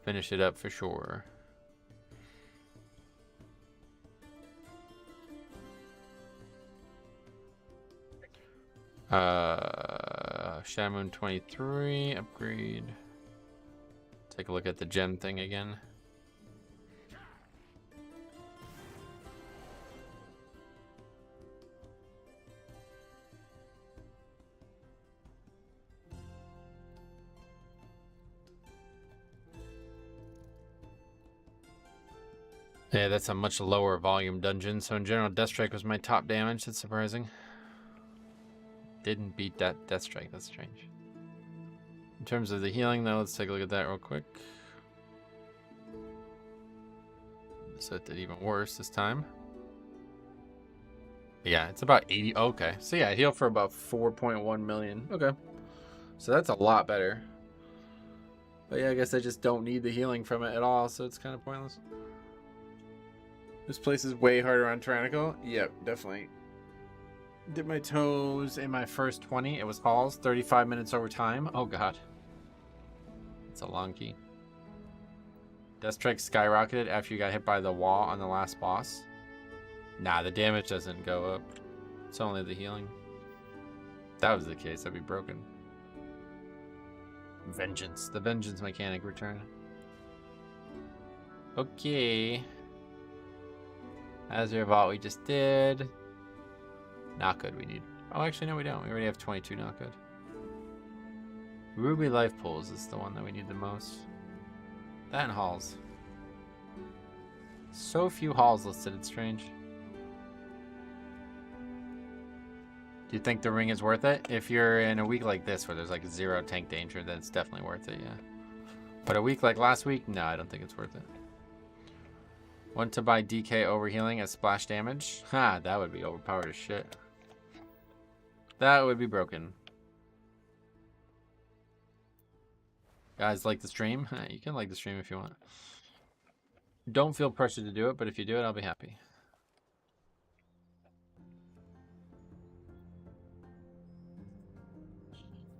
Finish it up for sure. Shadow Moon 23, upgrade. Take a look at the gem thing again. Yeah, that's a much lower volume dungeon. So in general, Death Strike was my top damage. That's surprising. Didn't beat that Death Strike. That's strange. In terms of the healing, though, let's take a look at that real quick. So it did even worse this time. Yeah, it's about 80. Okay. So yeah, I healed for about 4.1 million. Okay. So that's a lot better. But yeah, I guess I just don't need the healing from it at all. So it's kind of pointless. This place is way harder on Tyrannical. Yep, definitely. Dip my toes in my first 20. It was Halls. 35 minutes over time. Oh, God. It's a long key. Death Strike skyrocketed after you got hit by the wall on the last boss. Nah, the damage doesn't go up. It's only the healing. If that was the case, I'd be broken. Vengeance. The Vengeance mechanic returned. Okay. Azure Vault we just did. Not good, we need... Oh, actually, no, we don't. We already have 22, not good. Ruby Life Pools is the one that we need the most. That and Halls. So few Halls listed, it's strange. Do you think the ring is worth it? If you're in a week like this where there's like 0 tank danger, then it's definitely worth it, yeah. But a week like last week, no, I don't think it's worth it. Want to buy DK overhealing at splash damage? Ha, that would be overpowered as shit. That would be broken. Guys, like the stream? You can like the stream if you want. Don't feel pressured to do it, but if you do it, I'll be happy.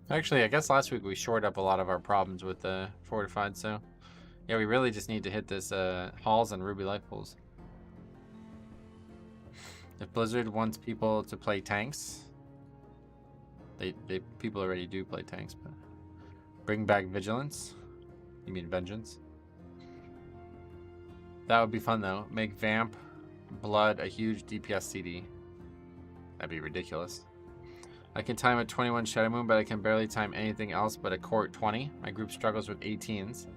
Actually, I guess last week we shored up a lot of our problems with the fortified, so... Yeah, we really just need to hit this Halls and Ruby Life Pools. If Blizzard wants people to play tanks, people already do play tanks, but bring back Vigilance. You mean Vengeance? That would be fun though. Make Vamp Blood a huge DPS CD. That'd be ridiculous. I can time a 21 Shadow Moon, but I can barely time anything else but a Court 20. My group struggles with 18s.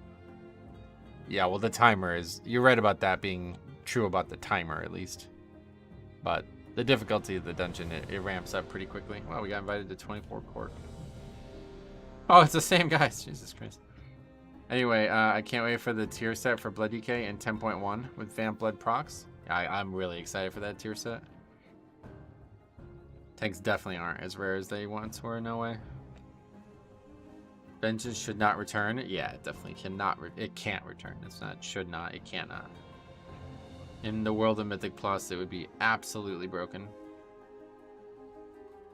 Yeah, well, the timer is... You're right about that being true about the timer, at least. But the difficulty of the dungeon, it ramps up pretty quickly. Wow, we got invited to 24 Court. Oh, it's the same guys. Jesus Christ. Anyway, I can't wait for the tier set for Blood DK in 10.1 with Vamp Blood procs. I'm really excited for that tier set. Tanks definitely aren't as rare as they once were, no way. Vengeance should not return. Yeah, it definitely cannot. It can't return. It's not should not. It cannot. In the world of Mythic Plus, it would be absolutely broken.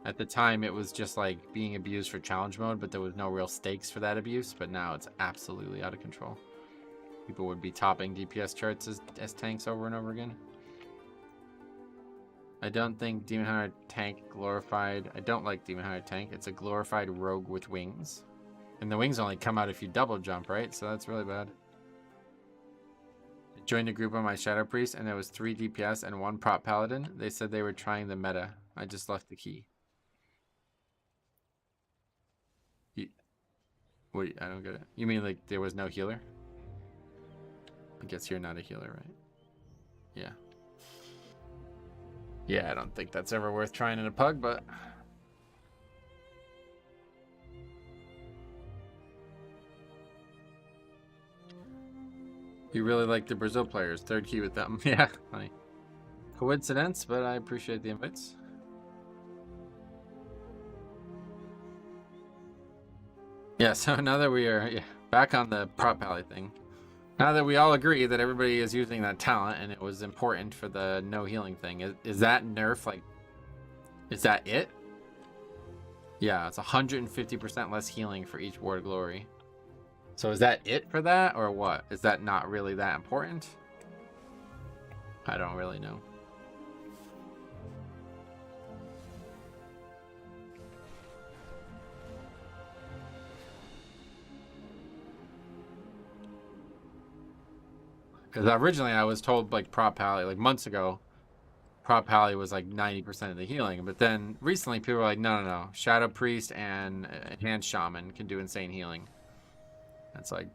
At the time, it was just like being abused for challenge mode, but there was no real stakes for that abuse. But now it's absolutely out of control. People would be topping DPS charts as tanks over and over again. I don't think Demon Hunter Tank glorified. I don't like Demon Hunter Tank. It's a glorified rogue with wings. And the wings only come out if you double jump, right? So that's really bad. Joined a group on my Shadow Priest, and there was 3 DPS and 1 prop paladin. They said they were trying the meta. I just left the key. Wait, I don't get it. You mean like there was no healer? I guess you're not a healer, right? Yeah. Yeah, I don't think that's ever worth trying in a pug, but... You really like the Brazil players. 3rd key with them. Yeah, funny. Coincidence, but I appreciate the invites. Yeah, so now that we are back on the prop pally thing, now that we all agree that everybody is using that talent and it was important for the no healing thing, is that nerf, like, is that it? Yeah, it's 150% less healing for each Ward of Glory. So is that it for that, or what? Is that not really that important? I don't really know. Because originally I was told, like, prop pally, like months ago, prop pally was like 90% of the healing. But then recently people were like, no. Shadow Priest and Enhanced Shaman can do insane healing. That's like...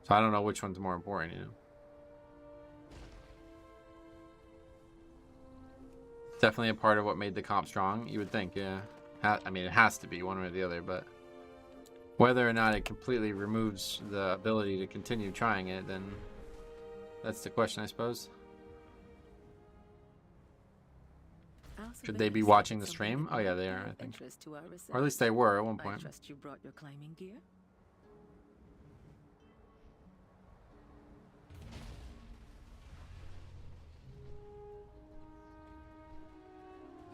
So I don't know which one's more important, you know? Definitely a part of what made the comp strong, you would think, yeah. I mean, it has to be one way or the other, but... Whether or not it completely removes the ability to continue trying it, then... That's the question, I suppose. Should they be watching the stream? Oh yeah, they are, I think. Or at least they were at one point. I trust you brought your climbing gear.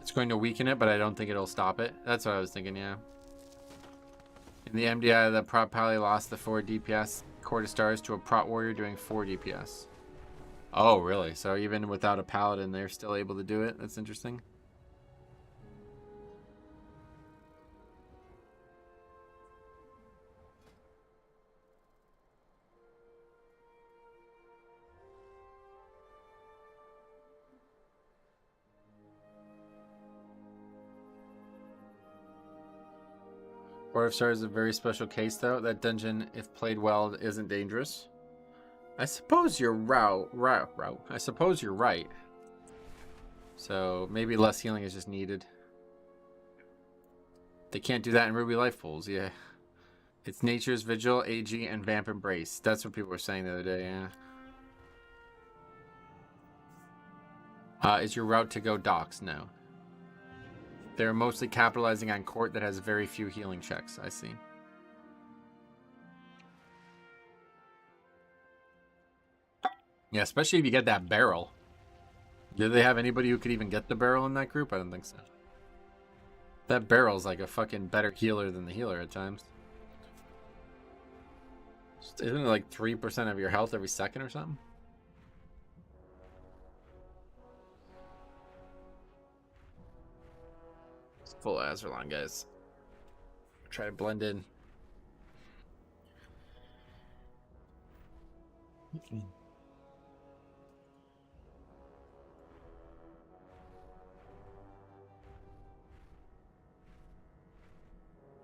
It's going to weaken it, but I don't think it'll stop it. That's what I was thinking, yeah. In the MDI, the prop pally lost the 4 DPS Court of Stars to a prop warrior doing 4 DPS. Oh, really? So even without a paladin, they're still able to do it? That's interesting. Court of Stars is a very special case, though. That dungeon, if played well, isn't dangerous. I suppose you're I suppose you're right. So maybe less healing is just needed. They can't do that in Ruby Life Pools, yeah. It's Nature's Vigil, AG, and Vamp Embrace. That's what people were saying the other day, yeah. Is your route to go Docks? No. They're mostly capitalizing on court that has very few healing checks, I see. Yeah, especially if you get that barrel. Do they have anybody who could even get the barrel in that group? I don't think so. That barrel's like a fucking better healer than the healer at times. Isn't it like 3% of your health every second or something? It's full Azerlon, guys. Try to blend in.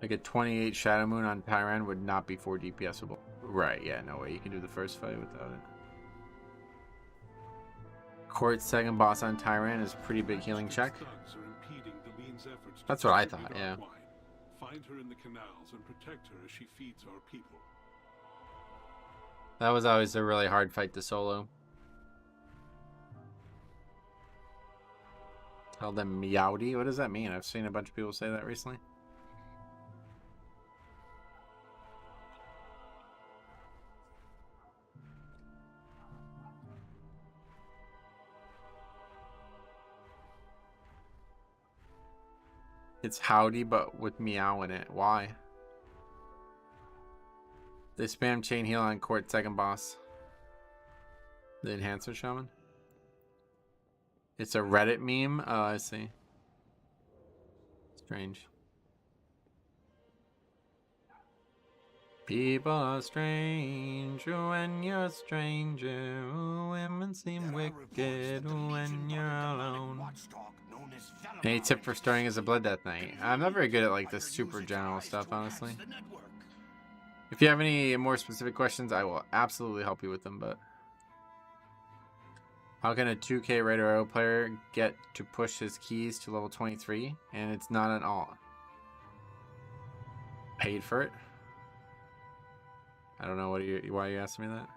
Like a 28 Shadow Moon on Tyran would not be 4 DPSable. Right, yeah, no way. You can do the first fight without it. Court's second boss on Tyran is a pretty big healing check. That's what I thought, yeah. Find her in the canals and protect her as she feeds our people. That was always a really hard fight to solo. Tell them Meowdy? What does that mean? I've seen a bunch of people say that recently. It's howdy, but with meow in it. Why? They spam chain heal on court second boss. The enhancer shaman. It's a Reddit meme. Oh, I see. Strange. People are strange when you're a stranger. Women seem wicked when you're alone. Any tip for starting as a Blood Death Knight? I'm not very good at like this super general stuff, honestly. If you have any more specific questions, I will absolutely help you with them, but... How can a 2K Red Arrow player get to push his keys to level 23 and it's not an alt? Paid for it? I don't know why you asking me that.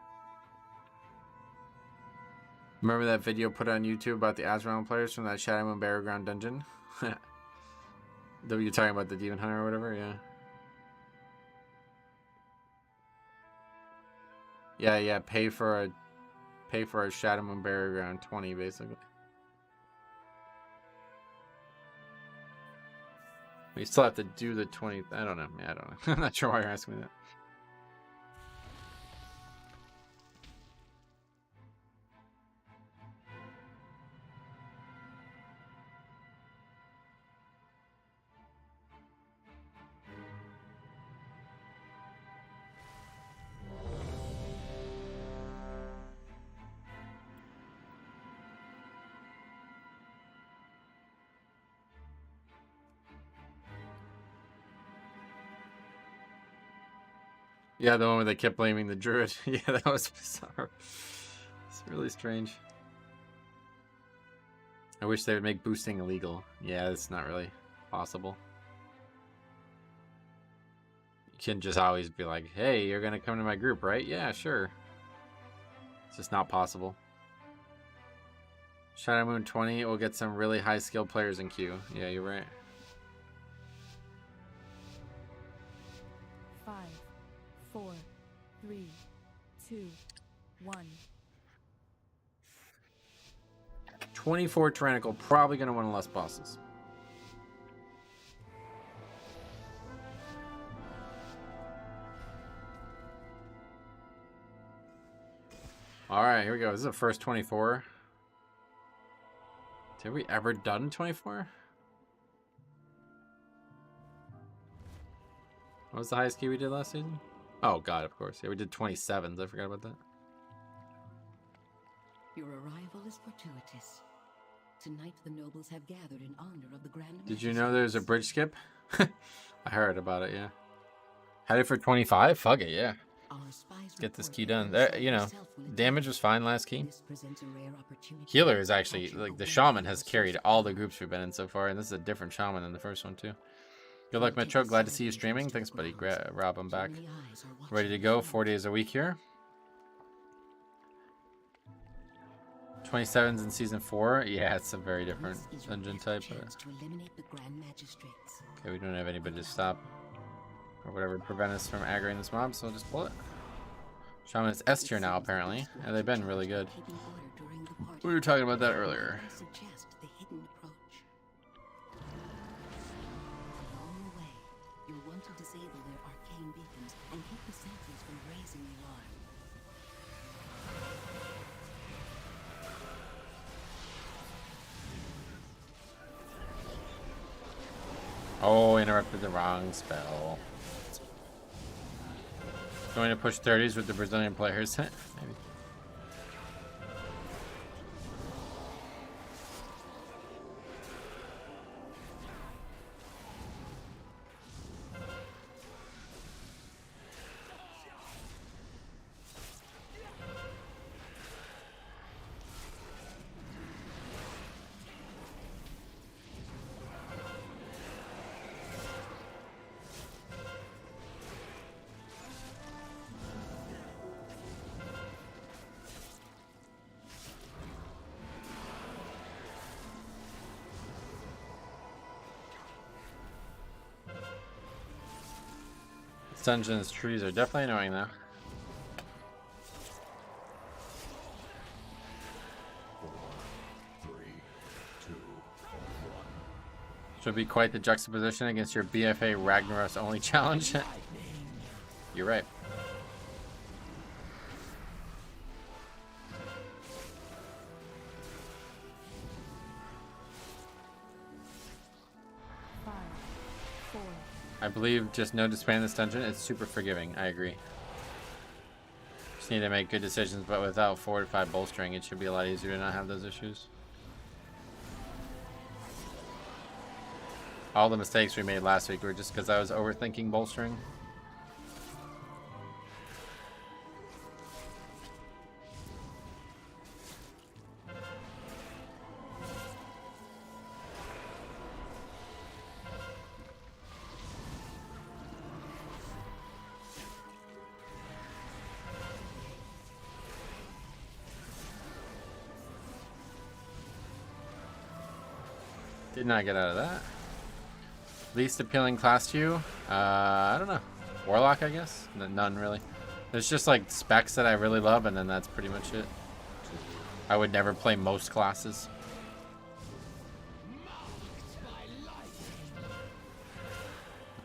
Remember that video put on YouTube about the Azure players from that Shadow and Burial Ground dungeon? You're talking about the Demon Hunter or whatever, yeah. Yeah, pay for a Shadow and Burial Ground 20 basically. We still have to do the 20. I don't know. Yeah, I don't know. I'm not sure why you're asking me that. Yeah, the one where they kept blaming the druid. Yeah, that was bizarre. It's really strange. I wish they would make boosting illegal. Yeah, it's not really possible. You can just always be like, hey, you're gonna come to my group, right? Yeah, sure. It's just not possible. Shadow Moon 20 will get some really high skill players in queue. Yeah, you're right. 5, 4, 3, 2, 1. 24 Tyrannical, probably going to win less bosses. Alright, here we go. This is the first 24. Have we ever done 24? What was the highest key we did last season? Oh god, of course. Yeah, we did 27s. I forgot about that. Your arrival is fortuitous. Tonight the nobles have gathered in honor of the Grand Did you know there's a bridge skip? I heard about it, yeah. Headed for 25? Fuck it, yeah. Let's get this key done. There, you know, damage was fine last key. Healer is actually, like, the shaman has carried all the groups we've been in so far, and this is a different shaman than the first one, too. Good luck, Metro. Glad to see you streaming. Thanks, buddy. Rob, I'm back. Ready to go. 4 days a week here. 27's in season 4. Yeah, it's a very different dungeon type. Okay, we don't have anybody to stop or whatever to prevent us from aggroing this mob, so we'll just pull it. Shaman is S tier now, apparently, and they've been really good. We were talking about that earlier. Oh, interrupted the wrong spell. Going to push 30s with the Brazilian players. Maybe. Dungeons trees are definitely annoying though. Should be quite the juxtaposition against your BFA Ragnaros only challenge. You're right. I believe just no disband this dungeon. It's super forgiving. I agree. Just need to make good decisions, but without fortified bolstering, it should be a lot easier to not have those issues. All the mistakes we made last week were just because I was overthinking bolstering. Did not get out of that. Least appealing class to you? I don't know. Warlock, I guess? None, really. There's just, like, specs that I really love, and then that's pretty much it. I would never play most classes.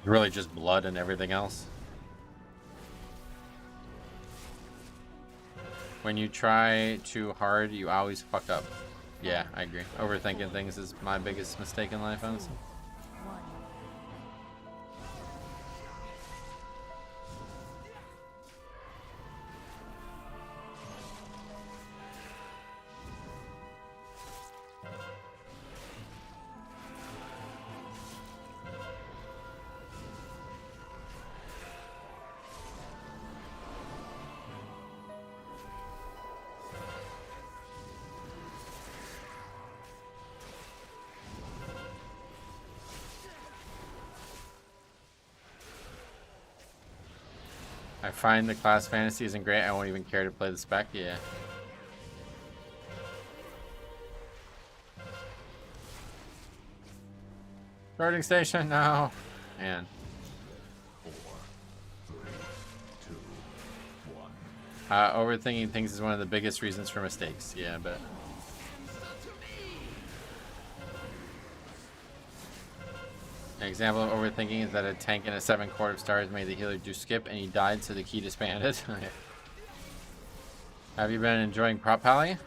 Really just blood and everything else. When you try too hard, you always fuck up. Yeah, I agree. Overthinking things is my biggest mistake in life, honestly. I find the class fantasy isn't great. I won't even care to play the spec. Yeah. Charging station? No. Man. 4, 3, 2, 1. Overthinking things is one of the biggest reasons for mistakes. Yeah, but. An example of overthinking is that a tank in a 7 Court of Stars made the healer do skip and he died, so the key disbanded. Have you been enjoying Prop Pally?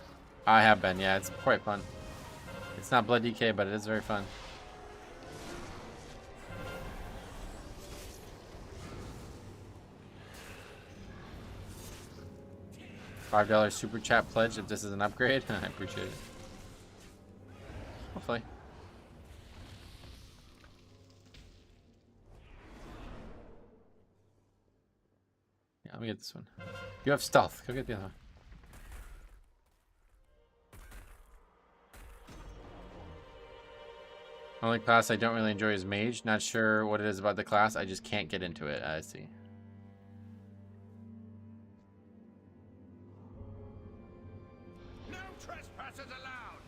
I have been, yeah, it's quite fun. It's not Blood DK, but it is very fun. $5 super chat pledge if this is an upgrade. I appreciate it. Hopefully. Let me get this one. You have stealth. Go get the other one. Only class I don't really enjoy is mage. Not sure what it is about the class. I just can't get into it. I see. No trespassers allowed.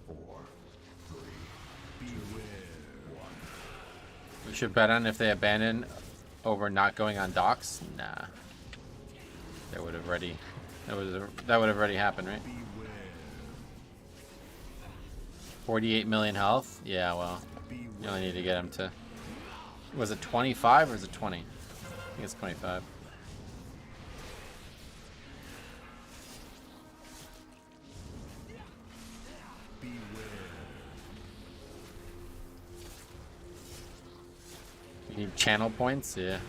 4, 3, 2, 1. We should bet on if they abandon over not going on docks. Nah, that would have already. That would have already happened, right? 48 million health. Yeah, well, you only need to get him to. Was it 25 or is it 20? I think it's 25. You need channel points, yeah.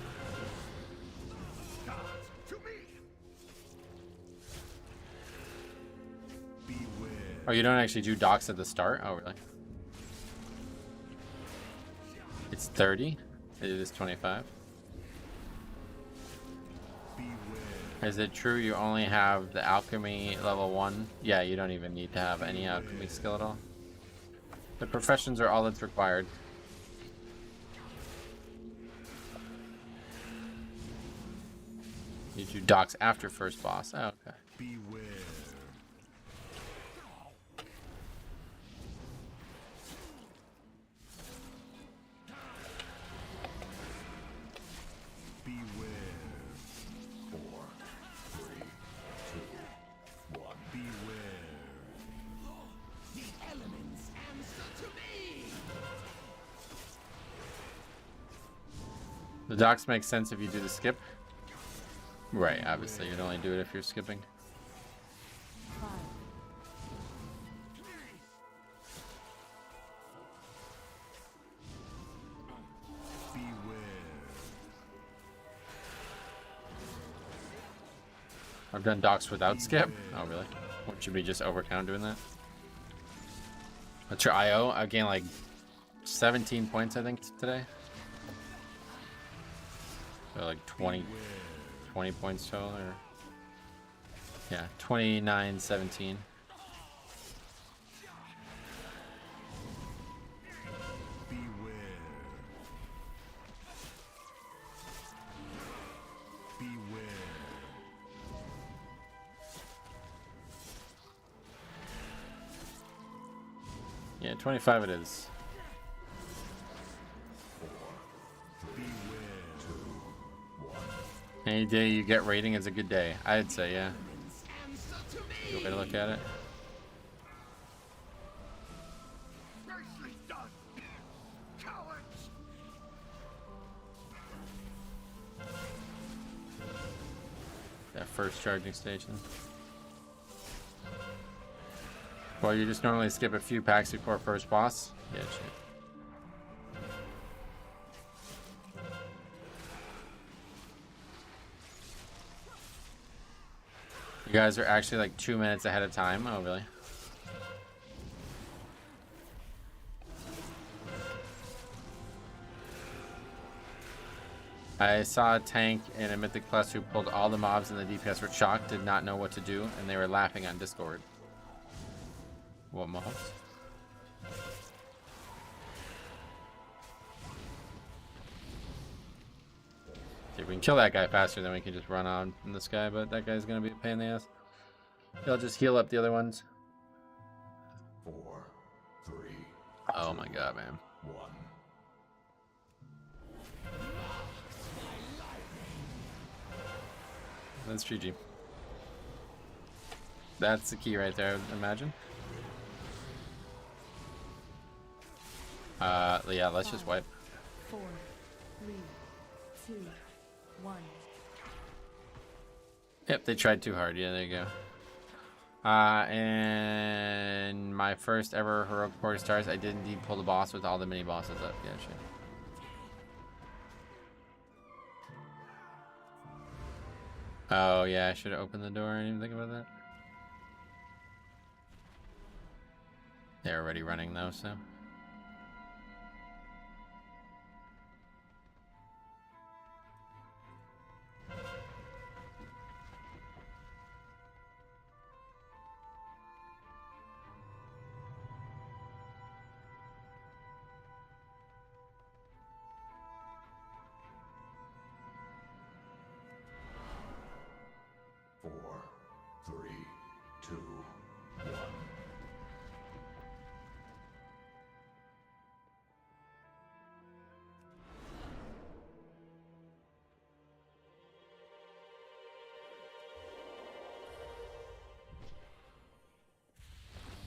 Oh, you don't actually do docks at the start? Oh, really? It's 30? It is 25? Is it true you only have the alchemy level 1? Yeah, you don't even need to have any alchemy skill at all. The professions are all that's required. You do docks after first boss. Oh, okay. Beware. Beware. 4, 3, 2, 1. Beware. The elements answer to me. The docks make sense if you do the skip. Right, obviously you'd only do it if you're skipping. 5, 4, I've done docks without skip. Oh, really? Or should we just overcount doing that? What's your IO? I gained like 17 points, I think, today. So like 20 points total, or yeah, 29-17. Yeah, 25 it is. Any day you get rating is a good day. I'd say, yeah. Good way to look at it. Nicely done, cowards! That first charging station. Well, you just normally skip a few packs before first boss. Yeah, shit. You guys are actually like 2 minutes ahead of time. Oh, really? I saw a tank in a Mythic Plus who pulled all the mobs and the DPS were shocked, did not know what to do, and they were laughing on Discord. What mobs? If we can kill that guy faster, then we can just run on from this guy, but that guy's gonna be a pain in the ass. He'll just heal up the other ones. 4, 3. Oh my god, man. 1. That's GG. That's the key right there, I would imagine. Yeah, let's just wipe. 4, 3, 2, 1. Yep, they tried too hard. Yeah, there you go. And my first ever heroic 40 stars, I did indeed pull the boss with all the mini bosses up. Yeah, sure. Oh yeah, I should have opened the door. I didn't even think about that. They're already running though, so.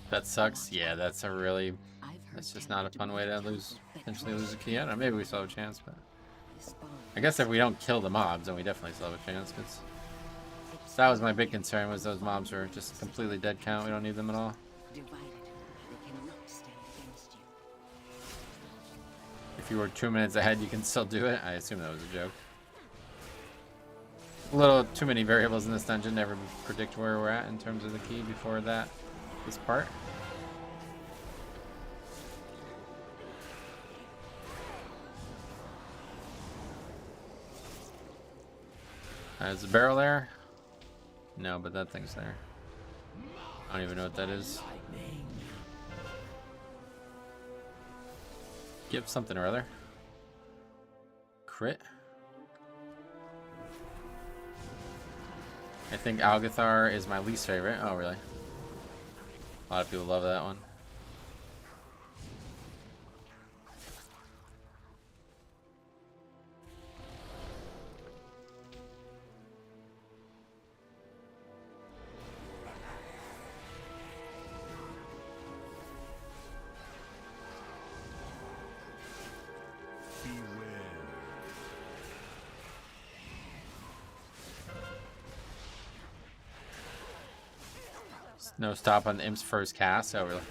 That sucks. Yeah, that's a really. That's just not a fun way to lose. Potentially lose a key. I don't know. Maybe we still have a chance, but I guess if we don't kill the mobs, then we definitely still have a chance. Cause that was my big concern. Was those mobs are just completely dead count. We don't need them at all. If you were 2 minutes ahead, you can still do it. I assume that was a joke. A little too many variables in this dungeon. Never predict where we're at in terms of the key before that. This part. Is the barrel there? No, but that thing's there. I don't even know what that is. Give something or other. Crit. I think Algathar is my least favorite. Oh, really? A lot of people love that one. No stop on the Imp's first cast. Oh, really?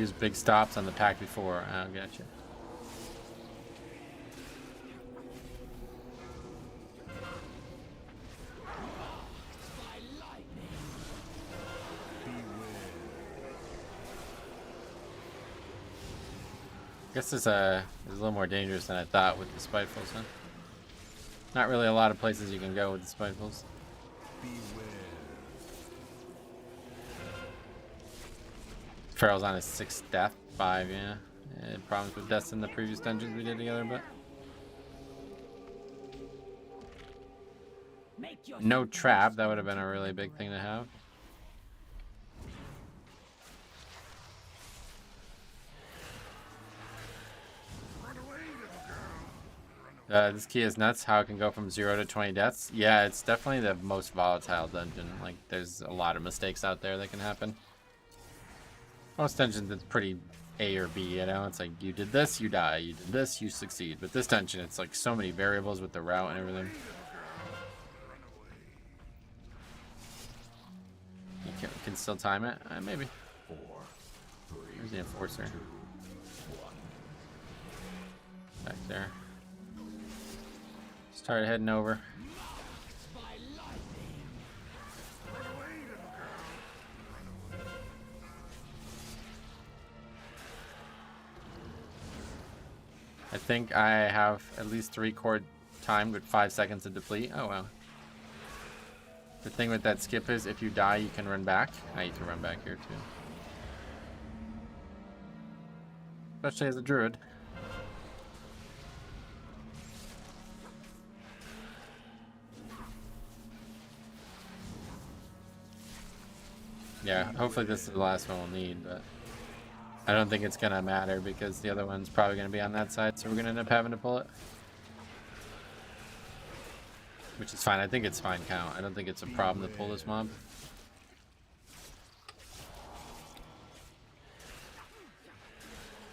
used big stops on the pack before. Oh, gotcha. I guess this is a little more dangerous than I thought with the Spitefuls, huh? Not really a lot of places you can go with the Spitefuls. Farrell's on his 6th death. 5, yeah. Problems with deaths in the previous dungeons we did together, but... No trap, that would have been a really big thing to have. This key is nuts, how it can go from 0 to 20 deaths. Yeah, it's definitely the most volatile dungeon. Like, there's a lot of mistakes out there that can happen. Most dungeons, it's pretty A or B, you know? It's like, you did this, you die. You did this, you succeed. But this dungeon, it's like so many variables with the route and everything. You can still time it? Maybe. Where's the Enforcer? Back there. Start heading over. I think I have at least 3 chord timed with 5 seconds to deplete. Oh wow. The thing with that skip is if you die you can run back. You can run back here too. Especially as a druid. Yeah, hopefully this is the last one we'll need, but I don't think it's gonna matter because the other one's probably gonna be on that side, so we're gonna end up having to pull it. Which is fine, I think it's fine count. I don't think it's a problem to pull this mob.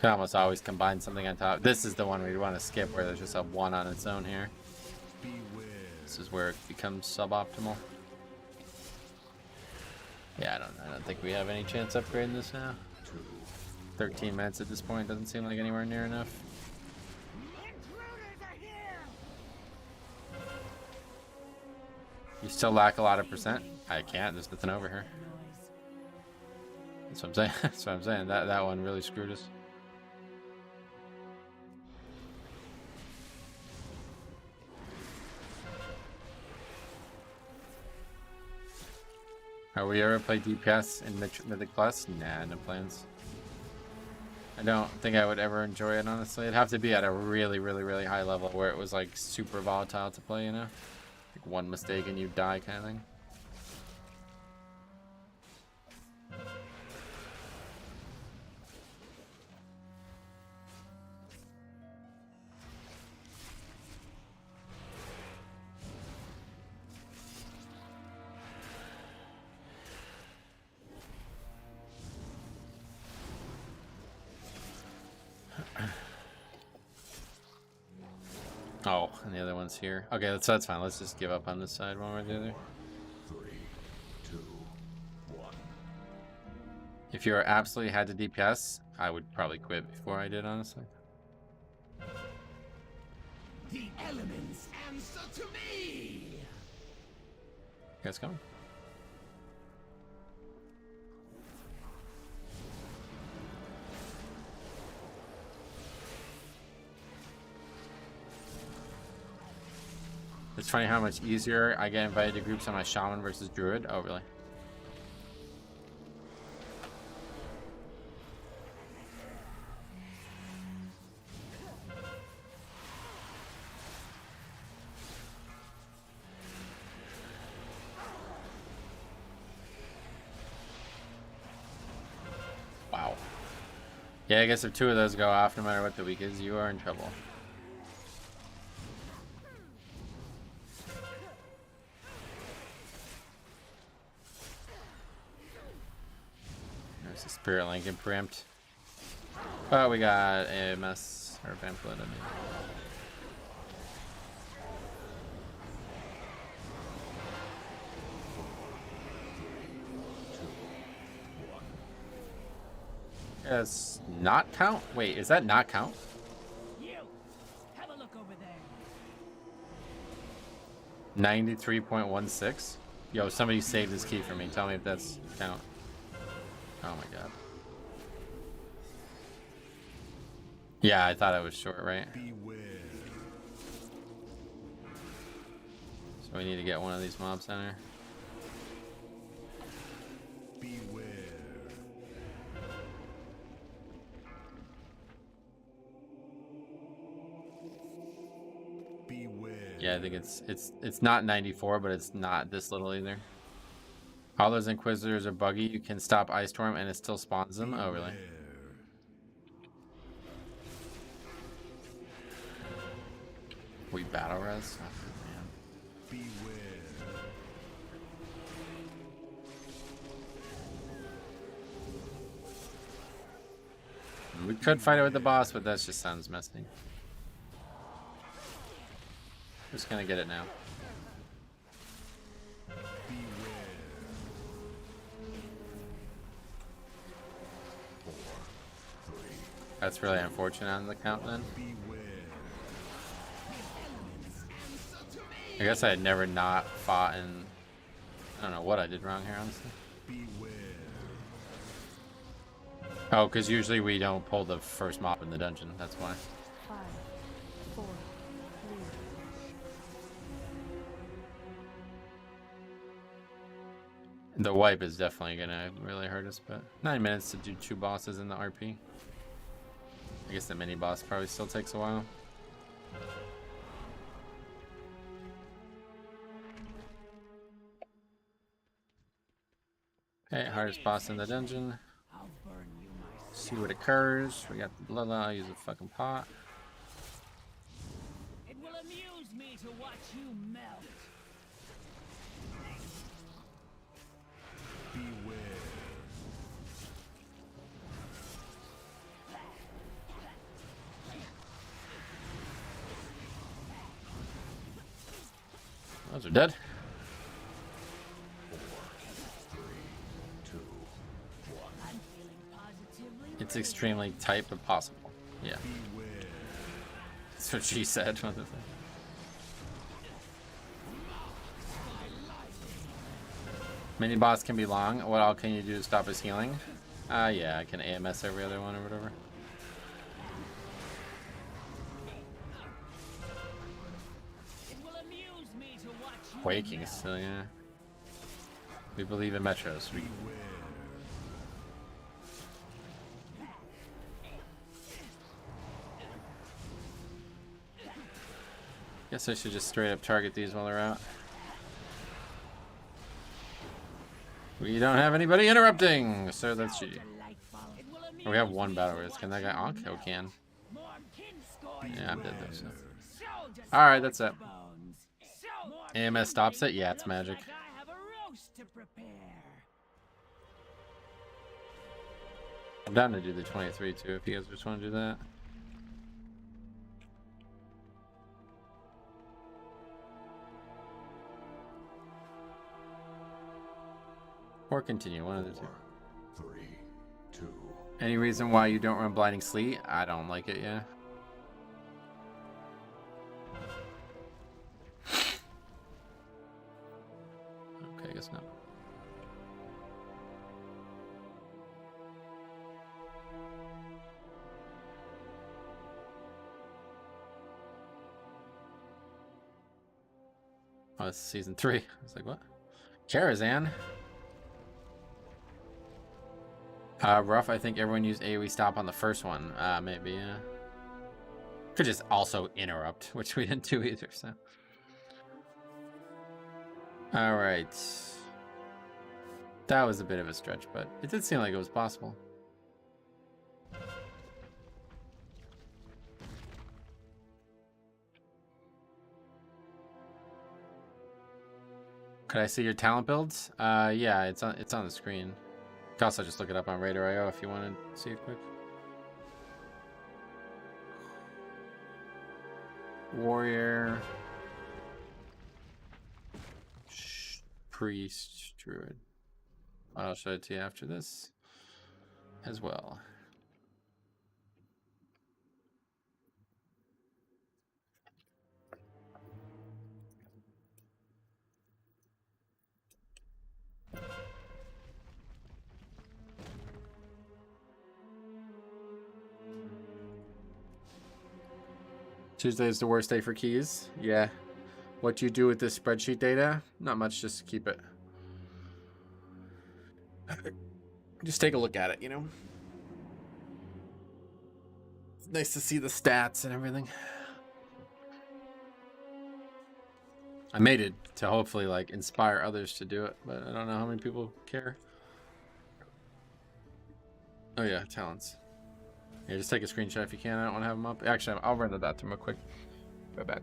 Can almost always combine something on top. This is the one we want to skip where there's just a 1 on its own here. This is where it becomes suboptimal. Yeah, I don't think we have any chance upgrading this now. 13 minutes at this point doesn't seem like anywhere near enough. You still lack a lot of percent? I can't, there's nothing over here. That's what I'm saying. That's what I'm saying. That one really screwed us. Are we ever play DPS in Mythic Plus? Nah, no plans. I don't think I would ever enjoy it, honestly. It'd have to be at a really, really, really high level where it was like super volatile to play, you know? Like one mistake and you die kind of thing. Oh, and the other one's here. Okay, that's fine. Let's just give up on this side one way or the other. 3, 2, 1. If you absolutely had to DPS, I would probably quit before I did, honestly. The elements answer to me. You guys coming? It's funny how much easier I get invited to groups on my Shaman versus Druid. Oh, really? Wow. Yeah, I guess if 2 of those go off, no matter what the week is, you are in trouble. There's a Spirit Link and preempt. Oh, we got a mess or pamphlet. I mean. It's not count? Wait, is that not count? You, have a look over there. 93.16? Yo, somebody saved this key for me. Tell me if that's count. Oh my god. Yeah, I thought I was short, right? Beware. So we need to get one of these mob center. Beware. Beware. Yeah, I think it's not 94, but it's not this little either. All those Inquisitors are buggy. You can stop Ice Storm and it still spawns them. Oh, really? We battle res? Oh, man. Beware. We could fight it with the boss, but that just sounds messy. Just gonna get it now. That's really unfortunate on the count then. I guess I had never not fought in... I don't know what I did wrong here, honestly. Oh, because usually we don't pull the first mob in the dungeon. That's why. 5, 4, 3. The wipe is definitely gonna really hurt us, but 9 minutes to do 2 bosses in the RP. I guess the mini boss probably still takes a while. Okay, hardest boss in the dungeon. I'll burn you myself. See what occurs. We got the bloodline. I'll use a fucking pot. It will amuse me to watch you melt. Beware. Those are dead. It's extremely tight, but possible. Yeah. That's what she said. What the fuck? Mini boss can be long. What all can you do to stop his healing? Yeah, I can AMS every other one or whatever. Quaking still, yeah. We believe in Metros. Guess I should just straight up target these while they're out. We don't have anybody interrupting, so that's GG. Oh, we have one battle risk. Can that guy Anko can? Yeah, I'm dead though. So. Alright, that's it. AMS stops it? Yeah, it's magic. I'm down to do the 23 too, if you guys just want to do that. Or continue, one of the two. 3, 2. Any reason why you don't run Blinding Sleet? I don't like it, yeah. Okay, I guess not. Oh, this is season 3. I was like, what? Karazhan? Rough, I think everyone used AoE stop on the first one. Maybe, yeah. Could just also interrupt, which we didn't do either, so. Alright. That was a bit of a stretch, but it did seem like it was possible. Could I see your talent builds? Yeah, it's on the screen. You can also just look it up on Radar.io if you want to see it quick. Warrior, Priest, Druid. I'll show it to you after this as well. Tuesday is the worst day for keys. Yeah. What you do with this spreadsheet data? Not much, just keep it. Just take a look at it, you know? It's nice to see the stats and everything. I made it to hopefully like inspire others to do it, but I don't know how many people care. Oh yeah, talents. Yeah, just take a screenshot if you can. I don't want to have them up. Actually, I'll render that to them real quick. Go back.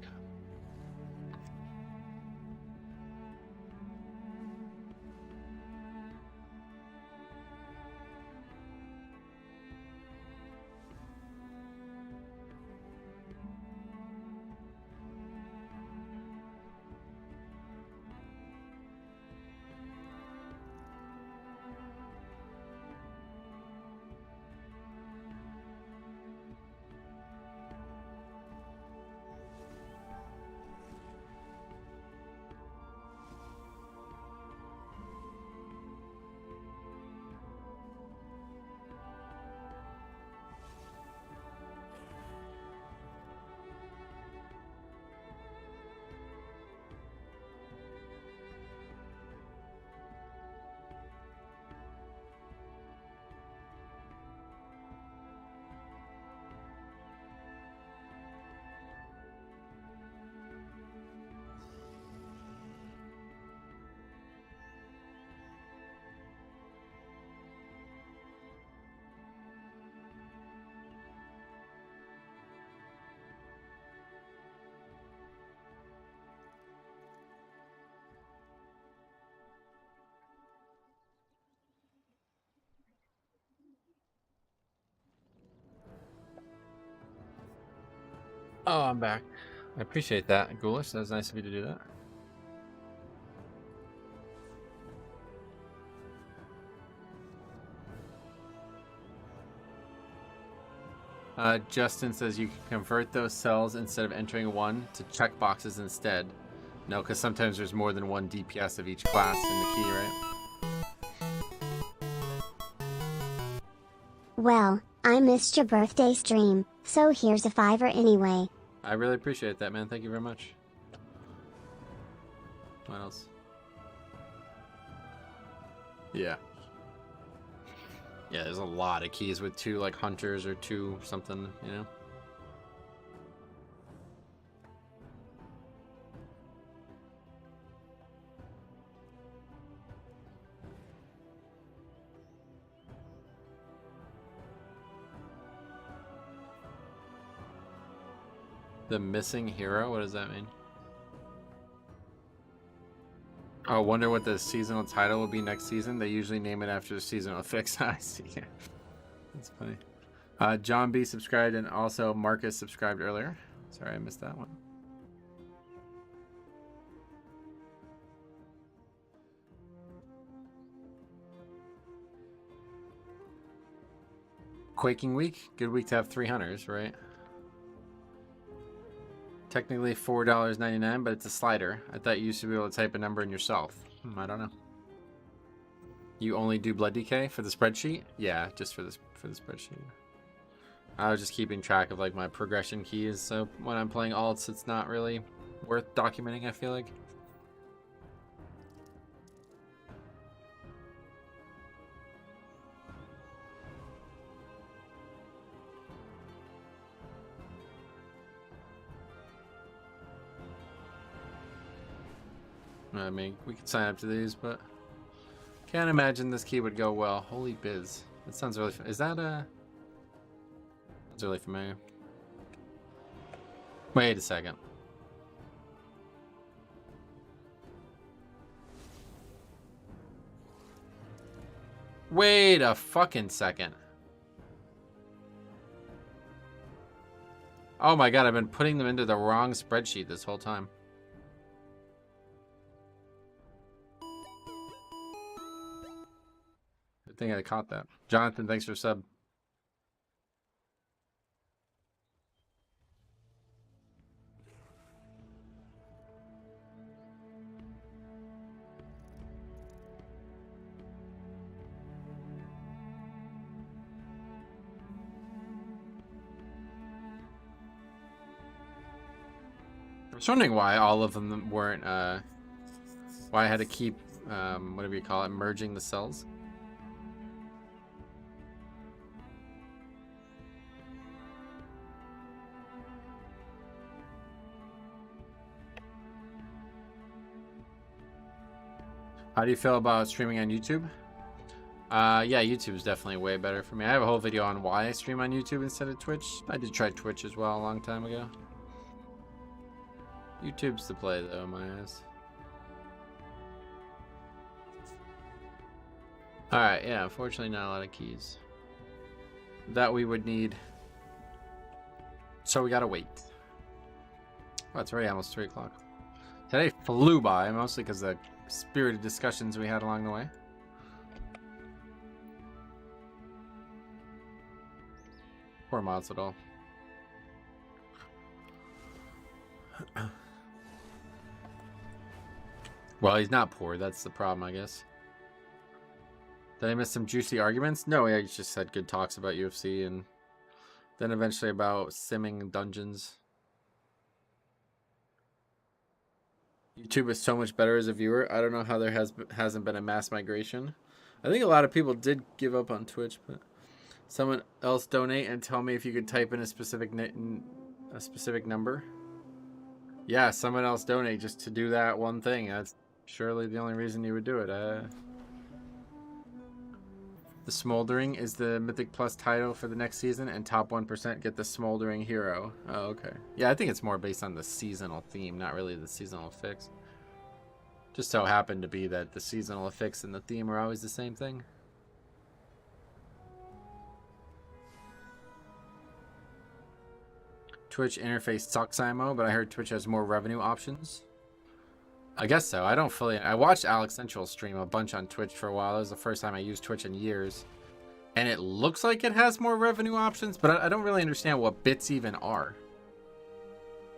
Oh, I'm back. I appreciate that, Ghoulish. That was nice of you to do that. Justin says you can convert those cells instead of entering one to check boxes instead. No, because sometimes there's more than one DPS of each class in the key, right? Well, I missed your birthday stream, so here's a $5 anyway. I really appreciate that, man. Thank you very much. What else? Yeah. Yeah, there's a lot of keys with 2 like hunters or 2 something, you know? The missing hero? What does that mean? Oh, I wonder what the seasonal title will be next season. They usually name it after the seasonal affix. I see. Yeah. That's funny. John B subscribed, and also Marcus subscribed earlier. Sorry, I missed that one. Quaking week? Good week to have 3 hunters, right? Technically $4.99, but it's a slider. I thought you used to be able to type a number in yourself. I don't know. You only do blood decay for the spreadsheet? Yeah, just for the spreadsheet. I was just keeping track of like my progression keys, so when I'm playing alts, it's not really worth documenting, I feel like. I mean, we could sign up to these, but can't imagine this key would go well. Holy biz. That sounds really... Is that a... That's really familiar. Wait a second. Wait a fucking second. Oh my god, I've been putting them into the wrong spreadsheet this whole time. Good thing I caught that. Jonathan, thanks for sub. was wondering why all of them weren't, why I had to keep, whatever you call it, merging the cells. How do you feel about streaming on YouTube? Yeah, YouTube is definitely way better for me. I have a whole video on why I stream on YouTube instead of Twitch. I did try Twitch as well a long time ago. YouTube's the play, though, in my eyes. Alright, yeah, unfortunately not a lot of keys. That we would need. So we gotta wait. Oh, it's already almost 3 o'clock. Today flew by, mostly because of the spirited discussions we had along the way. Poor Mazadal. Well, he's not poor. That's the problem, I guess. Did I miss some juicy arguments? No, I just said good talks about UFC and then eventually about simming dungeons. YouTube is so much better as a viewer. I don't know how there hasn't been a mass migration. I think a lot of people did give up on Twitch, but someone else donate and tell me if you could type in a specific number. Yeah, someone else donate just to do that one thing. That's surely the only reason you would do it. The Smoldering is the Mythic Plus title for the next season, and top 1% get the Smoldering Hero. Oh, okay. Yeah, I think it's more based on the seasonal theme, not really the seasonal affix. Just so happened to be that the seasonal affix and the theme are always the same thing. Twitch interface sucks, IMO, but I heard Twitch has more revenue options. I guess so. I don't fully... I watched Alex Central stream a bunch on Twitch for a while. That was the first time I used Twitch in years. And it looks like it has more revenue options, but I don't really understand what bits even are.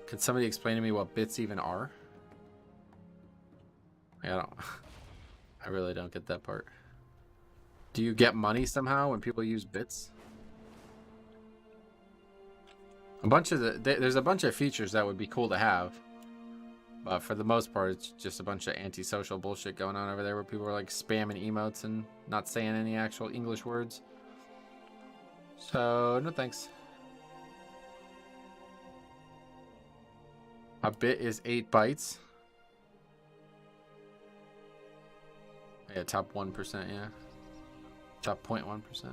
Could somebody explain to me what bits even are? I really don't get that part. Do you get money somehow when people use bits? There's a bunch of features that would be cool to have. But for the most part, it's just a bunch of antisocial bullshit going on over there where people are like spamming emotes and not saying any actual English words. So, no thanks. A bit is 8 bytes. Yeah, top 1%, yeah. Top 0.1%.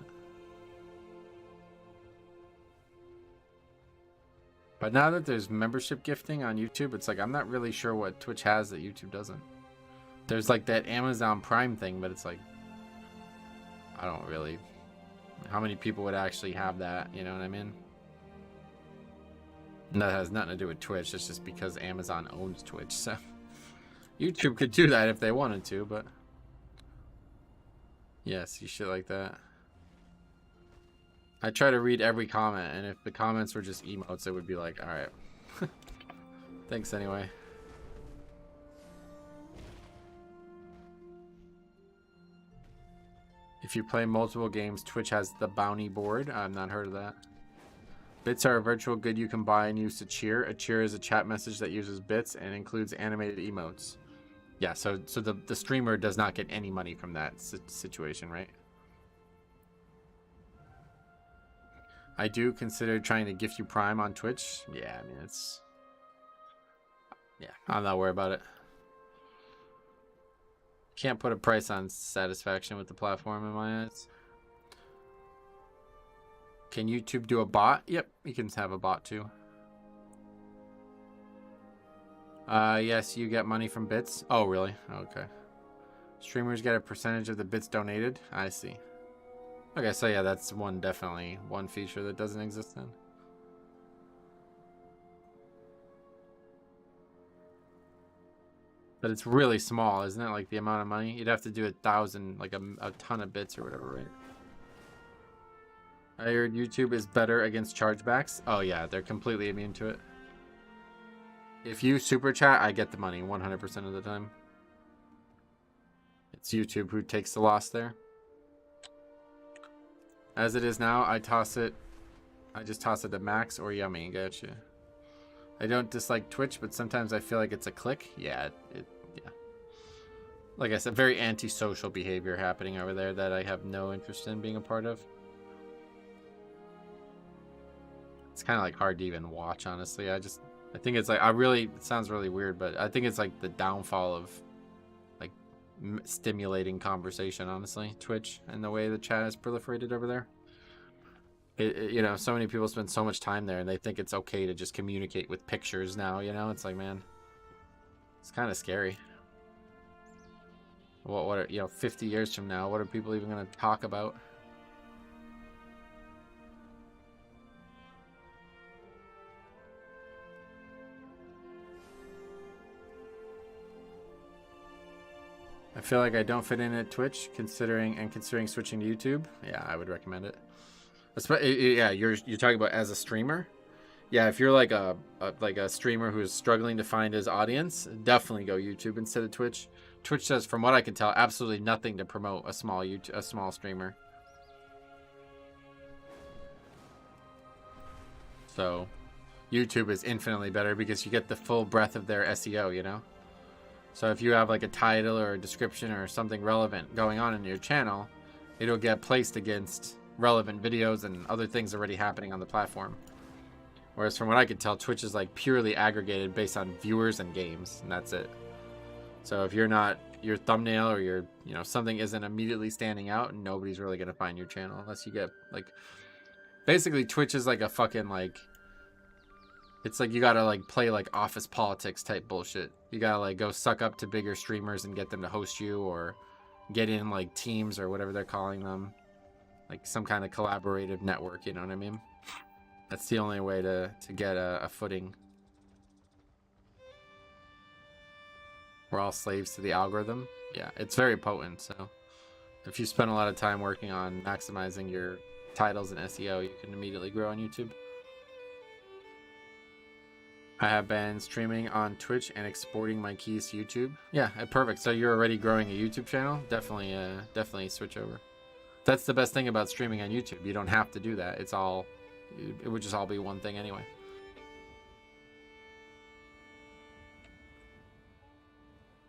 But now that there's membership gifting on YouTube, it's like I'm not really sure what Twitch has that YouTube doesn't. There's like that Amazon Prime thing, but it's like I don't really... How many people would actually have that? You know what I mean? And that has nothing to do with Twitch. It's just because Amazon owns Twitch. So YouTube could do that if they wanted to, but... Yes, you shit like that. I try to read every comment, and if the comments were just emotes, it would be like, alright. Thanks anyway. If you play multiple games, Twitch has the bounty board. I've not heard of that. Bits are a virtual good you can buy and use to cheer. A cheer is a chat message that uses bits and includes animated emotes. Yeah, so the streamer does not get any money from that situation, right? I do consider trying to gift you Prime on Twitch. Yeah, I mean, it's... Yeah, I'm not worried about it. Can't put a price on satisfaction with the platform in my eyes. Can YouTube do a bot? Yep, you can have a bot too. Yes, you get money from bits. Oh, really? Okay. Streamers get a percentage of the bits donated. I see. Okay, so yeah, that's definitely one feature that doesn't exist then. But it's really small, isn't it? Like the amount of money you'd have to do 1,000, like a ton of bits or whatever, right? I heard YouTube is better against chargebacks. Oh yeah, they're completely immune to it. If you super chat, I get the money 100% of the time. It's YouTube who takes the loss there. As it is now, I just toss it to max or yummy. Gotcha. I don't dislike Twitch, but sometimes I feel like it's a click. Yeah, yeah. Like I said, very antisocial behavior happening over there that I have no interest in being a part of. It's kind of like hard to even watch, honestly. I think it's like, it sounds really weird, but I think it's like the downfall of like stimulating conversation, honestly, Twitch, and the way the chat has proliferated over there. You know, so many people spend so much time there and they think it's okay to just communicate with pictures now, you know? It's like, man, it's kind of scary. What are, you know, 50 years from now, what are people even going to talk about? I feel like I don't fit in at Twitch, considering switching to YouTube. Yeah, I would recommend it. Yeah, you're talking about as a streamer. Yeah, if you're like a streamer who's struggling to find his audience, definitely go YouTube instead of Twitch. Twitch does, from what I can tell, absolutely nothing to promote a small streamer. So, YouTube is infinitely better because you get the full breadth of their SEO, you know? So if you have like a title or a description or something relevant going on in your channel, it'll get placed against relevant videos and other things already happening on the platform. Whereas from what I could tell, Twitch is like purely aggregated based on viewers and games, and that's it. So if you're not, your thumbnail or your, you know, something isn't immediately standing out, nobody's really going to find your channel unless you get like, basically Twitch is like a fucking like, it's like you gotta like play like office politics type bullshit. You gotta like go suck up to bigger streamers and get them to host you, or get in like teams or whatever they're calling them. Like some kind of collaborative network, you know what I mean? That's the only way to get a footing. We're all slaves to the algorithm. Yeah, it's very potent, so if you spend a lot of time working on maximizing your titles and SEO, you can immediately grow on YouTube. I have been streaming on Twitch and exporting my keys to YouTube. Yeah, perfect. So you're already growing a YouTube channel? Definitely switch over. That's the best thing about streaming on YouTube. You don't have to do that. It would just all be one thing anyway.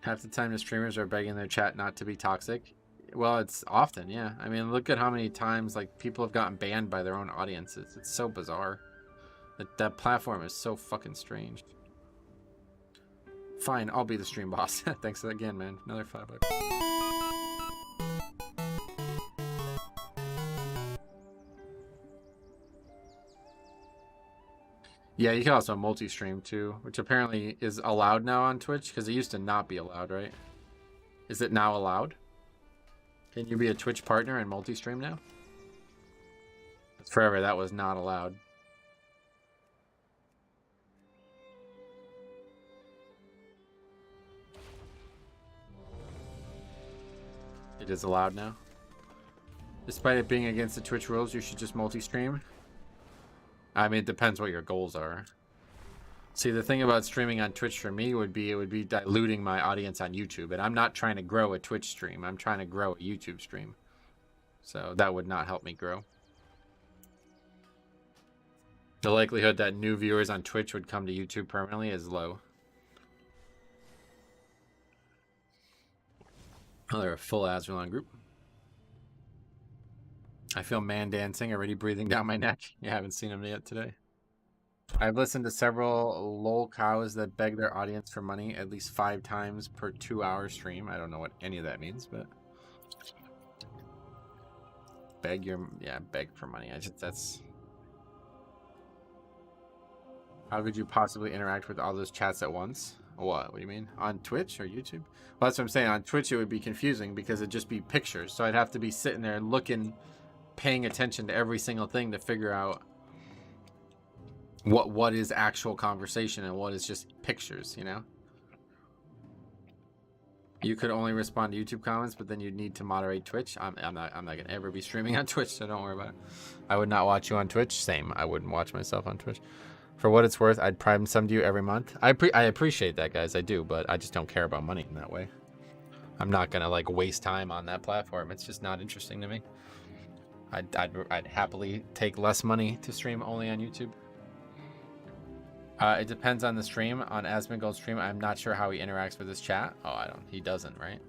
Half the time the streamers are begging their chat not to be toxic. Well, it's often, yeah. I mean, look at how many times like people have gotten banned by their own audiences. It's so bizarre. That platform is so fucking strange. Fine, I'll be the stream boss. Thanks again, man. Another $5. Yeah, you can also multi-stream too, which apparently is allowed now on Twitch, because it used to not be allowed, right? Is it now allowed? Can you be a Twitch partner and multi-stream now? Forever, that was not allowed. It is allowed now. Despite it being against the Twitch rules, you should just multi-stream. I mean, it depends what your goals are. See, the thing about streaming on Twitch for me would be, it would be diluting my audience on YouTube. And I'm not trying to grow a Twitch stream. I'm trying to grow a YouTube stream. So that would not help me grow. The likelihood that new viewers on Twitch would come to YouTube permanently is low. Oh, they're a full Azure group. I feel man dancing already breathing down my neck. You haven't seen them yet today. I've listened to several lol cows that beg their audience for money at least 5 times per 2-hour stream. I don't know what any of that means, but beg for money. That's, how could you possibly interact with all those chats at once? What do you mean? On Twitch or YouTube? Well, that's what I'm saying. On Twitch it would be confusing because it'd just be pictures, so I'd have to be sitting there looking, paying attention to every single thing to figure out what is actual conversation and what is just pictures, you know? You could only respond to YouTube comments, but then you'd need to moderate Twitch. I'm not gonna ever be streaming on Twitch, so don't worry about it. I would not watch you on Twitch. Same, I wouldn't watch myself on Twitch. For what it's worth, I'd prime some to you every month. I appreciate that, guys. I do, but I just don't care about money in that way. I'm not gonna like waste time on that platform. It's just not interesting to me. I'd happily take less money to stream only on YouTube. It depends on the stream. On Asmongold's stream, I'm not sure how he interacts with his chat. Oh, I don't. He doesn't, right?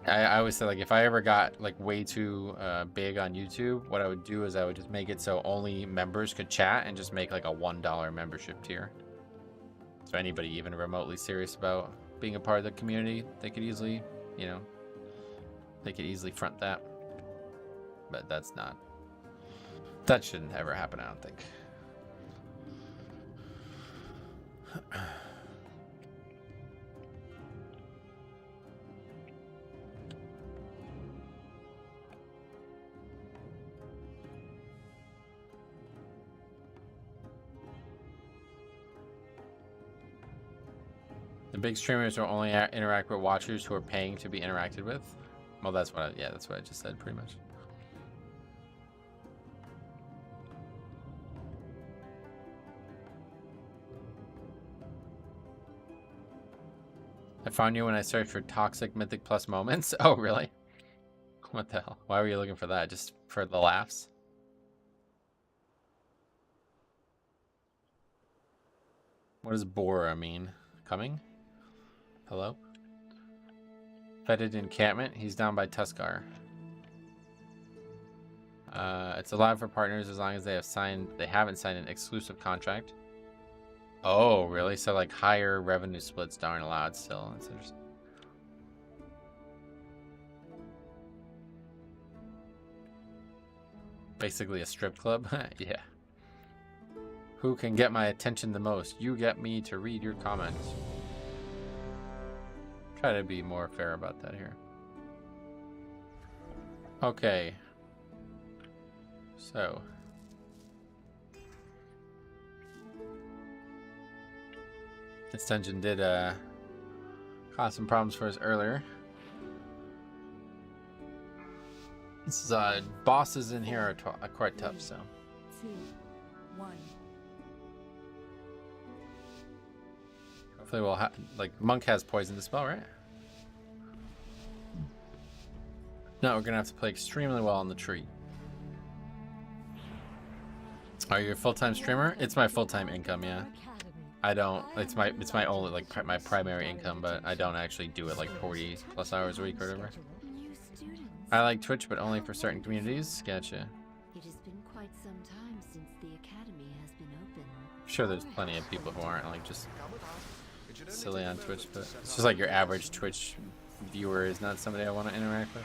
I always say, like, if I ever got like way too big on YouTube, what I would do is I would just make it so only members could chat and just make like a $1 membership tier. So anybody even remotely serious about being a part of the community, they could easily, you know, they could easily front that. But that's not. That shouldn't ever happen, I don't think. The big streamers will only interact with watchers who are paying to be interacted with. Well, that's what that's what I just said, pretty much. I found you when I searched for toxic Mythic Plus moments. Oh, really? What the hell? Why were you looking for that? Just for the laughs? What does Bora mean? Coming? Hello? Fetid encampment. He's down by Tuskar. It's allowed for partners as long as they haven't signed an exclusive contract. Oh, really? So like higher revenue splits aren't allowed still. That's interesting. Basically a strip club. Yeah. Who can get my attention the most? You get me to read your comments. Try to be more fair about that here. Okay. So. This dungeon did cause some problems for us earlier. This is bosses in here are quite tough, so. 2, 1. Hopefully we'll like Monk has poison to spell, right? No, we're gonna have to play extremely well on the tree. Are you a full-time streamer? It's my full-time income, yeah. I don't. It's my only like my primary income, but I don't actually do it like 40 plus hours a week or whatever. I like Twitch, but only for certain communities. Gotcha. It has been quite some time since the academy has been open. I'm sure there's plenty of people who aren't like just silly on Twitch, but it's just like your average Twitch viewer is not somebody I want to interact with.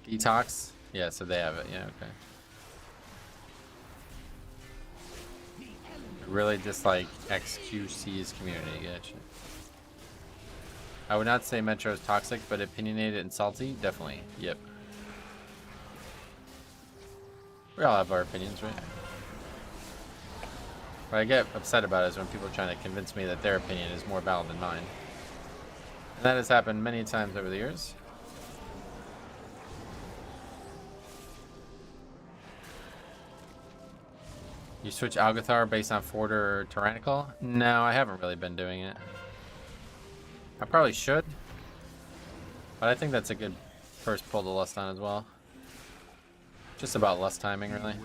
Detox? Yeah, so they have it. Yeah, okay. I really dislike XQC's community. Gotcha. I would not say Metro is toxic, but opinionated and salty, definitely. Yep. We all have our opinions, right? What I get upset about is when people are trying to convince me that their opinion is more valid than mine. And that has happened many times over the years. You switch Algathar based on Ford or Tyrannical? No, I haven't really been doing it. I probably should. But I think that's a good first pull to Lust on as well. Just about Lust timing, really.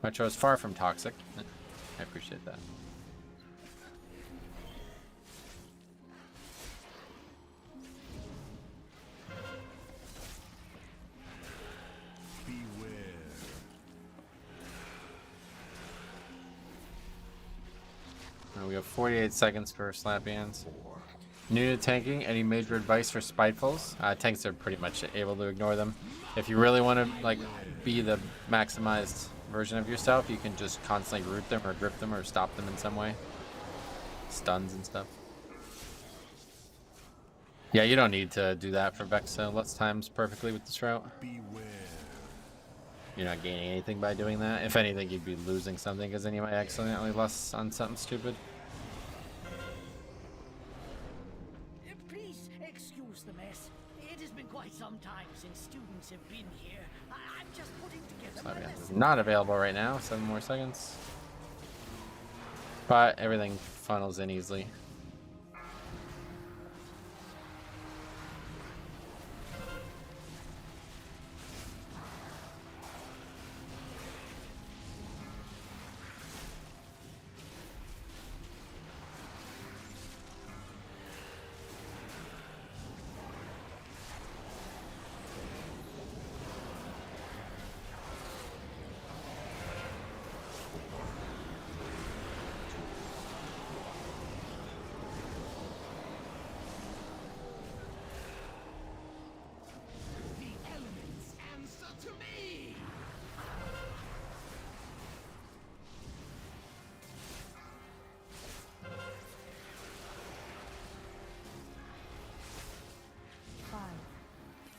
Metro is far from toxic. I appreciate that. We have 48 seconds for slap hands. New to tanking, any major advice for spitefuls? Tanks are pretty much able to ignore them. If you really want to like be the maximized version of yourself, you can just constantly root them or grip them or stop them in some way. Stuns and stuff. Yeah, you don't need to do that for Vex, so Let's times perfectly with this route. You're not gaining anything by doing that. If anything, you'd be losing something because then you might accidentally Lust on something stupid. Please excuse the mess. It has been quite some time since students have been here. I'm just putting together my Slap is lesson. not available right now. 7 more seconds. But everything funnels in easily.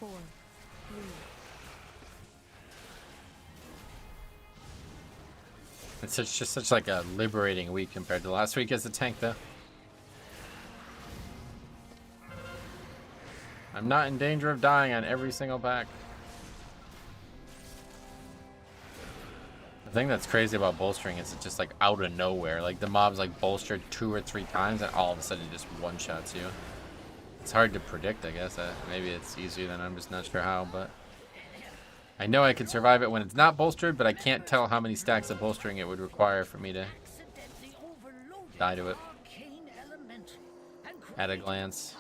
4, 3. It's just such like a liberating week compared to last week as a tank, though. I'm not in danger of dying on every single pack. The thing that's crazy about bolstering is it's just like out of nowhere. Like the mob's like bolstered 2 or 3 times and all of a sudden it just one-shots you. It's hard to predict, I guess. Maybe it's easier than I'm just not sure how, but I know I can survive it when it's not bolstered, but I can't tell how many stacks of bolstering it would require for me to die to it at a glance.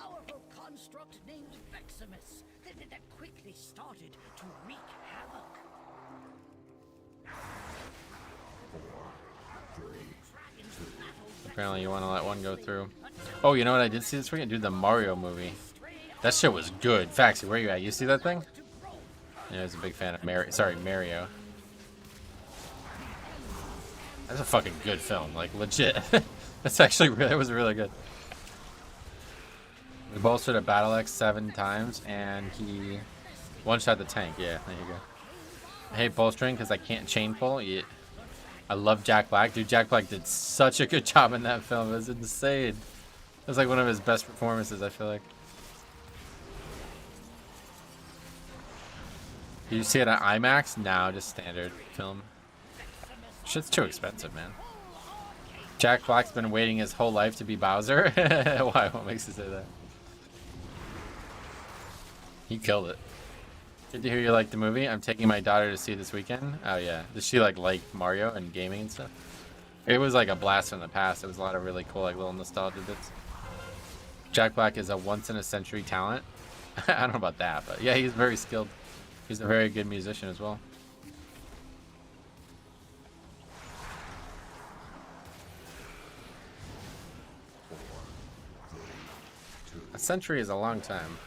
Apparently you want to let one go through. Oh, you know what I did see this weekend? Dude, the Mario movie. That shit was good. Faxi, where you at? You see that thing? Yeah, I was a big fan of Mario. That's a fucking good film, like legit. That's actually really, it was really good. We bolstered a Battle X 7 times, and he one-shot the tank. Yeah, there you go. I hate bolstering because I can't chain pull. Yeah. I love Jack Black. Dude, Jack Black did such a good job in that film. It was insane. It was like one of his best performances, I feel like. Did you see it at IMAX? No, just standard film. Shit's too expensive, man. Jack Black's been waiting his whole life to be Bowser. Why? What makes you say that? He killed it. Good to hear you like the movie. I'm taking my daughter to see it this weekend. Oh yeah. Does she like Mario and gaming and stuff? It was like a blast from the past. It was a lot of really cool like little nostalgia bits. Jack Black is a once-in-a-century talent. I don't know about that, but yeah, he's very skilled. He's a very good musician as well. A century is a long time.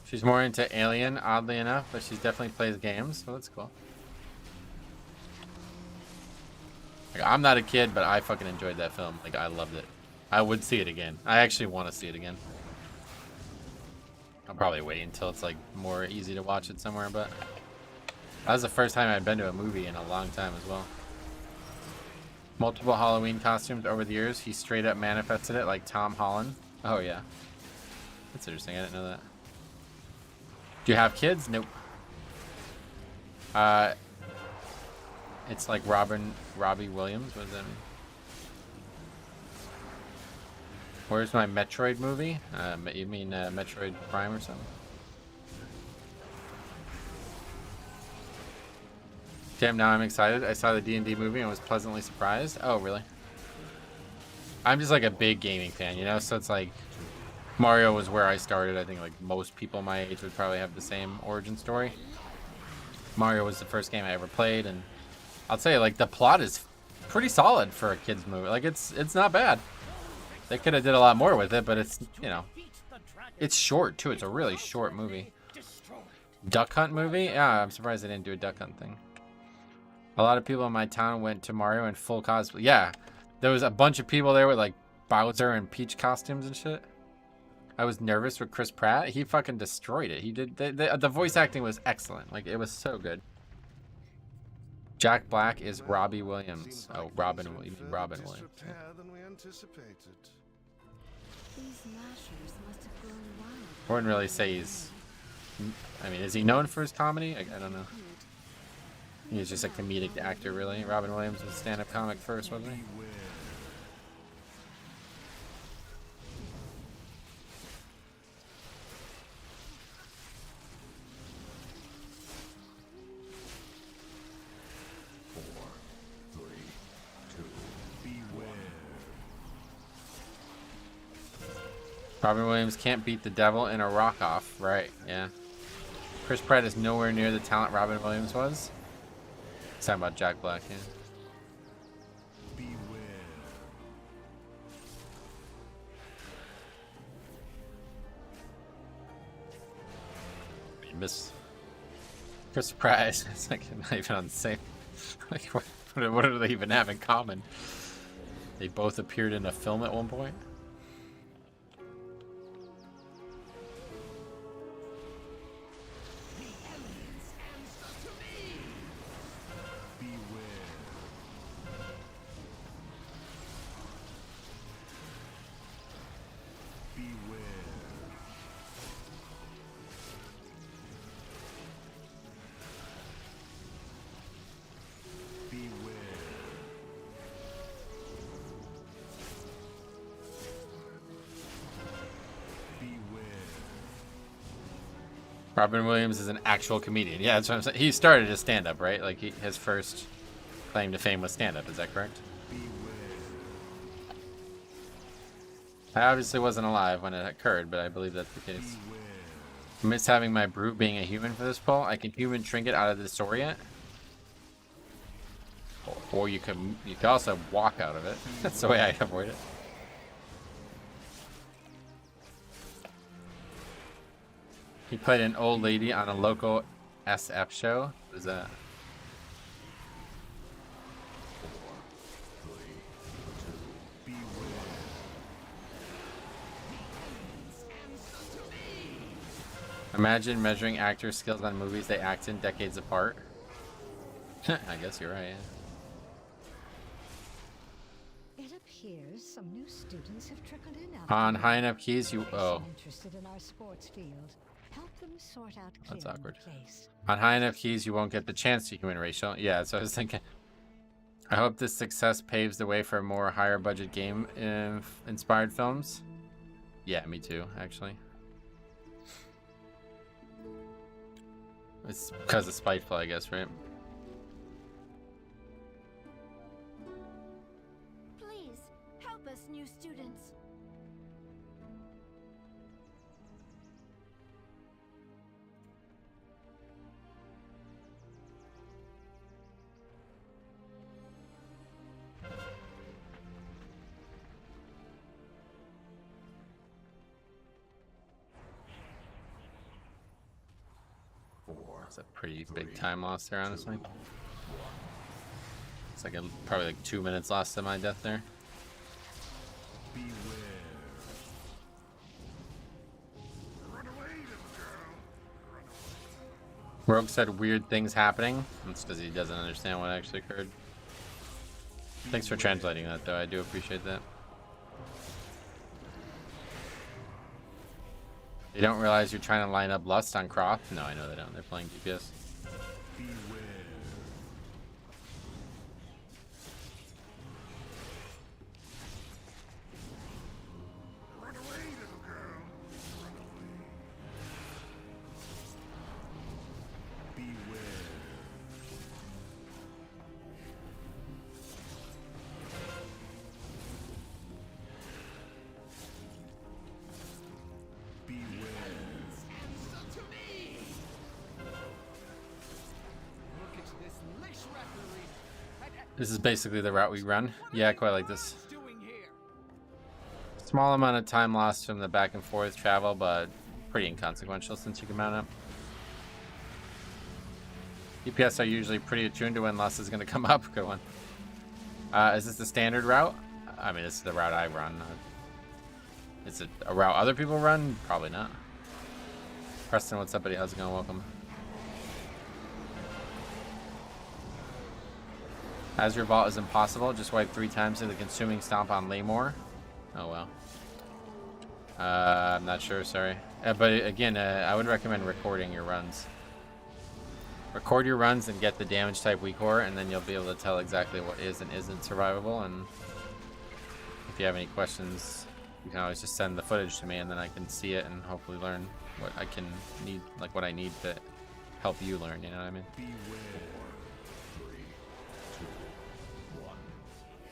She's more into Alien, oddly enough, but she definitely plays games, so that's cool. Like, I'm not a kid, but I fucking enjoyed that film. Like, I loved it. I would see it again. I actually want to see it again. I'll probably wait until it's like more easy to watch it somewhere, but that was the first time I'd been to a movie in a long time as well. Multiple Halloween costumes over the years. He straight up manifested it like Tom Holland. Oh yeah. That's interesting. I didn't know that. Do you have kids? Nope. It's like Robbie Williams. What does that mean? Where's my Metroid movie? You mean Metroid Prime or something? Damn, now I'm excited. I saw the D&D movie and was pleasantly surprised. Oh, really? I'm just like a big gaming fan, you know? So it's like Mario was where I started. I think like most people my age would probably have the same origin story. Mario was the first game I ever played, and I'll tell you, like, the plot is pretty solid for a kid's movie. Like, it's not bad. They could have did a lot more with it, but it's, you know, it's short too. It's a really short movie. Duck Hunt movie? Yeah, I'm surprised they didn't do a Duck Hunt thing. A lot of people in my town went to Mario in full cosplay. Yeah, there was a bunch of people there with like Bowser and Peach costumes and shit. I was nervous with Chris Pratt. He fucking destroyed it. He did. The voice acting was excellent. Like, it was so good. Jack Black is Robbie Williams. Oh, Robin. You mean Robin Williams. I wouldn't really say he's... I mean, is he known for his comedy? I don't know. He's just a comedic actor, really. Robin Williams was a stand-up comic first, wasn't he? Robin Williams can't beat the devil in a rock-off. Right, yeah. Chris Pratt is nowhere near the talent Robin Williams was. He's talking about Jack Black, yeah. You missed. Chris Pratt is like not even on the same. Like, what do they even have in common? They both appeared in a film at one point. Robin Williams is an actual comedian. Yeah, that's what I'm saying. He started as stand-up, right? Like, his first claim to fame was stand-up. Is that correct? I obviously wasn't alive when it occurred, but I believe that's the case. I miss having my brute being a human for this pull. I can human trinket out of the disorient. Or you can also walk out of it. That's the way I avoid it. He played an old lady on a local SF show. What is that? Imagine measuring actors' skills on movies they act in decades apart. I guess you're right, yeah. It appears some new students have trickled in. On high enough keys, you... Oh. Interested in our sports field. Help them sort out That's awkward. place. On high enough keys, you won't get the chance to human racial. Yeah, so I was thinking... I hope this success paves the way for more higher budget game inspired films. Yeah, me too, actually. It's because of Spiteful, I guess, right? Please, help us, new students. It's a pretty big time loss there, honestly. It's like probably like 2 minutes lost to my death there. Rogue said weird things happening. That's because he doesn't understand what actually occurred. Thanks for translating that, though. I do appreciate that. You don't realize you're trying to line up Lust on Croft? No, I know they don't. They're playing GPS. This is basically the route we run. Yeah, I quite like this. Small amount of time lost from the back and forth travel, but pretty inconsequential since you can mount up. DPS are usually pretty attuned to when Lust is going to come up. Good one. Is this the standard route? I mean, this is the route I run. Is it a route other people run? Probably not. Preston, what's up, buddy? How's it going? Welcome. Azure Vault is impossible. Just wipe 3 times to the consuming stomp on Laymore. Oh, well. I'm not sure, sorry. But again, I would recommend recording your runs. Record your runs and get the damage type weak core, and then you'll be able to tell exactly what is and isn't survivable. And if you have any questions, you can always just send the footage to me, and then I can see it and hopefully learn what I can need, like what I need to help you learn, you know what I mean?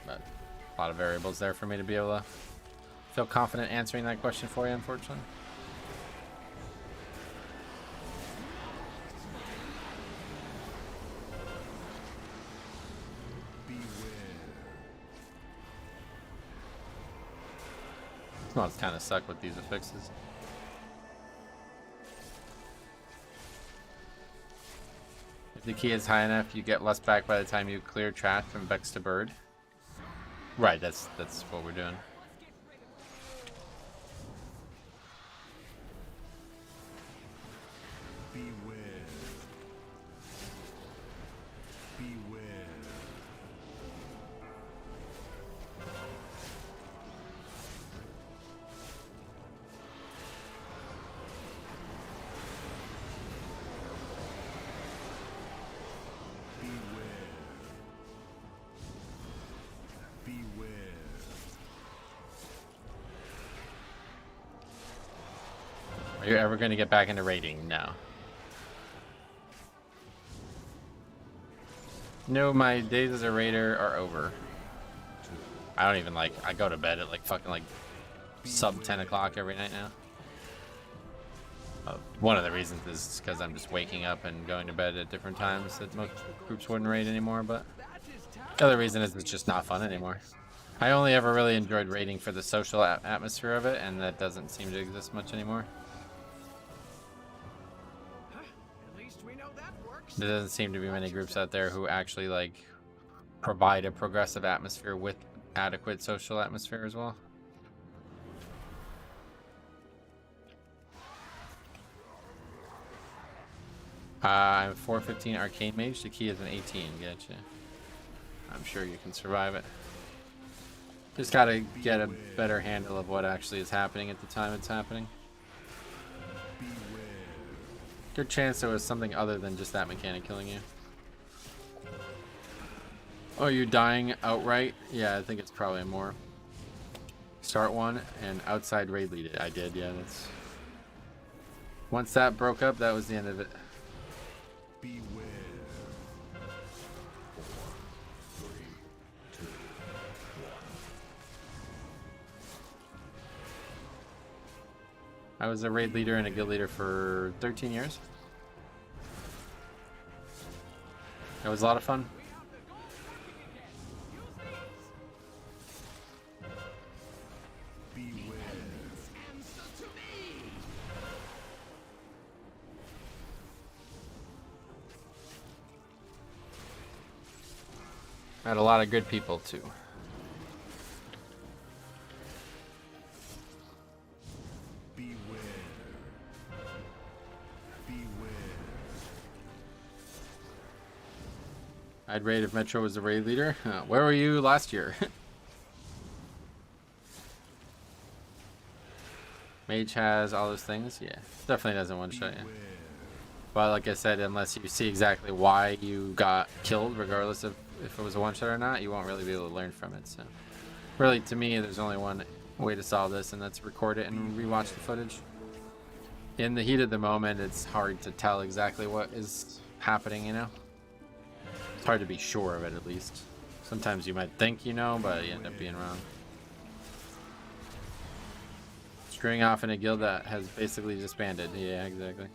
But a lot of variables there for me to be able to feel confident answering that question for you, unfortunately. Well, it's kind of suck with these affixes. If the key is high enough, you get less back by the time you clear trash from Vex to Bird. Right, that's what we're doing. Beware. Beware. Are you ever going to get back into raiding? No. No, my days as a raider are over. I don't even like, I go to bed at like fucking like sub 10 o'clock every night now. One of the reasons is because I'm just waking up and going to bed at different times that most groups wouldn't raid anymore, but the other reason is it's just not fun anymore. I only ever really enjoyed raiding for the social atmosphere of it, and that doesn't seem to exist much anymore. There doesn't seem to be many groups out there who actually like provide a progressive atmosphere with adequate social atmosphere as well. I'm 415 Arcane Mage. The key is an 18. Gotcha. I'm sure you can survive it. Just gotta get a better handle of what actually is happening at the time it's happening. Good chance there was something other than just that mechanic killing you. Oh, you dying outright? Yeah, I think it's probably more. Start one and outside raid lead it. I did, yeah. That's. Once that broke up, that was the end of it. Beware. I was a raid leader and a guild leader for 13 years. It was a lot of fun. I had a lot of good people too. I'd raid if Metro was the raid leader. Where were you last year? Mage has all those things. Yeah, definitely doesn't one-shot you. But like I said, unless you see exactly why you got killed, regardless of if it was a one-shot or not, you won't really be able to learn from it. So really, to me, there's only one way to solve this, and that's record it and rewatch the footage. In the heat of the moment, it's hard to tell exactly what is happening, you know? It's hard to be sure of it, at least. Sometimes you might think you know, but you end up being wrong. Screwing off in a guild that has basically disbanded. Yeah, exactly.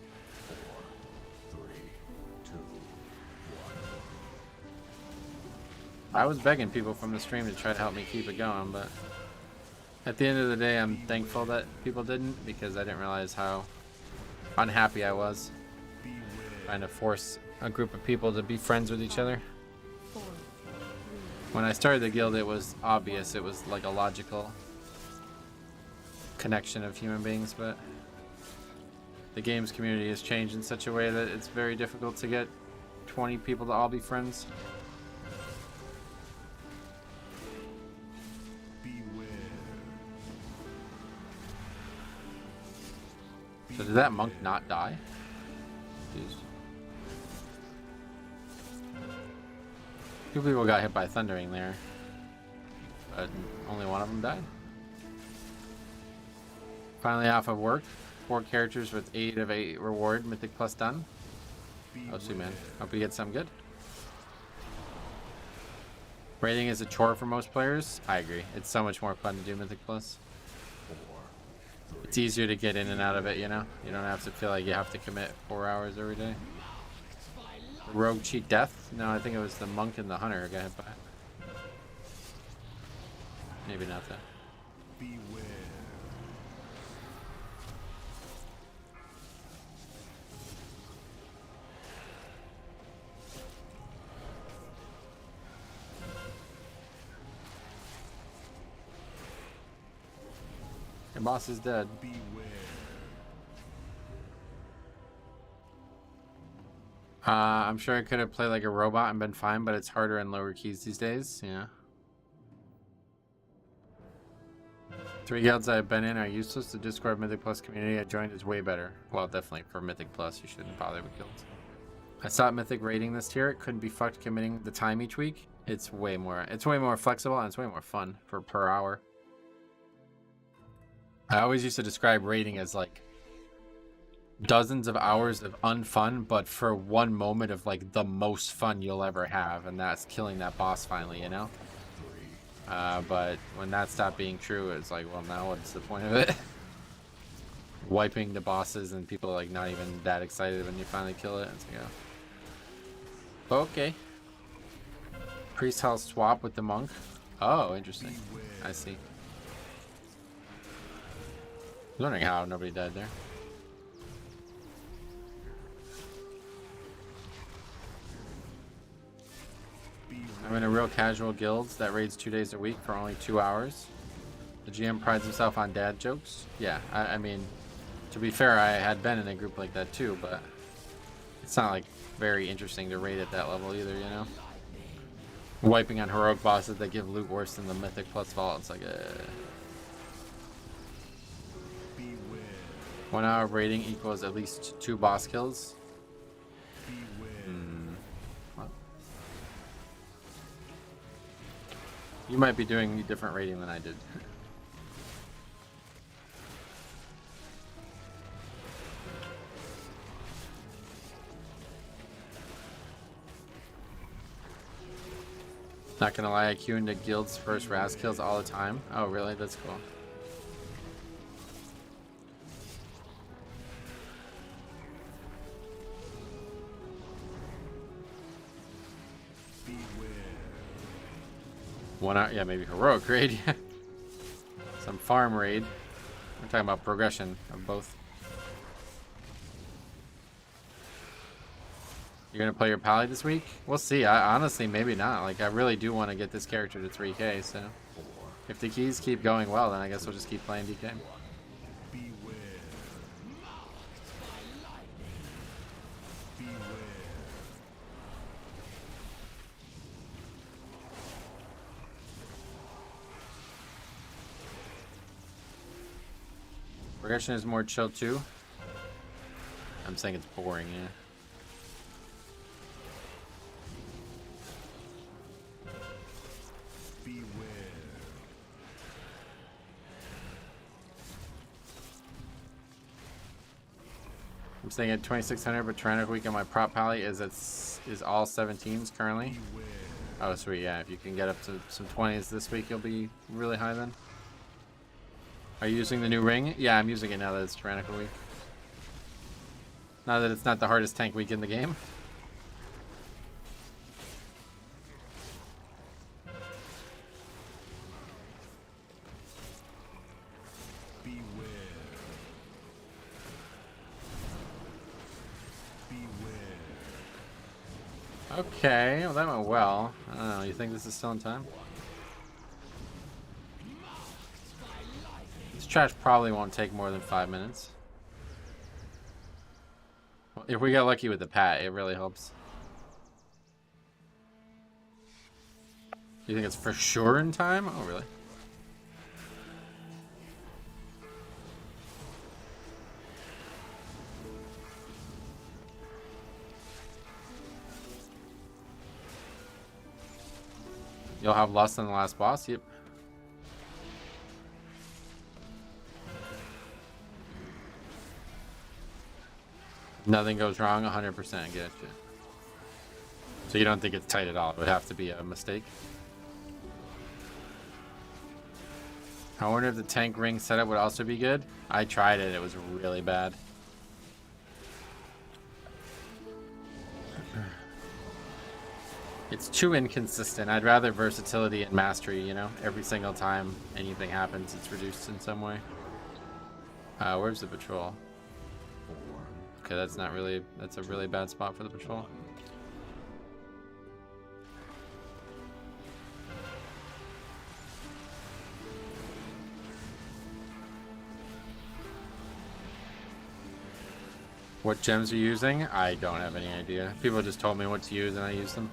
4, 3, 2, 1. I was begging people from the stream to try to help me keep it going, but at the end of the day, I'm thankful that people didn't, because I didn't realize how unhappy I was trying to force a group of people to be friends with each other. When I started the guild, it was obvious. It was like a logical connection of human beings, but the games community has changed in such a way that it's very difficult to get 20 people to all be friends. So did that monk not die? Jeez. Two people got hit by thundering there, but only one of them died. Finally off of work. 4 characters with 8 of 8 reward. Mythic plus done. Oh, sweet man. Hope you get some good. Raiding is a chore for most players. I agree. It's so much more fun to do Mythic plus. It's easier to get in and out of it, you know? You don't have to feel like you have to commit 4 hours every day. Rogue cheat death? No, I think it was the monk and the hunter who got hit by it. Maybe not that. Beware. boss is dead. I'm sure I could have played like a robot and been fine, but it's harder in lower keys these days. Yeah. 3 guilds I've been in are useless. The Discord Mythic Plus community I joined is way better. Well, definitely for Mythic Plus, you shouldn't bother with guilds. I stopped Mythic rating this tier. It couldn't be fucked committing the time each week. It's way more flexible and it's way more fun for per hour. I always used to describe rating as like dozens of hours of unfun, but for one moment of like the most fun you'll ever have, and that's killing that boss finally, you know? But when that stopped being true, it's like, well, now what's the point of it? Wiping the bosses and people like not even that excited when you finally kill it. It's like, oh. Okay. Priest health swap with the monk. Oh, interesting. I see. I was wondering how nobody died there. I'm in a real casual guild that raids 2 days a week for only 2 hours. The GM prides himself on dad jokes. Yeah, I mean, to be fair, I had been in a group like that too, but it's not like very interesting to raid at that level either, you know? Wiping on heroic bosses that give loot worse than the Mythic Plus Vault. It's like a 1 hour of raiding equals at least 2 boss kills. What? You might be doing different raiding than I did. Not gonna lie, I queue into guild's first Raz kills all the time. Oh, really? That's cool. Beware. 1 hour, yeah, maybe heroic raid. Some farm raid. We're talking about progression of both. You're gonna play your Pally this week? We'll see. I honestly, maybe not. Like, I really do want to get this character to 3K, so if the keys keep going well, then I guess we'll just keep playing DK. Progression is more chill too. I'm saying it's boring, yeah. I'm staying at 2600, but Tyrannical Week on my prop pally is all 17s currently. Oh, sweet, yeah. If you can get up to some 20s this week, you'll be really high then. Are you using the new ring? Yeah, I'm using it now that it's Tyrannical Week. Now that it's not the hardest tank week in the game. Okay, well that went well. I don't know, you think this is still in time? This trash probably won't take more than 5 minutes. If we get lucky with the pat, it really helps. You think it's for sure in time? Oh, really? You'll have less than the last boss? Yep. Nothing goes wrong, 100%. Get you. So you don't think it's tight at all? It would have to be a mistake? I wonder if the tank ring setup would also be good. I tried it. It was really bad. It's too inconsistent. I'd rather versatility and mastery, you know? Every single time anything happens, it's reduced in some way. Where's the patrol? Okay, that's not really... That's a really bad spot for the patrol. What gems are you using? I don't have any idea. People just told me what to use and I used them.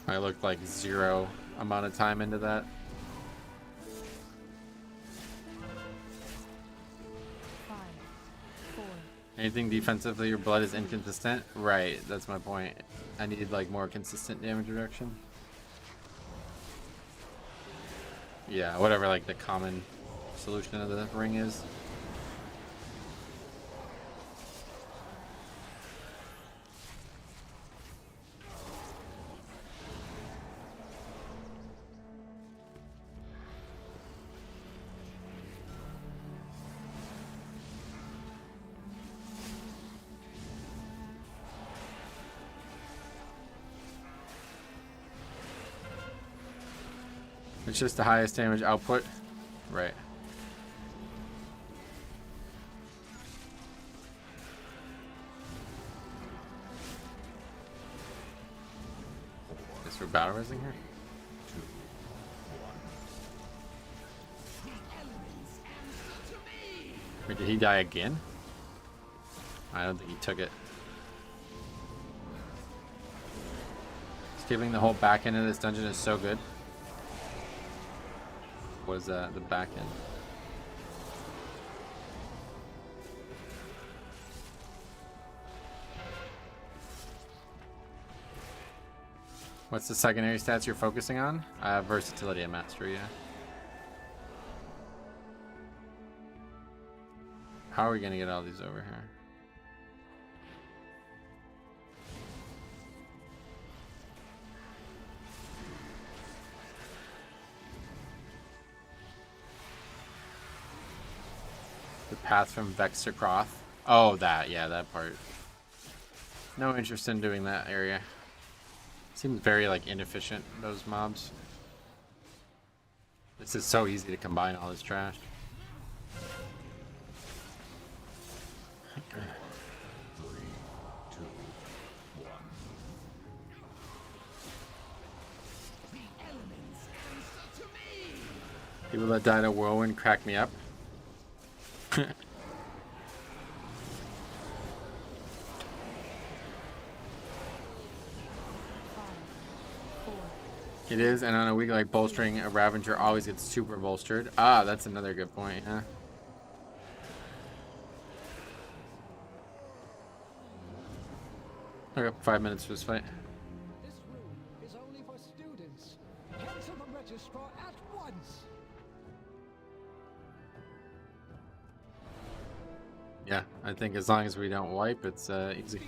I looked like 0 amount of time into that. 5, 4. Anything defensively, your blood is inconsistent? Right, that's my point. I need like more consistent damage reduction. Yeah, whatever like the common solution of the ring is. It's just the highest damage output. Right. Is there battle resing here? Wait, did he die again? I don't think he took it. Skipping the whole back end of this dungeon is so good. What is that? The back end. What's the secondary stats you're focusing on? Versatility and mastery, yeah. How are we gonna get all these over here? The path from Vex to Croth. Oh, that, yeah, that part. No interest in doing that area. Seems very like inefficient, those mobs. This is so easy to combine all this trash. People that died of Whirlwind crack me up. It is, and on a week like bolstering, a Ravager always gets super bolstered. Ah, that's another good point, huh? Okay, 5 minutes for this fight. This room is only for students. Cancel the registrar at once. Yeah, I think as long as we don't wipe, it's easy. These are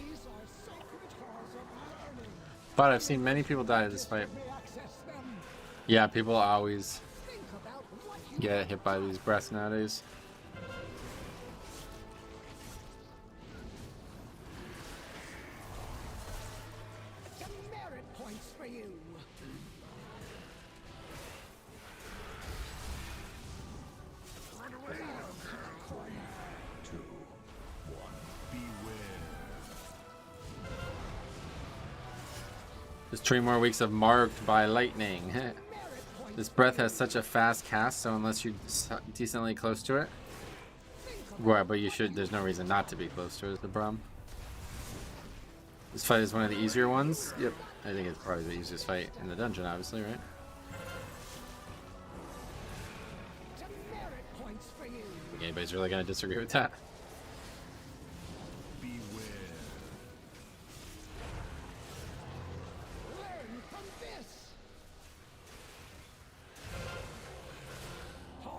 sacred halls of learning. But I've seen many people die in this fight. May access them. Yeah, people always Think about what you get hit by these breaths nowadays. merit points for you. Just 3 more weeks of marked by lightning. This breath has such a fast cast, so unless you're decently close to it, right? But you should. There's no reason not to be close to it. Is the problem? This fight is one of the easier ones. Yep, I think it's probably the easiest fight in the dungeon, obviously, right? Think anybody's really gonna disagree with that?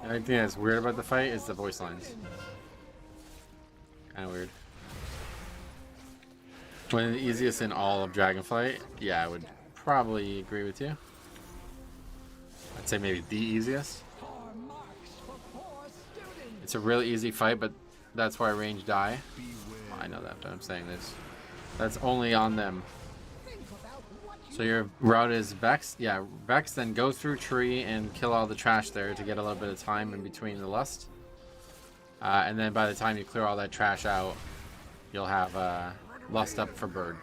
The only thing that's weird about the fight is the voice lines. Kinda weird. One of the easiest in all of Dragonflight. Yeah, I would probably agree with you. I'd say maybe the easiest. It's a really easy fight, but that's why range die. Well, I know that, but I'm saying this. That's only on them. So your route is Vex. Yeah, Vex, then go through tree and kill all the trash there to get a little bit of time in between the lust. And then by the time you clear all that trash out, you'll have lust up for bird.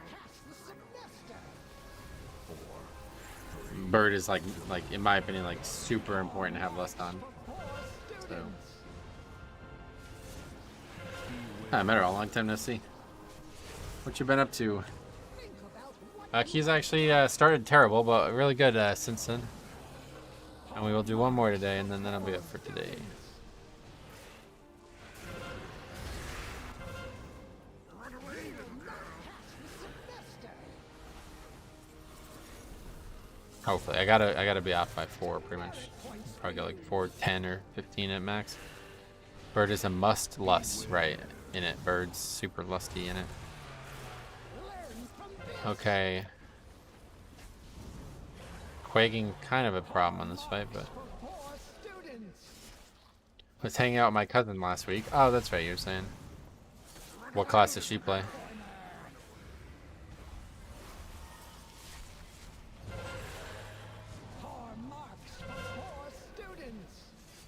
Bird is like in my opinion, like super important to have lust on. So I met her a long time no see. What you been up to? Keys actually started terrible, but really good since then. And we will do one more today, and then that'll be it for today. Hopefully, I gotta be off by 4 pretty much. Probably get like 4:10 or 15 at max. Bird is a must lust, right? In it, bird's super lusty in it. Okay. Quaking kind of a problem on this fight, but I was hanging out with my cousin last week. Oh, that's right, you were saying. What class does she play?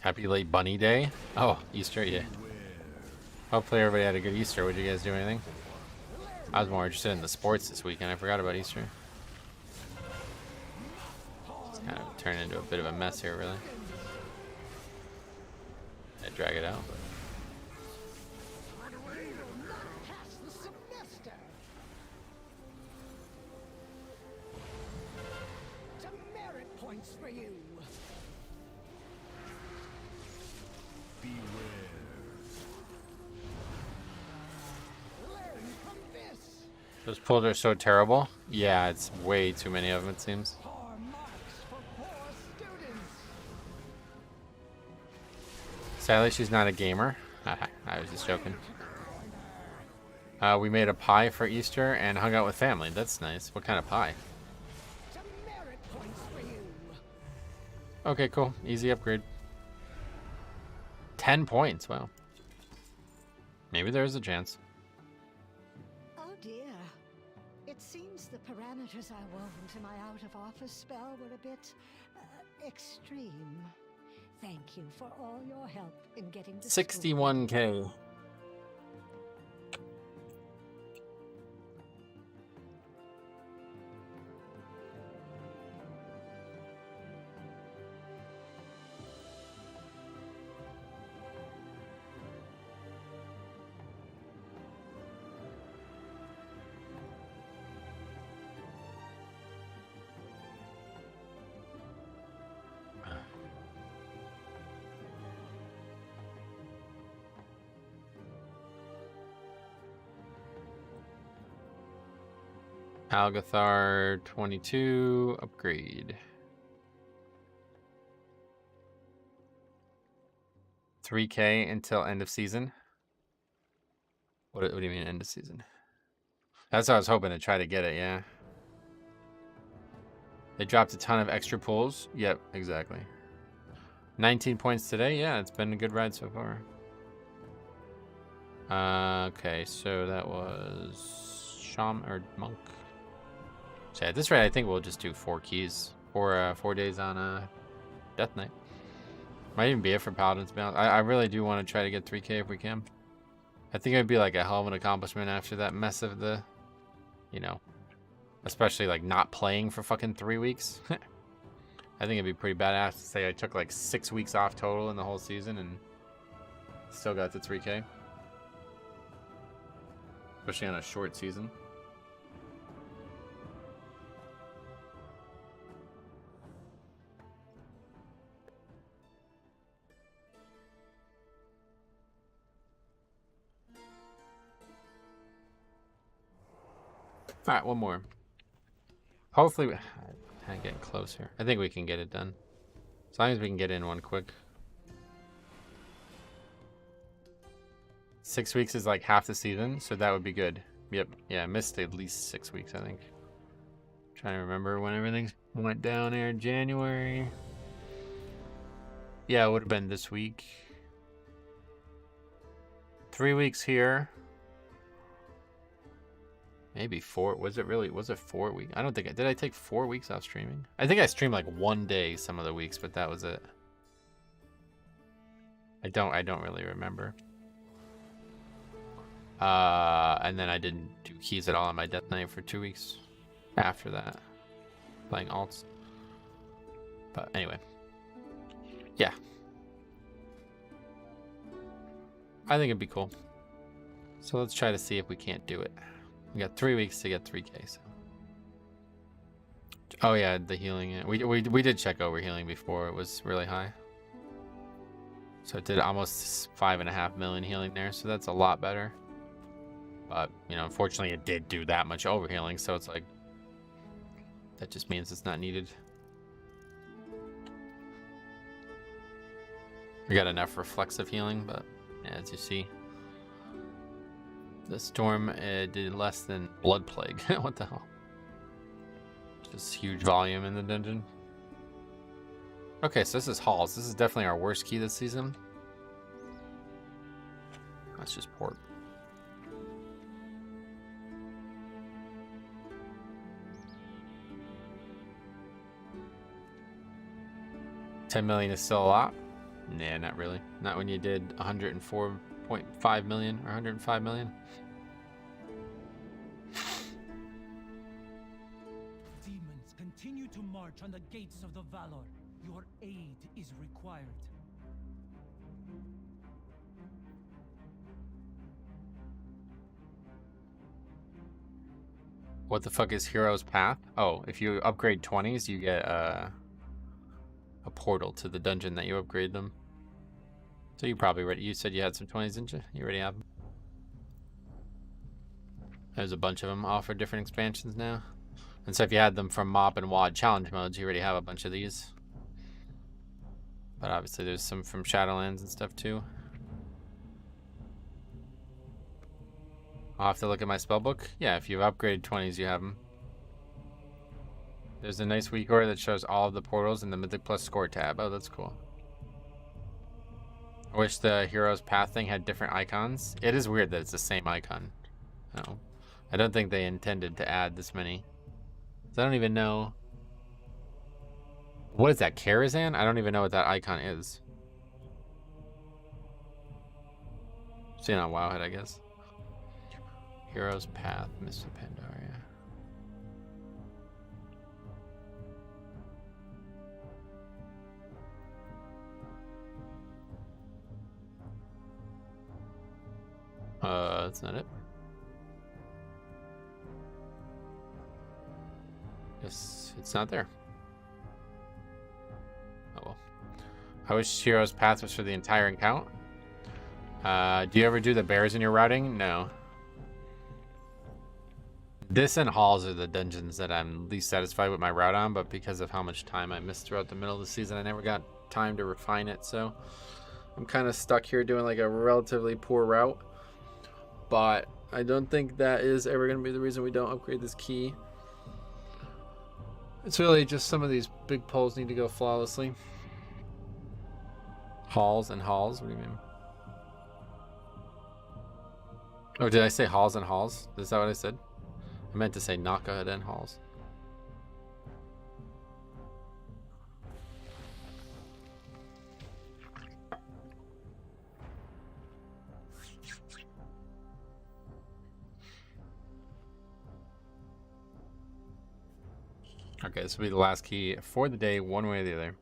Happy late bunny day. Oh, Easter, yeah. Hopefully everybody had a good Easter. Would you guys do anything? I was more interested in the sports this weekend. I forgot about Easter. It's kind of turned into a bit of a mess here, really. I drag it out, but... Demerit points for you. Those pulls are so terrible. Yeah, it's way too many of them, it seems. Sadly, she's not a gamer. I was just joking. We made a pie for Easter and hung out with family. That's nice. What kind of pie? Okay, cool. Easy upgrade. 10 points. Wow. Maybe there's a chance. Oh dear. It seems the parameters I wove into my out-of-office spell were a bit extreme. Thank you for all your help in getting to 61K. Algathar 22 upgrade. 3K until end of season. What do you mean end of season? That's what I was hoping to try to get it, yeah. They dropped a ton of extra pulls. Yep, exactly. 19 points today. Yeah, it's been a good ride so far. Okay, so that was Shaman or Monk. So at this rate, I think we'll just do 4 keys for 4 days on Death Knight. Might even be it for Paladins. I really do want to try to get 3K if we can. I think it'd be like a hell of an accomplishment after that mess of the, you know, especially like not playing for fucking 3 weeks. I think it'd be pretty badass to say I took like 6 weeks off total in the whole season and still got to 3K. Especially on a short season. All right, one more. Hopefully, we're kind of getting close here. I think we can get it done. As long as we can get in one quick. 6 weeks is like half the season, so that would be good. Yep, yeah, I missed at least 6 weeks, I think. Trying to remember when everything went down there in January. Yeah, it would have been this week. 3 weeks here. Maybe 4. Was it 4 weeks? I don't think did I take 4 weeks off streaming? I think I streamed like 1 day some of the weeks, but that was it. I don't really remember. And then I didn't do keys at all on my Death Knight for 2 weeks after that, playing alts. But anyway, yeah, I think it'd be cool. So let's try to see if we can't do it. We got 3 weeks to get 3K. So. Oh yeah, the healing. Yeah. We did check over healing before. It was really high. So it did almost 5.5 million healing there. So that's a lot better. But you know, unfortunately, it did do that much over healing. So it's like that just means it's not needed. We got enough reflexive healing, but yeah, as you see, the storm did less than blood plague. What the hell? Just huge volume in the dungeon. Okay, so this is halls. This is definitely our worst key this season. That's just port. $10 million is still a lot. Nah, not really. Not when you did 104.5 million or 105 million. Demons continue to march on the gates of the Valor. Your aid is required. What the fuck is Hero's Path? Oh, if you upgrade 20s, you get a portal to the dungeon that you upgrade them. So you probably already, you said you had some 20s, didn't you? You already have them. There's a bunch of them offer different expansions now. And so if you had them from Mob and WoD challenge modes, you already have a bunch of these. But obviously there's some from Shadowlands and stuff too. I'll have to look at my spellbook. Yeah, if you've upgraded 20s, you have them. There's a nice weak order that shows all of the portals in the Mythic Plus score tab. Oh, that's cool. I wish the Hero's Path thing had different icons. It is weird that it's the same icon. No, I don't think they intended to add this many. I don't even know. What is that, Karazhan? I don't even know what that icon is. Seen on Wowhead, I guess. Hero's Path, Mr. Pandaria. That's not it. Guess it's not there. Oh well. I wish Hero's Path was for the entire account. Do you ever do the bears in your routing? No. This and halls are the dungeons that I'm least satisfied with my route on, but because of how much time I missed throughout the middle of the season, I never got time to refine it, so I'm kind of stuck here doing like a relatively poor route. But I don't think that is ever going to be the reason we don't upgrade this key. It's really just some of these big pulls need to go flawlessly. Halls and halls? What do you mean? Oh, did I say halls and halls? Is that what I said? I meant to say Naka and halls. Okay, this will be the last key for the day, one way or the other.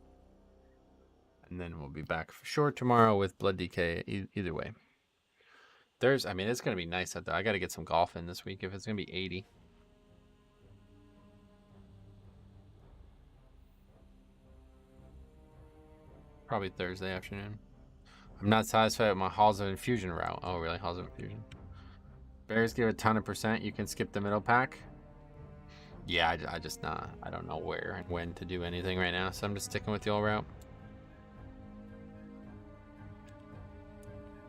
And then we'll be back for sure tomorrow with Blood DK either way. I mean, it's going to be nice out there. I got to get some golf in this week if it's going to be 80. Probably Thursday afternoon. I'm not satisfied with my Halls of Infusion route. Oh, really? Halls of Infusion. Bears give a ton of %. You can skip the middle pack. Yeah, I just not. I don't know where and when to do anything right now, so I'm just sticking with the old route.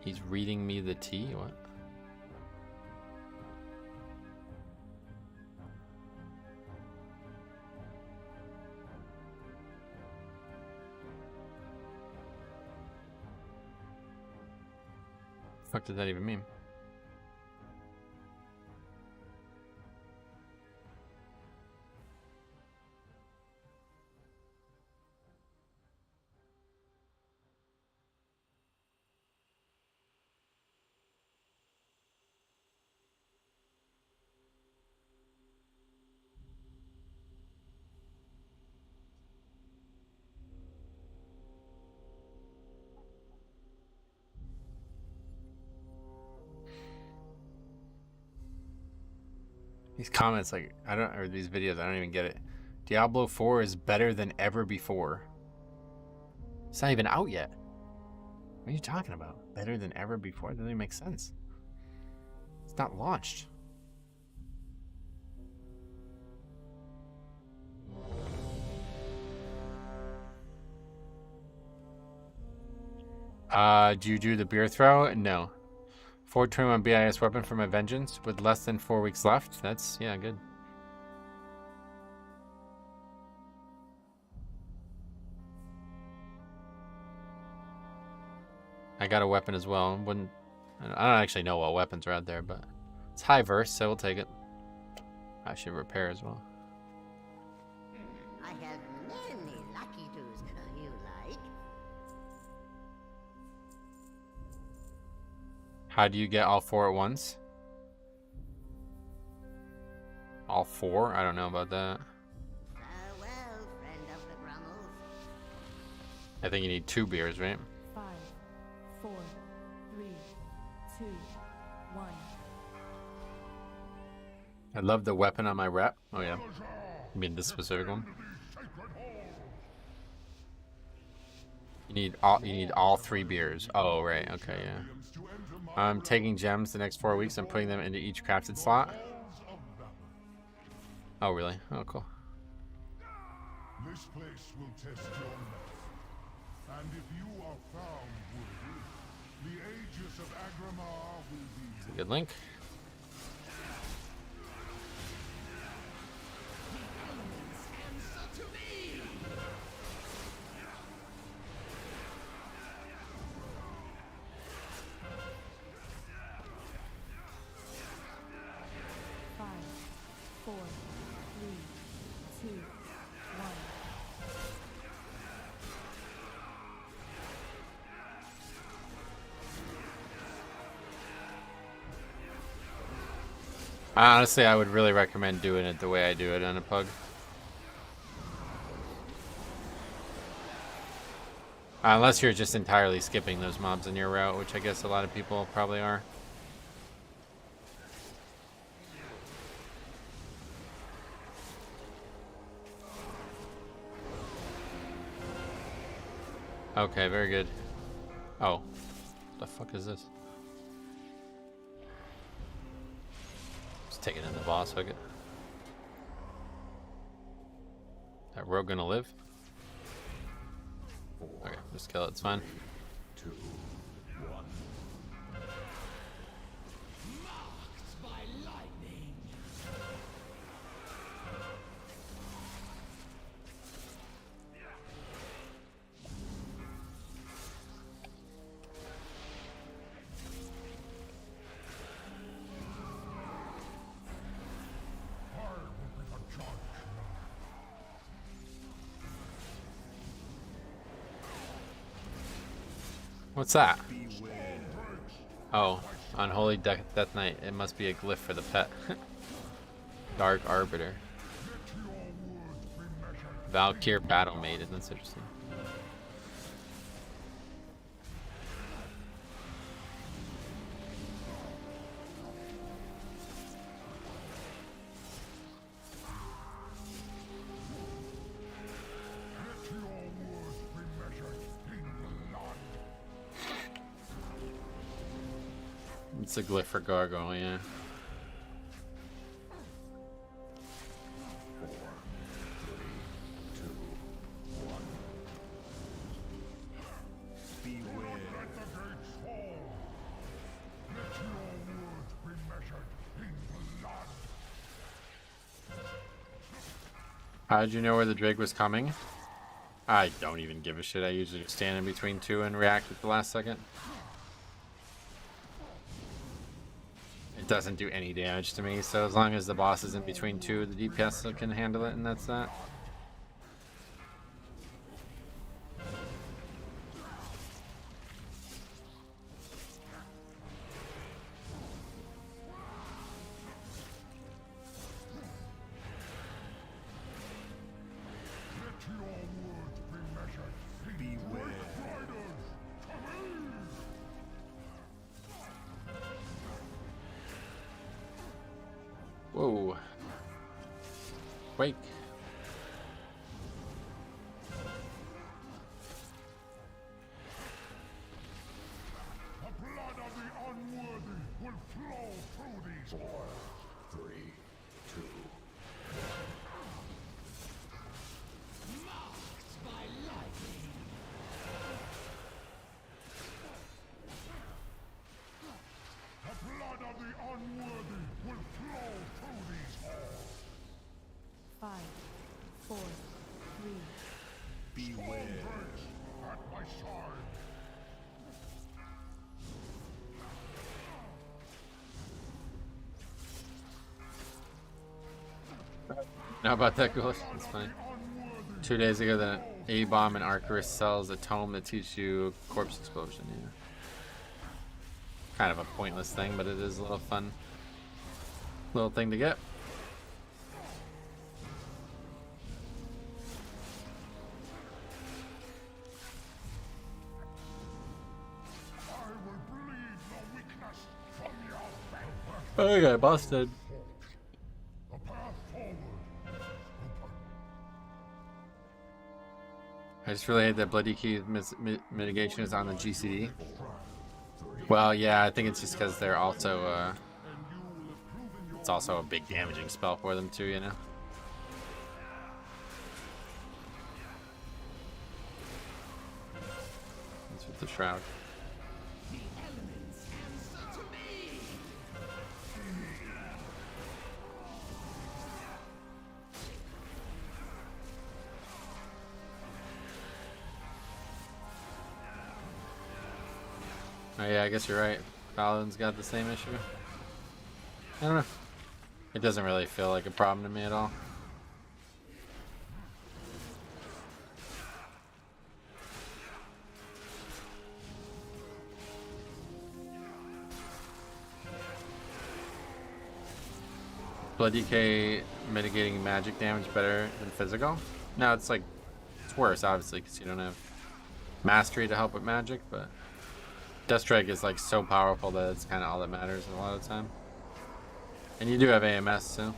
He's reading me the tea? What? The fuck did that even mean? These comments, like, or these videos, I don't even get it. Diablo 4 is better than ever before. It's not even out yet. What are you talking about? Better than ever before? That doesn't even make sense. It's not launched. Do you do the beer throw? No. 421 BIS weapon for my vengeance with less than 4 weeks left. That's, yeah, good. I got a weapon as well. I don't actually know what weapons are out there, but it's high verse, so we'll take it. I should repair as well. I have many lucky doos you like. How do you get all 4 at once? All 4? I don't know about that. Farewell, friend of the Grummles. I think you need 2 beers, right? 5, 4, 3, 2, 1. I love the weapon on my rep. Oh yeah. You mean this specific one? You need all 3 beers. Oh right, okay, yeah. I'm taking gems the next 4 weeks and putting them into each crafted slot. Oh really? Oh cool. This place will test your math. And if you are found worthy, the Aegis of Agramar will be It's a good link. Honestly, I would really recommend doing it the way I do it on a pug. Unless you're just entirely skipping those mobs in your route, which I guess a lot of people probably are. Okay, very good. Oh, what the fuck is this? Taking in the boss, okay. That rogue gonna live? Okay, just kill it, it's fine. 2, 1. Marked by lightning. What's that? Oh, Unholy Death Knight. It must be a glyph for the pet. Dark Arbiter. Valkyr Battle Maiden. That's interesting. It's a glyph for Gargoyle, yeah. 4, 3, 2, 1. Beware. Let the gates fall. Let your words be measured in blood. How did you know where the Drake was coming? I don't even give a shit. I usually just stand in between 2 and react at the last second. It doesn't do any damage to me, so as long as the boss is in between 2, the DPS can handle it, and that's that. Let your words be measured. Beware. Whoa, Quake. The blood of the unworthy will flow through these 4, 3, 2. Marked by lightning. The blood of the unworthy will flow through these halls. 5, 4, 3. Beware. At my side. How about that, Ghoulish? That's funny. 2 days ago, the A-Bomb and Arcturus sells a tome that teaches you corpse explosion. Yeah. Kind of a pointless thing, but it is a little fun little thing to get. I will bleed the weakness from your velvet. Oh, yeah, busted. The path forward is open. I just really hate that Bloody Key mitigation is on the GCD. Well, yeah, I think it's just because they're also, it's also a big damaging spell for them too, you know? That's with the Shroud. The elements answer to me. Oh yeah, I guess you're right. Paladin's got the same issue. I don't know. It doesn't really feel like a problem to me at all. Blood DK mitigating magic damage better than physical? No, it's like, it's worse obviously because you don't have mastery to help with magic, but Deathstrike is like so powerful that it's kind of all that matters a lot of the time. And you do have AMS too.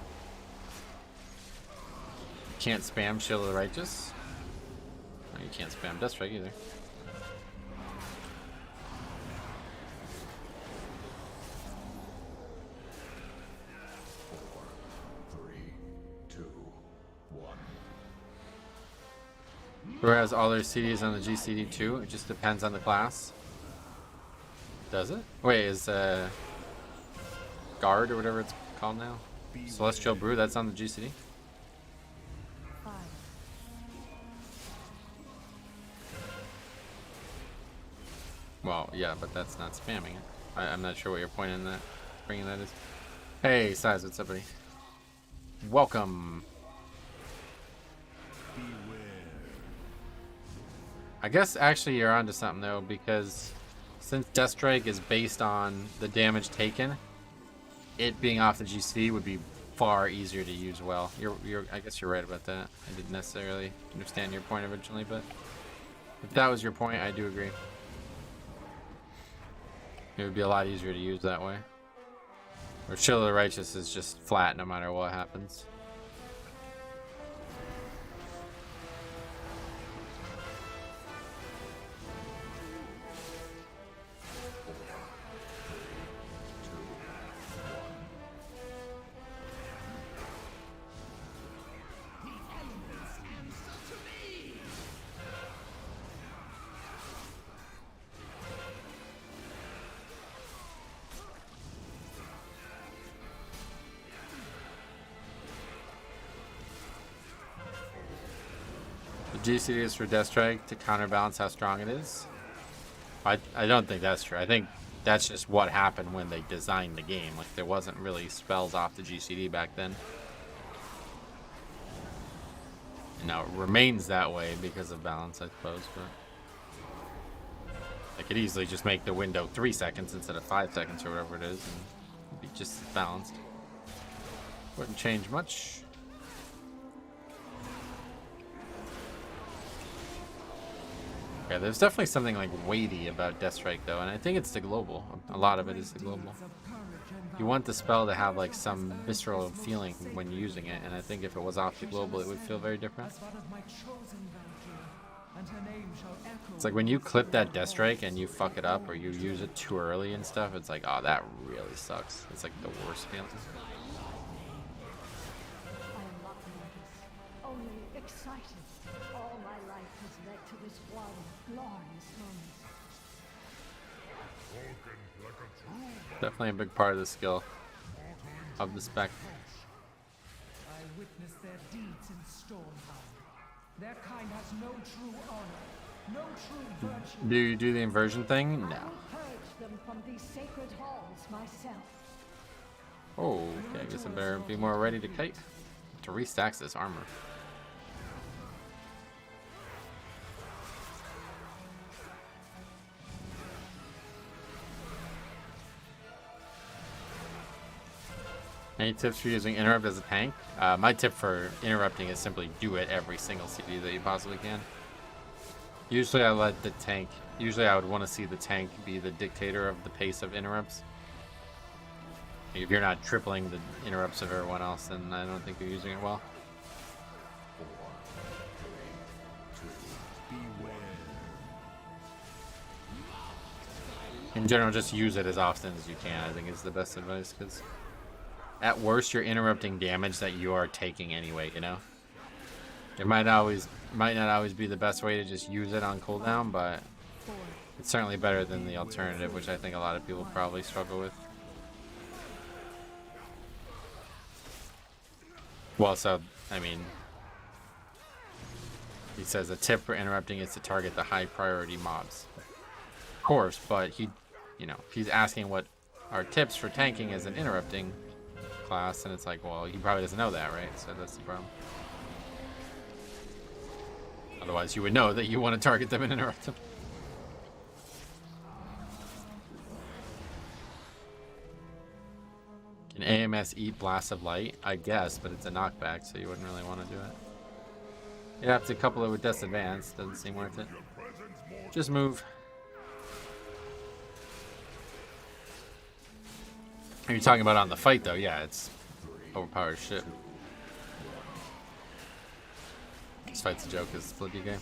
Can't spam Shield of the Righteous. No, you can't spam Deathstrike either. Whereas all their CDs on the GCD too, it just depends on the class. Does it? Wait, is Guard or whatever it's called now? Celestial Brew, that's on the GCD? 5, Well, yeah, but that's not spamming it. I'm not sure what your point in that bringing that is. Hey, Size, what's up, buddy? Welcome. I guess actually you're onto something though, because since Deathstrike is based on the damage taken, it being off the GC would be far easier to use well. I guess you're right about that. I didn't necessarily understand your point originally, but if that was your point, I do agree. It would be a lot easier to use that way. Or Shield of the Righteous is just flat no matter what happens. GCD is for Deathstrike to counterbalance how strong it is. I don't think that's true. I think that's just what happened when they designed the game. Like, there wasn't really spells off the GCD back then. And now it remains that way because of balance, I suppose. But they could easily just make the window 3 seconds instead of 5 seconds or whatever it is, and it'd be just as balanced. Wouldn't change much. Yeah, there's definitely something like weighty about Deathstrike though, and I think it's the global. A lot of it is the global. You want the spell to have like some visceral feeling when using it, and I think if it was off the global, it would feel very different. It's like when you clip that Death Strike and you fuck it up or you use it too early and stuff, it's like, oh, that really sucks. It's like the worst feeling. I am not nervous, only excited. All my life has led to this one glorious moment. Definitely a big part of the skill of the spec. I witnessed their deeds in Stormhound. Their kind has no true honor, no true virtue. Do you do the inversion thing? No. I will purge them from these sacred halls myself. Oh, okay. I guess I better be more ready to kite. To restacks this armor. Any tips for using interrupt as a tank? My tip for interrupting is simply do it every single CD that you possibly can. Usually I let the tank, usually I would want to see the tank be the dictator of the pace of interrupts. If you're not tripling the interrupts of everyone else, then I don't think you're using it well. In general, just use it as often as you can, I think is the best advice, because at worst, you're interrupting damage that you are taking anyway, you know? It might not always be the best way to just use it on cooldown, but it's certainly better than the alternative, which I think a lot of people probably struggle with. Well, so, I mean, he says a tip for interrupting is to target the high priority mobs. Of course, but he, you know, he's asking what are tips for tanking as an interrupting class, and it's like, well, he probably doesn't know that, right? So that's the problem. Otherwise, you would know that you want to target them and interrupt them. Can AMS eat Blast of Light? I guess, but it's a knockback, so you wouldn't really want to do it. You'd have to couple it with Death's Advance. Doesn't seem worth it. Just move. Are you talking about on the fight, though? Yeah, it's overpowered shit. This fight's a joke. It's a flippy game.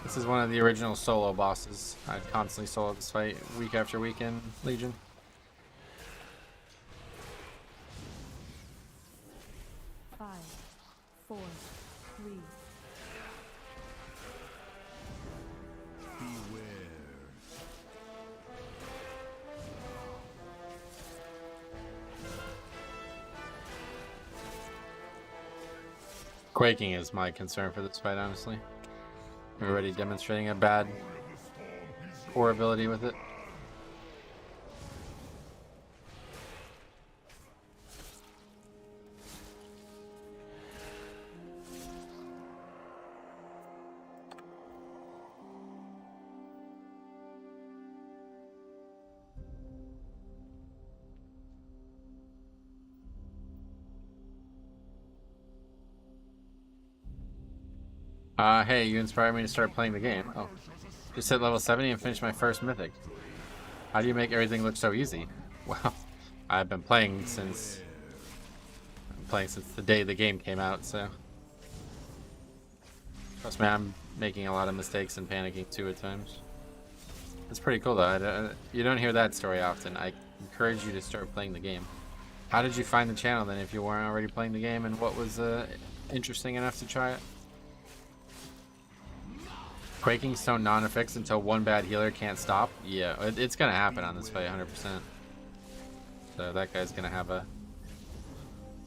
This is one of the original solo bosses. I'd constantly solo this fight week after week in Legion. Five, four, three. Quaking is my concern for this fight, honestly. We're already demonstrating a bad core ability with it. Hey, you inspired me to start playing the game. Oh, just hit level 70 and finished my first mythic. How do you make everything look so easy? Well, I've been playing since the day the game came out, so trust me, I'm making a lot of mistakes and panicking too at times. It's pretty cool though. You don't hear that story often. I encourage you to start playing the game. How did you find the channel then if you weren't already playing the game, and what was interesting enough to try it? Quaking stone non-affix until one bad healer can't stop. Yeah, it's gonna happen on this fight 100%. So that guy's gonna have a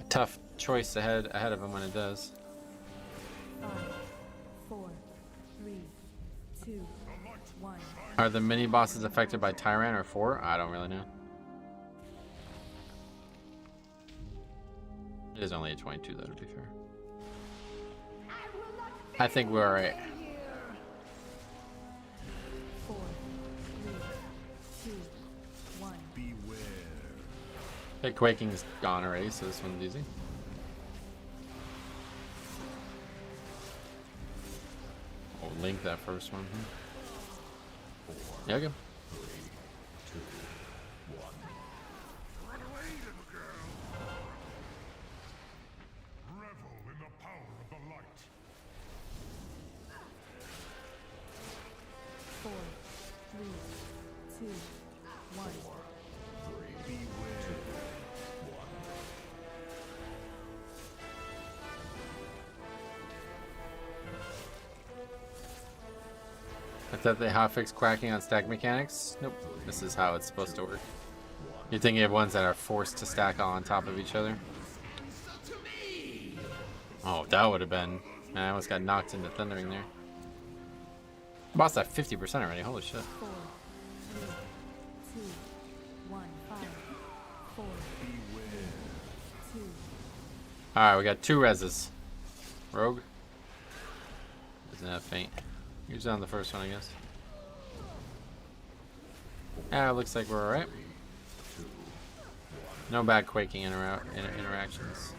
tough choice ahead of him when it does. 5, 4, 3, 2, 1. Are the mini bosses affected by Tyrant or 4? I don't really know. It is only a 22 though, to be fair. I think we're alright. 4, 3, 2, 1. Okay, Quaking's gone already, so this one's easy. Oh, link that first one. Yeah, okay. thought they hotfix quacking on stack mechanics. Nope. This is how it's supposed to work. You're thinking of ones that are forced to stack on top of each other. Oh, that would have been... Man, I almost got knocked into thundering there. Boss at 50% already. Holy shit. 4, 3, 2, 1, 5, 4, 2. Alright, we got 2 reses. Rogue. Doesn't have faint. Usually on the first one, I guess. Yeah, it looks like we're alright. No bad quaking interactions.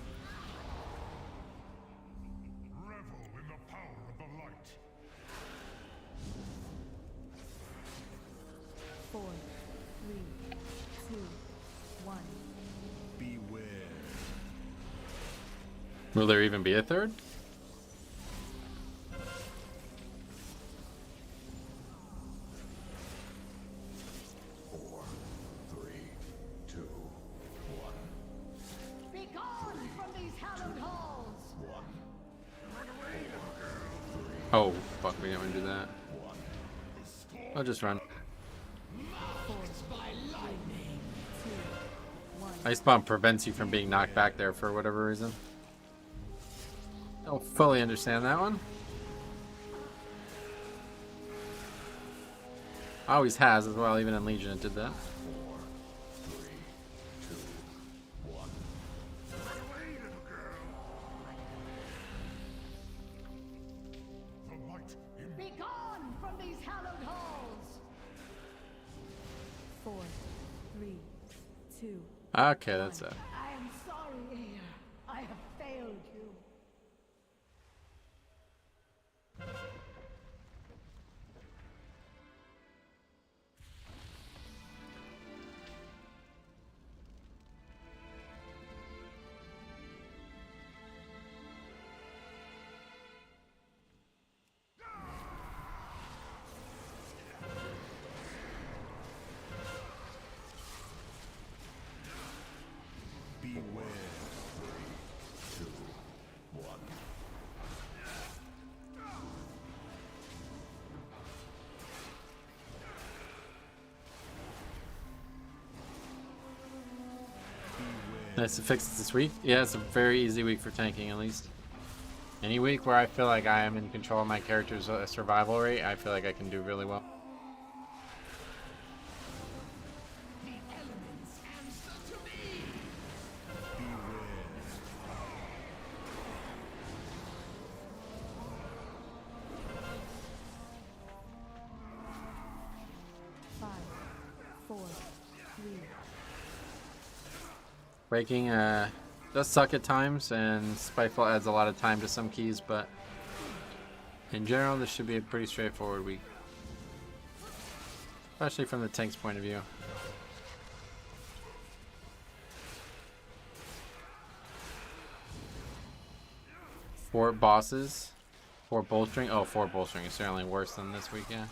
Revel in the power of the light. 4, 3, 2, 1. Beware. Will there even be a third? Be gone from these hallowed halls! Oh, fuck, we didn't want to do that. I'll just run. 4, 3, 2, 1. Ice Bomb prevents you from being knocked back there for whatever reason. I don't fully understand that one. Always has as well, even in Legion it did that. Be gone from these hallowed halls! 4, 3, 2. Okay, that's it. I am sorry, Air. I have failed you. Beware. Nice to fix it this week. Yeah, it's a very easy week for tanking, at least. Any week where I feel like I am in control of my character's survival rate, I feel like I can do really well. Five, 4, 3. Breaking does suck at times, and Spiteful adds a lot of time to some keys, but in general, this should be a pretty straightforward week. Especially from the tank's point of view. Four bosses. 4 bolstering. Oh, 4 bolstering is certainly worse than this week, yeah.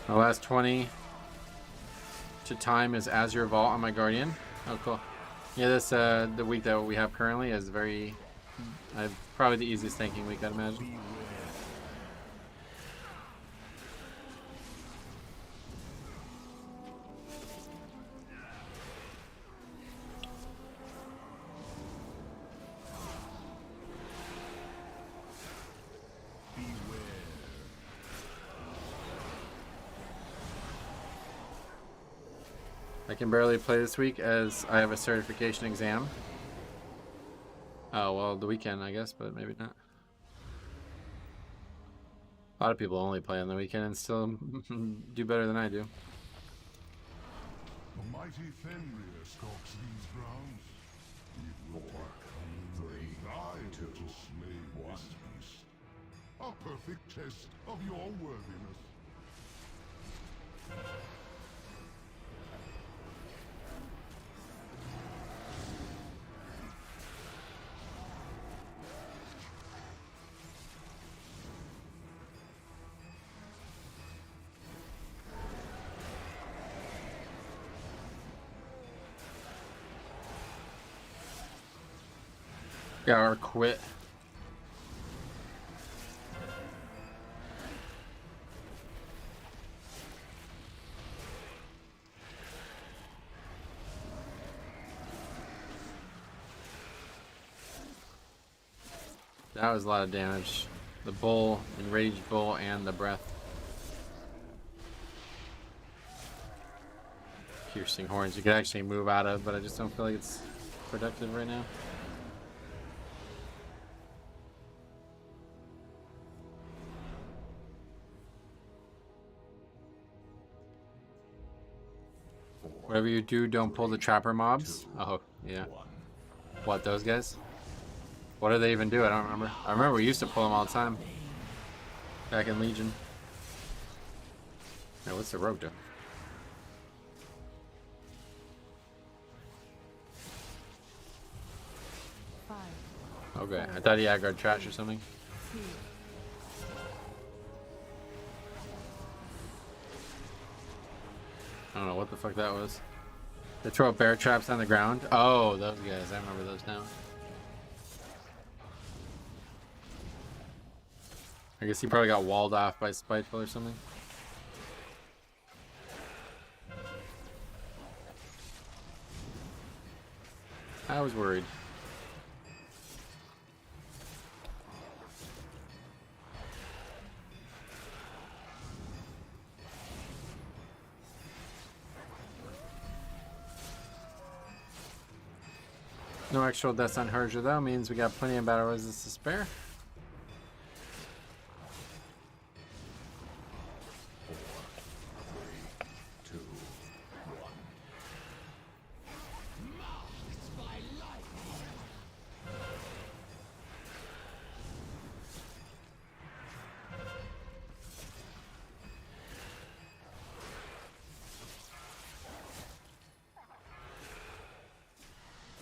The last 20 to time is Azure Vault on my Guardian. Oh, cool. Yeah, this the week that we have currently is very, probably the easiest tanking week, I'd imagine. I can barely play this week as I have a certification exam. Oh, well, the weekend, I guess, but maybe not. A lot of people only play on the weekend and still do better than I do. The mighty Fenrir stalks these grounds. It will take time to slay this beast. A perfect test of your worthiness. Got our quit. That was a lot of damage. The bull, enraged bull, and the breath. Piercing horns you could actually move out of, but I just don't feel like it's productive right now. Whatever you do, don't pull the trapper mobs. Oh, yeah. What, those guys? What do they even do? I don't remember. I remember we used to pull them all the time. Back in Legion. Hey, what's the rogue do? Okay, I thought he aggroed trash or something. I don't know what the fuck that was. They throw bear traps on the ground. Oh, those guys. I remember those now. I guess he probably got walled off by Spiteful or something. I was worried. No actual deaths on Herja though, means we got plenty of battle resistance to spare.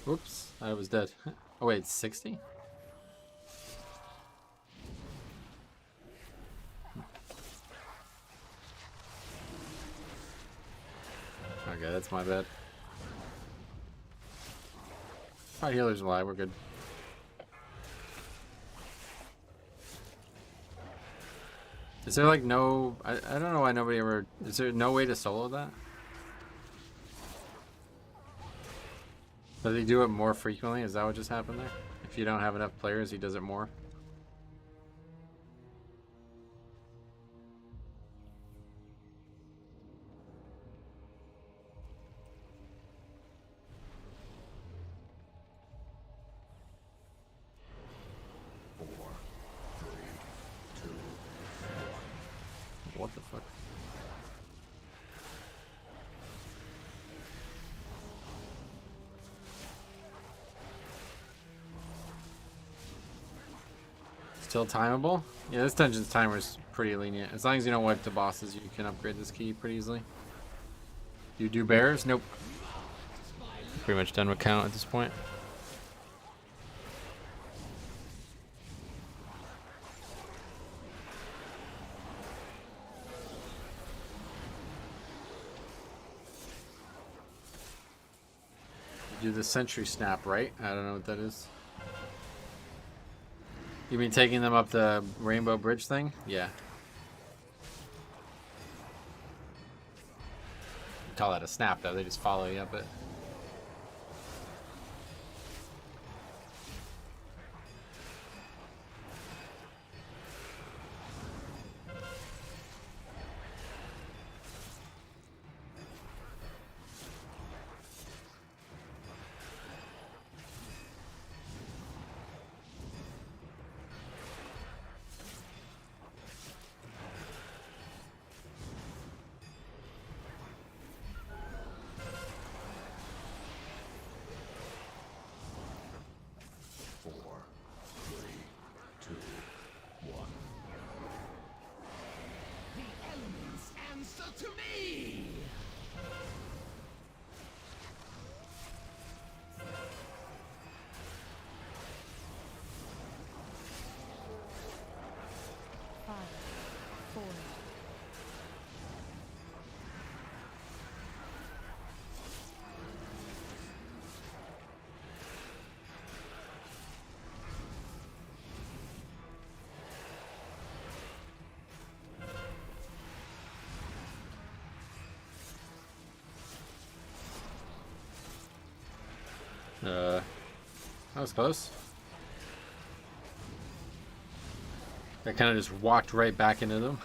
Whoops, I was dead. Oh wait, 60? Okay, that's my bad. Alright, healer's alive, we're good. Is there like no... I don't know why nobody ever... Is there no way to solo that? Does he do it more frequently? Is that what just happened there? If you don't have enough players, he does it more? What the fuck? Still timeable? Yeah, this dungeon's timer is pretty lenient. As long as you don't wipe the bosses, you can upgrade this key pretty easily. You do bears? Nope. Pretty much done with count at this point. You do the sentry snap, right? I don't know what that is. You mean taking them up the Rainbow Bridge thing? Yeah. Call that a snap though, they just follow you up it. Answer to me! Five, four, That was close. I kind of just walked right back into them.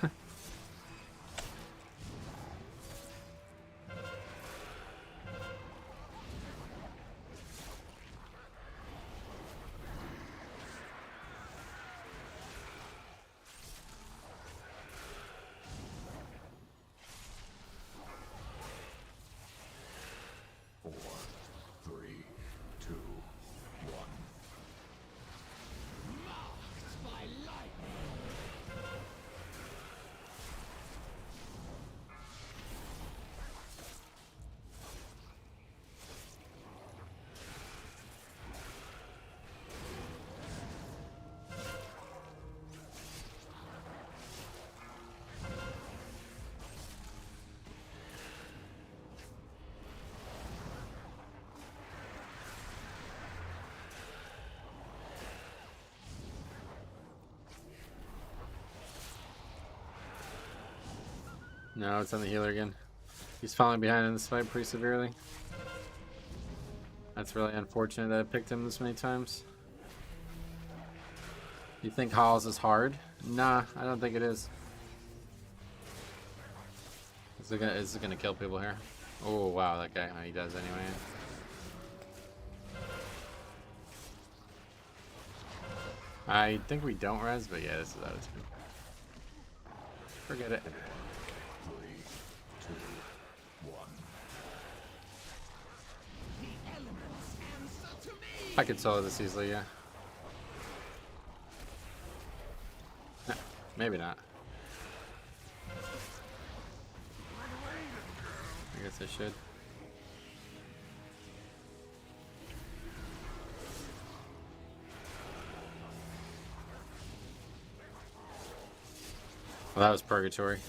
No, it's on the healer again. He's falling behind in this fight pretty severely. That's really unfortunate that I picked him this many times. You think Halls is hard? Nah, I don't think it is. Is it gonna kill people here? Oh wow, that guy, he does anyway. I think we don't res, but yeah, this is out of two. Forget it. I could solo this easily, yeah. Maybe not. I guess I should. Well, that was purgatory.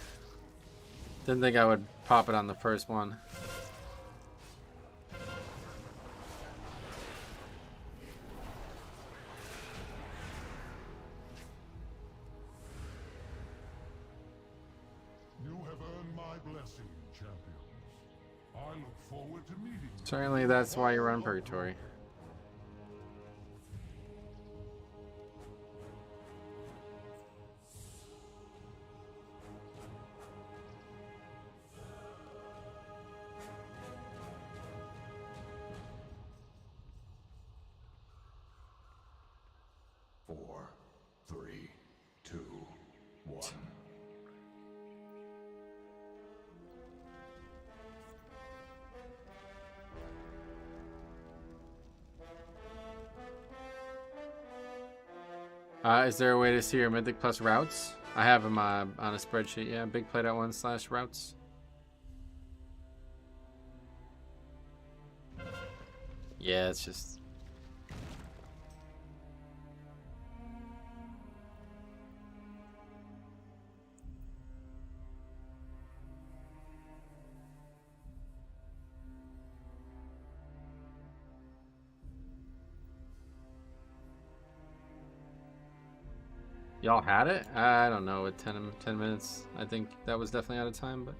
Didn't think I would pop it on the first one. You have earned my blessing, champions. I look forward to meeting you. Certainly that's why you run purgatory. Four, three, two, one. Is there a way to see your Mythic plus routes? I have them on a spreadsheet, yeah. Bigplay.1/routes. Yeah, it's just... Y'all had it? I don't know, with 10 minutes. I think that was definitely out of time, but...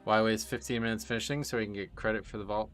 Why waste 15 minutes finishing so we can get credit for the vault?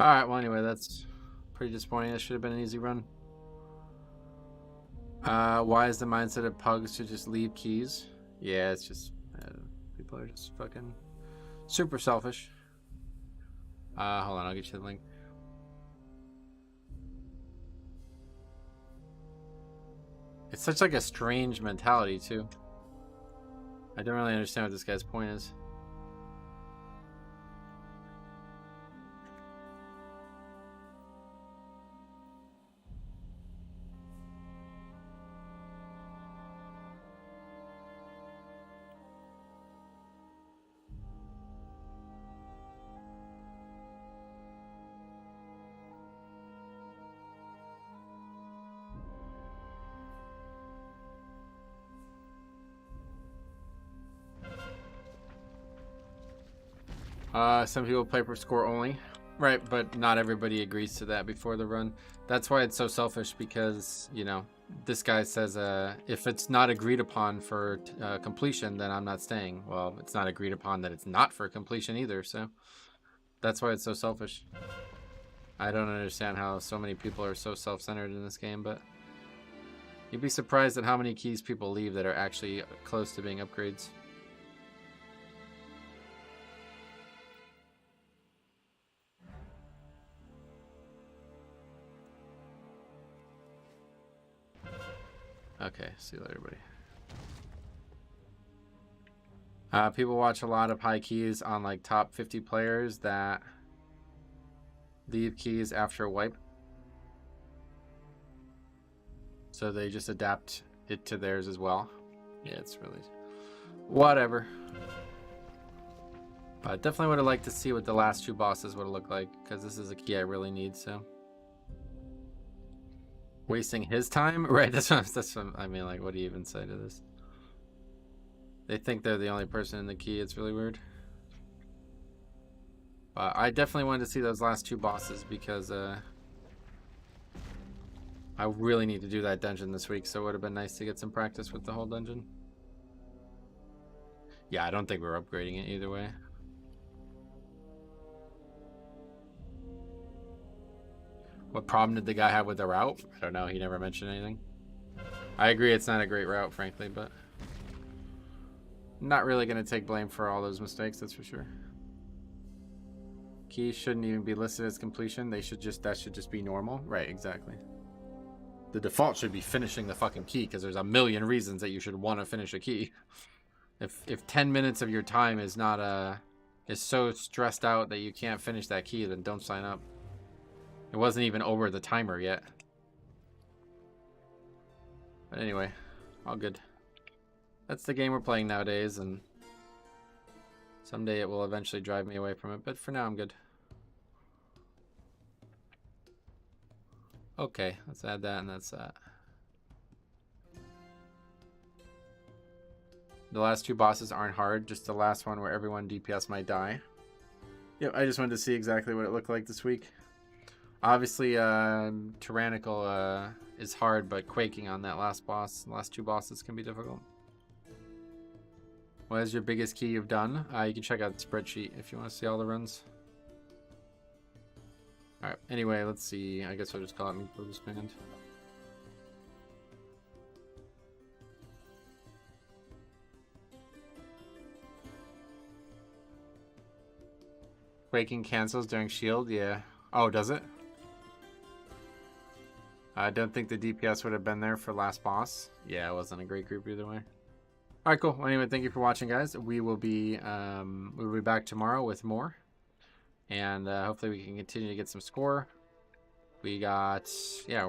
Alright, well anyway, that's pretty disappointing. That should have been an easy run. Why is the mindset of pugs to just leave keys? Yeah, it's just people are just fucking super selfish. Hold on, I'll get you the link. It's such like a strange mentality too. I don't really understand what this guy's point is. Some people play for score only. Right, but not everybody agrees to that before the run. That's why it's so selfish, because, you know, this guy says, if it's not agreed upon for completion, then I'm not staying. Well, it's not agreed upon that it's not for completion either, so that's why it's so selfish. I don't understand how so many people are so self-centered in this game, but you'd be surprised at how many keys people leave that are actually close to being upgrades. Okay, see you later, buddy. People watch a lot of high keys on like top 50 players that leave keys after a wipe. So they just adapt it to theirs as well. Yeah, it's really whatever. But definitely would have liked to see what the last two bosses would have looked like, because this is a key I really need, so. Wasting his time? Right, that's what I mean, like, what do you even say to this? They think they're the only person in the key. It's really weird. I definitely wanted to see those last two bosses, because I really need to do that dungeon this week, so it would have been nice to get some practice with the whole dungeon. Yeah, I don't think we're upgrading it either way. What problem did the guy have with the route? I don't know. He never mentioned anything. I agree it's not a great route, frankly, but not really going to take blame for all those mistakes, that's for sure. Keys shouldn't even be listed as completion. That should just be normal. Right, exactly. The default should be finishing the fucking key, because there's a million reasons that you should want to finish a key. If 10 minutes of your time is not is so stressed out that you can't finish that key, then don't sign up. It wasn't even over the timer yet. But anyway, all good. That's the game we're playing nowadays, and someday it will eventually drive me away from it, but for now I'm good. Okay, let's add that, and that's that. The last two bosses aren't hard, just the last one where everyone DPS might die. Yep, I just wanted to see exactly what it looked like this week. Obviously, Tyrannical is hard, but quaking on that last two bosses can be difficult. What is your biggest key you've done? You can check out the spreadsheet if you want to see all the runs. Alright, anyway, let's see. I guess I'll just call it Mythic Pugging. Quaking cancels during shield? Yeah. Oh, does it? I don't think the DPS would have been there for last boss. Yeah, it wasn't a great group either way. Alright, cool. Well, anyway, thank you for watching, guys. We'll be back tomorrow with more. And hopefully we can continue to get some score. We got, yeah,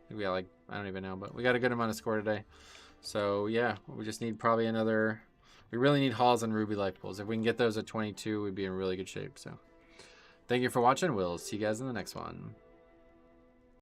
we got like, I don't even know, but we got a good amount of score today. So yeah, we just need probably another, we really need Halls and Ruby Life Pools. If we can get those at 22, we'd be in really good shape. So thank you for watching. We'll see you guys in the next one.